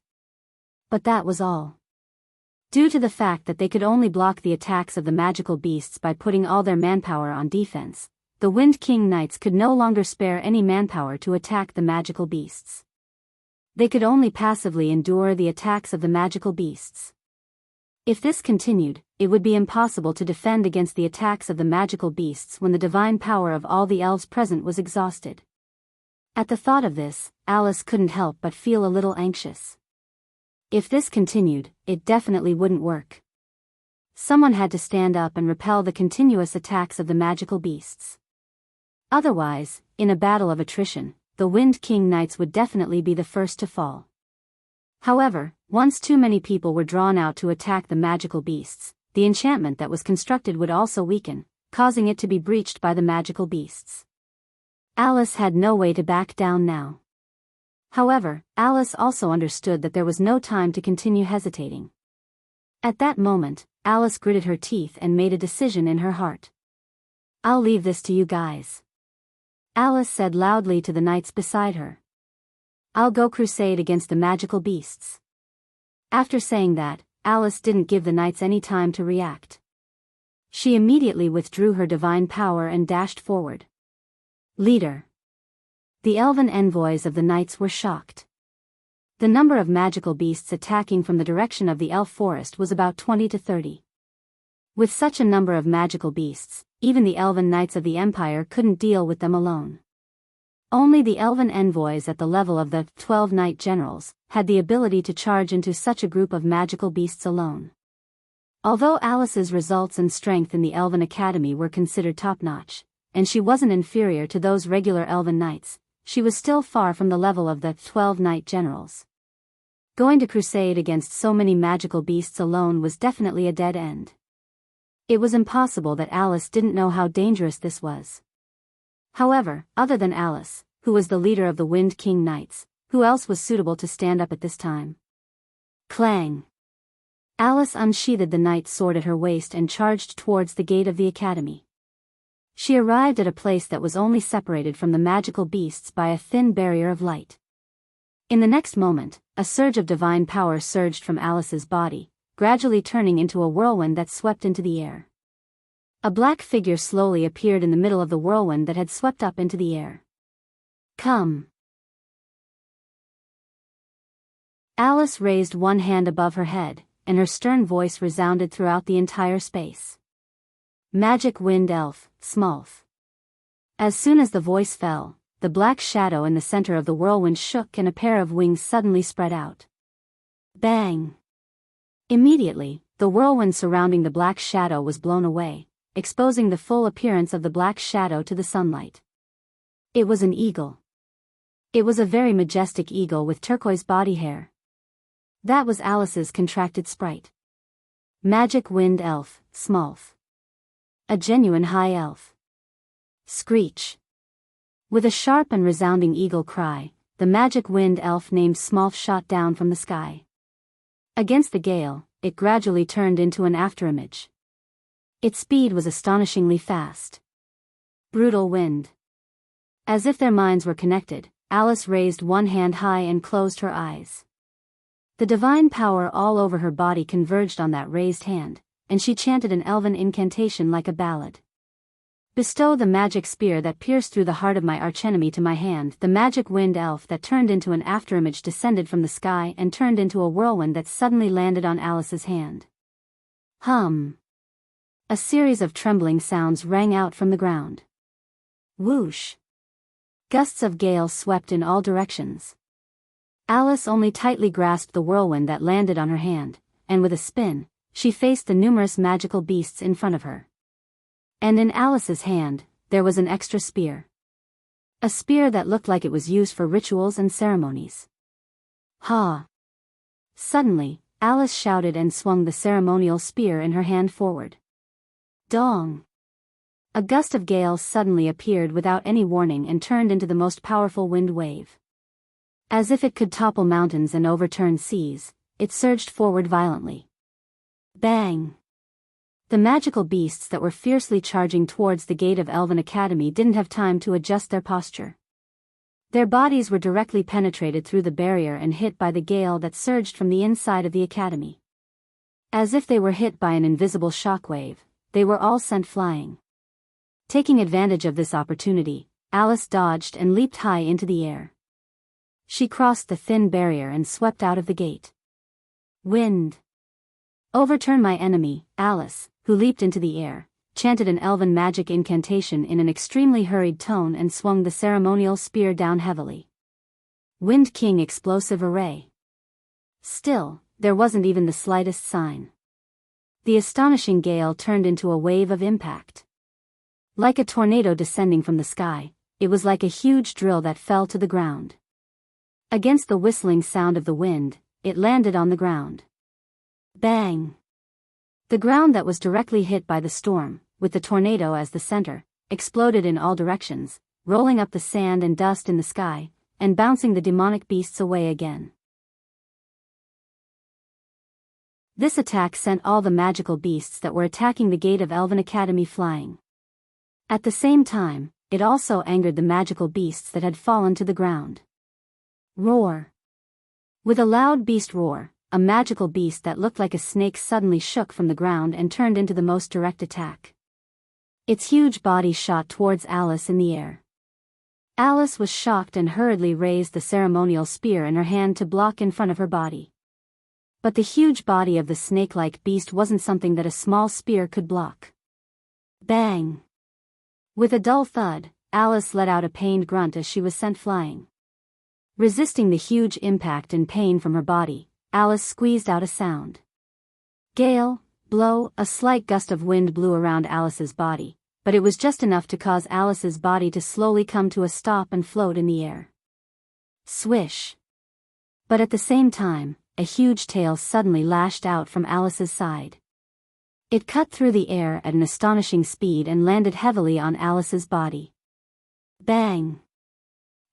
But that was all. Due to the fact that they could only block the attacks of the magical beasts by putting all their manpower on defense, the Wind King Knights could no longer spare any manpower to attack the magical beasts. They could only passively endure the attacks of the magical beasts. If this continued, it would be impossible to defend against the attacks of the magical beasts when the divine power of all the elves present was exhausted. At the thought of this, Alice couldn't help but feel a little anxious. If this continued, it definitely wouldn't work. Someone had to stand up and repel the continuous attacks of the magical beasts. Otherwise, in a battle of attrition, the Wind King Knights would definitely be the first to fall. However, once too many people were drawn out to attack the magical beasts, the enchantment that was constructed would also weaken, causing it to be breached by the magical beasts. Alice had no way to back down now. However, Alice also understood that there was no time to continue hesitating. At that moment, Alice gritted her teeth and made a decision in her heart. "I'll leave this to you guys," Alice said loudly to the knights beside her. "I'll go crusade against the magical beasts." After saying that, Alice didn't give the knights any time to react. She immediately withdrew her divine power and dashed forward. Leader. The elven envoys of the knights were shocked. The number of magical beasts attacking from the direction of the elf forest was about 20 to 30. With such a number of magical beasts, even the elven knights of the empire couldn't deal with them alone. Only the elven envoys at the level of the 12 knight generals had the ability to charge into such a group of magical beasts alone. Although Alice's results and strength in the Elven Academy were considered top-notch, and she wasn't inferior to those regular elven knights, she was still far from the level of the 12 knight generals. Going to crusade against so many magical beasts alone was definitely a dead end. It was impossible that Alice didn't know how dangerous this was. However, other than Alice, who was the leader of the Wind King Knights, who else was suitable to stand up at this time? Clang! Alice unsheathed the knight's sword at her waist and charged towards the gate of the academy. She arrived at a place that was only separated from the magical beasts by a thin barrier of light. In the next moment, a surge of divine power surged from Alice's body, gradually turning into a whirlwind that swept into the air. A black figure slowly appeared in the middle of the whirlwind that had swept up into the air. "Come." Alice raised one hand above her head, and her stern voice resounded throughout the entire space. "Magic Wind Elf, Smolf." As soon as the voice fell, the black shadow in the center of the whirlwind shook and a pair of wings suddenly spread out. Bang! Immediately, the whirlwind surrounding the black shadow was blown away, exposing the full appearance of the black shadow to the sunlight. It was an eagle. It was a very majestic eagle with turquoise body hair. That was Alice's contracted sprite. Magic Wind Elf, Smolf. A genuine high elf. Screech. With a sharp and resounding eagle cry, the magic wind elf named Smolf shot down from the sky. Against the gale, it gradually turned into an afterimage. Its speed was astonishingly fast. Brutal wind. As if their minds were connected, Alice raised one hand high and closed her eyes. The divine power all over her body converged on that raised hand, and she chanted an elven incantation like a ballad. "Bestow the magic spear that pierced through the heart of my archenemy to my hand." The magic wind elf that turned into an afterimage descended from the sky and turned into a whirlwind that suddenly landed on Alice's hand. Hum. A series of trembling sounds rang out from the ground. Whoosh. Gusts of gale swept in all directions. Alice only tightly grasped the whirlwind that landed on her hand, and with a spin, she faced the numerous magical beasts in front of her. And in Alice's hand, there was an extra spear. A spear that looked like it was used for rituals and ceremonies. Ha! Suddenly, Alice shouted and swung the ceremonial spear in her hand forward. Dong! A gust of gale suddenly appeared without any warning and turned into the most powerful wind wave. As if it could topple mountains and overturn seas, it surged forward violently. Bang! The magical beasts that were fiercely charging towards the gate of Elven Academy didn't have time to adjust their posture. Their bodies were directly penetrated through the barrier and hit by the gale that surged from the inside of the academy. As if they were hit by an invisible shockwave, they were all sent flying. Taking advantage of this opportunity, Alice dodged and leaped high into the air. She crossed the thin barrier and swept out of the gate. Wind! Overturn my enemy, Alice, who leaped into the air, chanted an elven magic incantation in an extremely hurried tone and swung the ceremonial spear down heavily. Wind King explosive array. Still, there wasn't even the slightest sign. The astonishing gale turned into a wave of impact. Like a tornado descending from the sky, it was like a huge drill that fell to the ground. Against the whistling sound of the wind, it landed on the ground. Bang! The ground that was directly hit by the storm, with the tornado as the center, exploded in all directions, rolling up the sand and dust in the sky, and bouncing the demonic beasts away again. This attack sent all the magical beasts that were attacking the gate of Elven Academy flying. At the same time, it also angered the magical beasts that had fallen to the ground. Roar! With a loud beast roar, a magical beast that looked like a snake suddenly shook from the ground and turned into the most direct attack. Its huge body shot towards Alice in the air. Alice was shocked and hurriedly raised the ceremonial spear in her hand to block in front of her body. But the huge body of the snake-like beast wasn't something that a small spear could block. Bang! With a dull thud, Alice let out a pained grunt as she was sent flying. Resisting the huge impact and pain from her body, Alice squeezed out a sound. Gale, blow, a slight gust of wind blew around Alice's body, but it was just enough to cause Alice's body to slowly come to a stop and float in the air. Swish! But at the same time, a huge tail suddenly lashed out from Alice's side. It cut through the air at an astonishing speed and landed heavily on Alice's body. Bang!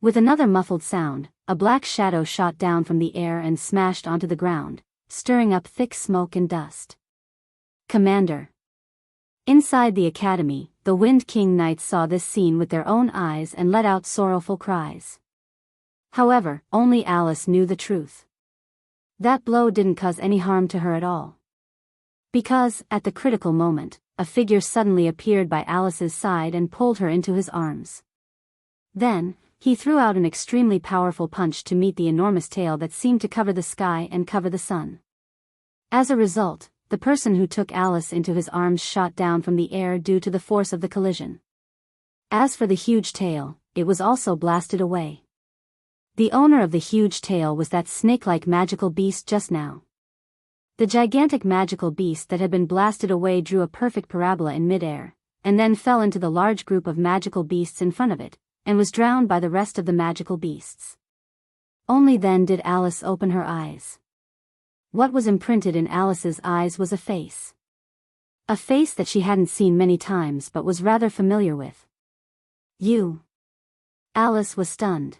With another muffled sound, a black shadow shot down from the air and smashed onto the ground, stirring up thick smoke and dust. Commander! Inside the academy, the Wind King Knights saw this scene with their own eyes and let out sorrowful cries. However, only Alice knew the truth. That blow didn't cause any harm to her at all. Because, at the critical moment, a figure suddenly appeared by Alice's side and pulled her into his arms. Then, he threw out an extremely powerful punch to meet the enormous tail that seemed to cover the sky and cover the sun. As a result, the person who took Alice into his arms shot down from the air due to the force of the collision. As for the huge tail, it was also blasted away. The owner of the huge tail was that snake-like magical beast just now. The gigantic magical beast that had been blasted away drew a perfect parabola in midair, and then fell into the large group of magical beasts in front of it, and was drowned by the rest of the magical beasts. Only then did Alice open her eyes. What was imprinted in Alice's eyes was a face. A face that she hadn't seen many times but was rather familiar with. You. Alice was stunned.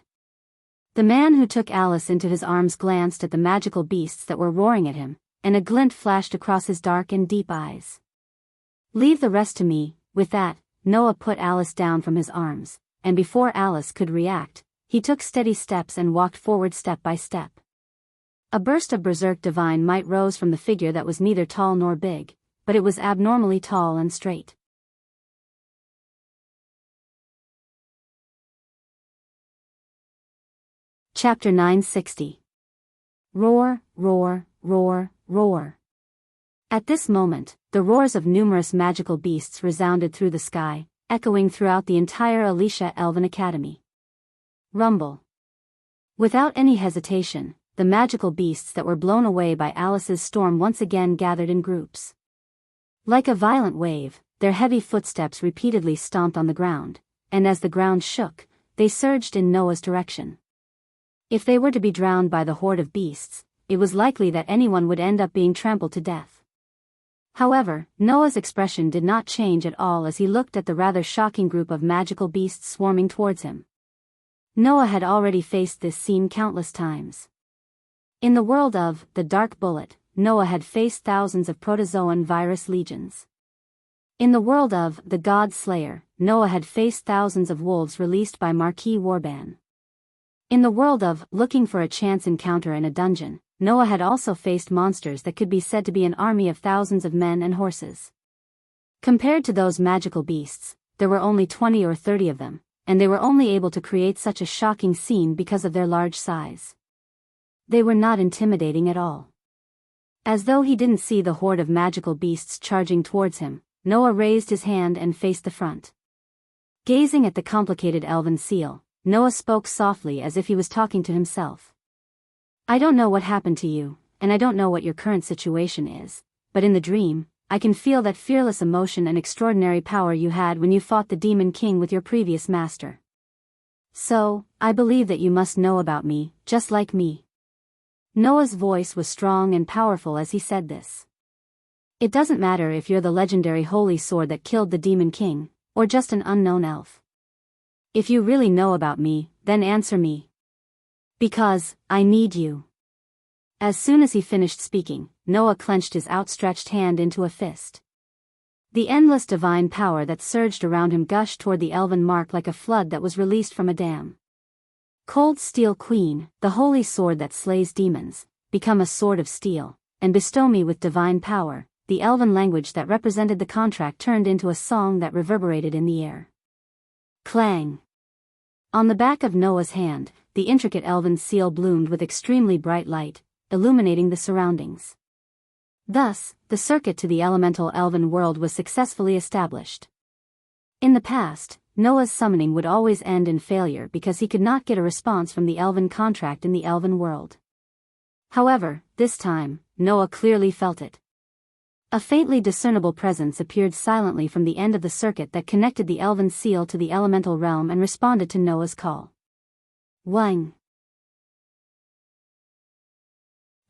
The man who took Alice into his arms glanced at the magical beasts that were roaring at him, and a glint flashed across his dark and deep eyes. Leave the rest to me. With that, Noah put Alice down from his arms, and before Alice could react, he took steady steps and walked forward step by step. A burst of berserk divine might rose from the figure that was neither tall nor big, but it was abnormally tall and straight. Chapter 960. Roar, roar, roar, roar. At this moment, the roars of numerous magical beasts resounded through the sky, echoing throughout the entire Alicia Elven Academy. Rumble. Without any hesitation, the magical beasts that were blown away by Alice's storm once again gathered in groups. Like a violent wave, their heavy footsteps repeatedly stomped on the ground, and as the ground shook, they surged in Noah's direction. If they were to be drowned by the horde of beasts, it was likely that anyone would end up being trampled to death. However, Noah's expression did not change at all as he looked at the rather shocking group of magical beasts swarming towards him. Noah had already faced this scene countless times. In the world of The Dark Bullet, Noah had faced thousands of protozoan virus legions. In the world of The God Slayer, Noah had faced thousands of wolves released by Marquis Warban. In the world of Looking for a Chance Encounter in a Dungeon, Noah had also faced monsters that could be said to be an army of thousands of men and horses. Compared to those magical beasts, there were only 20 or 30 of them, and they were only able to create such a shocking scene because of their large size. They were not intimidating at all. As though he didn't see the horde of magical beasts charging towards him, Noah raised his hand and faced the front. Gazing at the complicated elven seal, Noah spoke softly as if he was talking to himself. I don't know what happened to you, and I don't know what your current situation is, but in the dream, I can feel that fearless emotion and extraordinary power you had when you fought the Demon King with your previous master. So, I believe that you must know about me, just like me. Noah's voice was strong and powerful as he said this. It doesn't matter if you're the legendary holy sword that killed the Demon King, or just an unknown elf. If you really know about me, then answer me. Because, I need you. As soon as he finished speaking, Noah clenched his outstretched hand into a fist. The endless divine power that surged around him gushed toward the elven mark like a flood that was released from a dam. Cold Steel Queen, the holy sword that slays demons, become a sword of steel, and bestow me with divine power. The elven language that represented the contract turned into a song that reverberated in the air. Clang! On the back of Noah's hand, the intricate elven seal bloomed with extremely bright light, illuminating the surroundings. Thus, the circuit to the elemental elven world was successfully established. In the past, Noah's summoning would always end in failure because he could not get a response from the elven contract in the elven world. However, this time, Noah clearly felt it. A faintly discernible presence appeared silently from the end of the circuit that connected the elven seal to the elemental realm and responded to Noah's call. Wang!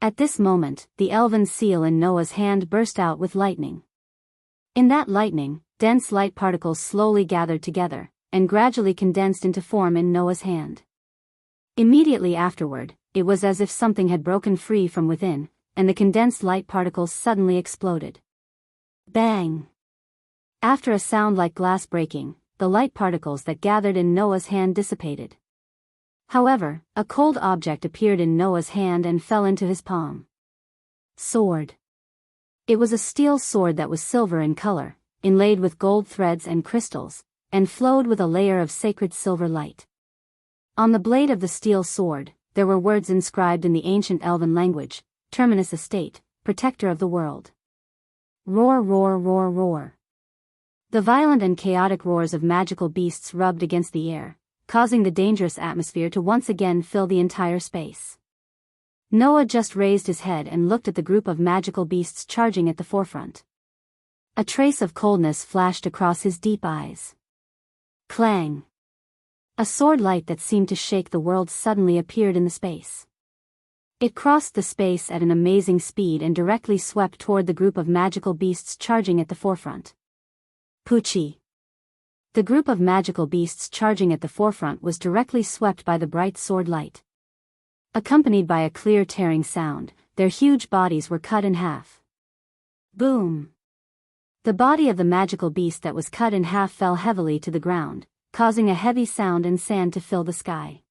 At this moment, the elven seal in Noah's hand burst out with lightning. In that lightning, dense light particles slowly gathered together, and gradually condensed into form in Noah's hand. Immediately afterward, it was as if something had broken free from within, and the condensed light particles suddenly exploded. Bang! After a sound like glass breaking, the light particles that gathered in Noah's hand dissipated. However, a cold object appeared in Noah's hand and fell into his palm. Sword. It was a steel sword that was silver in color, inlaid with gold threads and crystals, and flowed with a layer of sacred silver light. On the blade of the steel sword, there were words inscribed in the ancient elven language, Terminus Estate, Protector of the World. Roar, roar, roar, roar. The violent and chaotic roars of magical beasts rubbed against the air, causing the dangerous atmosphere to once again fill the entire space. Noah just raised his head and looked at the group of magical beasts charging at the forefront. A trace of coldness flashed across his deep eyes. Clang! A sword light that seemed to shake the world suddenly appeared in the space. It crossed the space at an amazing speed and directly swept toward the group of magical beasts charging at the forefront. Poochie! The group of magical beasts charging at the forefront was directly swept by the bright sword light. Accompanied by a clear tearing sound, their huge bodies were cut in half. Boom! The body of the magical beast that was cut in half fell heavily to the ground, causing a heavy sound and sand to fill the sky.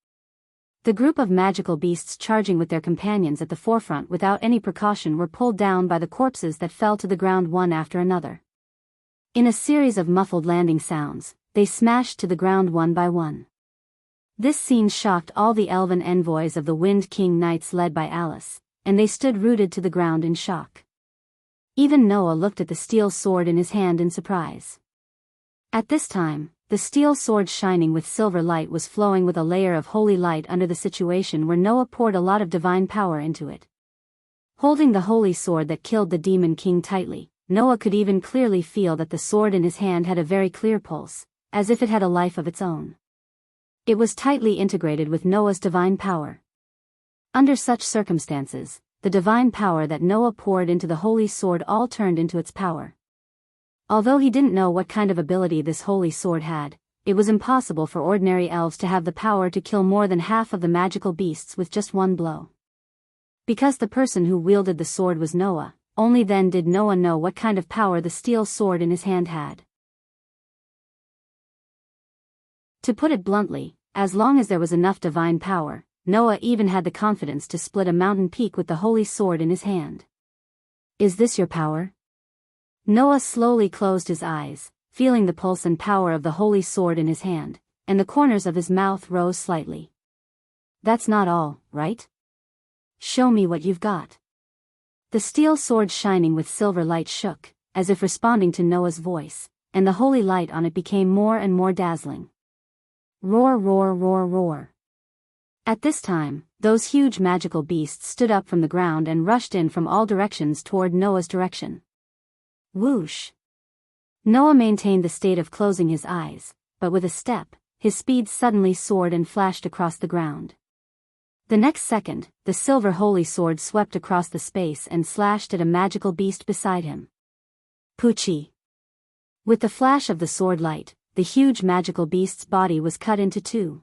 The group of magical beasts charging with their companions at the forefront without any precaution were pulled down by the corpses that fell to the ground one after another. In a series of muffled landing sounds, they smashed to the ground one by one. This scene shocked all the elven envoys of the Wind King Knights led by Alice, and they stood rooted to the ground in shock. Even Noah looked at the steel sword in his hand in surprise. At this time, the steel sword shining with silver light was flowing with a layer of holy light under the situation where Noah poured a lot of divine power into it. Holding the holy sword that killed the demon king tightly, Noah could even clearly feel that the sword in his hand had a very clear pulse, as if it had a life of its own. It was tightly integrated with Noah's divine power. Under such circumstances, the divine power that Noah poured into the holy sword all turned into its power. Although he didn't know what kind of ability this holy sword had, it was impossible for ordinary elves to have the power to kill more than half of the magical beasts with just one blow. Because the person who wielded the sword was Noah, only then did Noah know what kind of power the steel sword in his hand had. To put it bluntly, as long as there was enough divine power, Noah even had the confidence to split a mountain peak with the holy sword in his hand. Is this your power? Noah slowly closed his eyes, feeling the pulse and power of the holy sword in his hand, and the corners of his mouth rose slightly. That's not all, right? Show me what you've got. The steel sword shining with silver light shook, as if responding to Noah's voice, and the holy light on it became more and more dazzling. Roar, roar, roar, roar. At this time, those huge magical beasts stood up from the ground and rushed in from all directions toward Noah's direction. Whoosh! Noah maintained the state of closing his eyes, but with a step, his speed suddenly soared and flashed across the ground. The next second, the silver holy sword swept across the space and slashed at a magical beast beside him. Poochie! With the flash of the sword light, the huge magical beast's body was cut into two.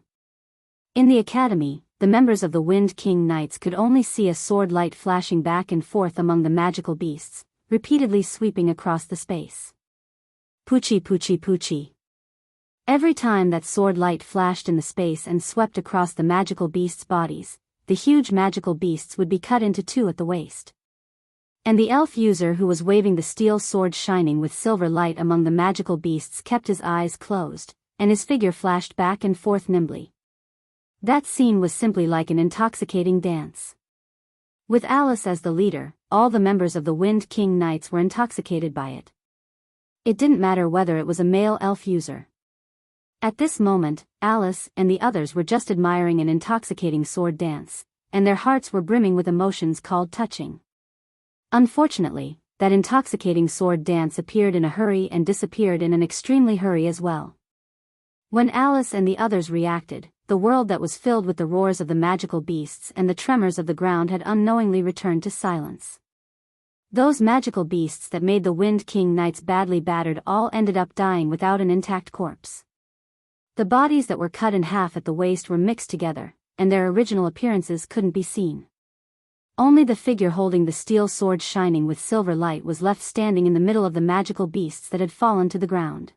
In the academy, the members of the Wind King Knights could only see a sword light flashing back and forth among the magical beasts, repeatedly sweeping across the space. Poochie, poochie, poochie. Every time that sword light flashed in the space and swept across the magical beasts' bodies, the huge magical beasts would be cut into two at the waist. And the elf user who was waving the steel sword shining with silver light among the magical beasts kept his eyes closed, and his figure flashed back and forth nimbly. That scene was simply like an intoxicating dance. With Alice as the leader, all the members of the Wind King Knights were intoxicated by it. It didn't matter whether it was a male elf user. At this moment, Alice and the others were just admiring an intoxicating sword dance, and their hearts were brimming with emotions called touching. Unfortunately, that intoxicating sword dance appeared in a hurry and disappeared in an extremely hurry as well. When Alice and the others reacted, the world that was filled with the roars of the magical beasts and the tremors of the ground had unknowingly returned to silence. Those magical beasts that made the Wind King Knights badly battered all ended up dying without an intact corpse. The bodies that were cut in half at the waist were mixed together, and their original appearances couldn't be seen. Only the figure holding the steel sword shining with silver light was left standing in the middle of the magical beasts that had fallen to the ground.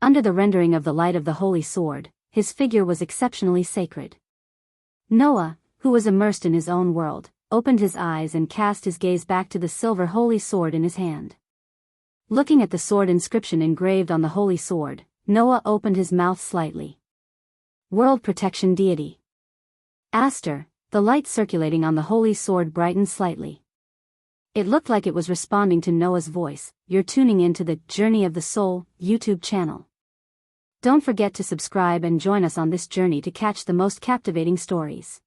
Under the rendering of the light of the holy sword, his figure was exceptionally sacred. Noah, who was immersed in his own world, opened his eyes and cast his gaze back to the silver holy sword in his hand. Looking at the sword inscription engraved on the holy sword, Noah opened his mouth slightly. World Protection Deity. Aster, the light circulating on the holy sword brightened slightly. It looked like it was responding to Noah's voice. You're tuning into the Journey of the Soul YouTube channel. Don't forget to subscribe and join us on this journey to catch the most captivating stories.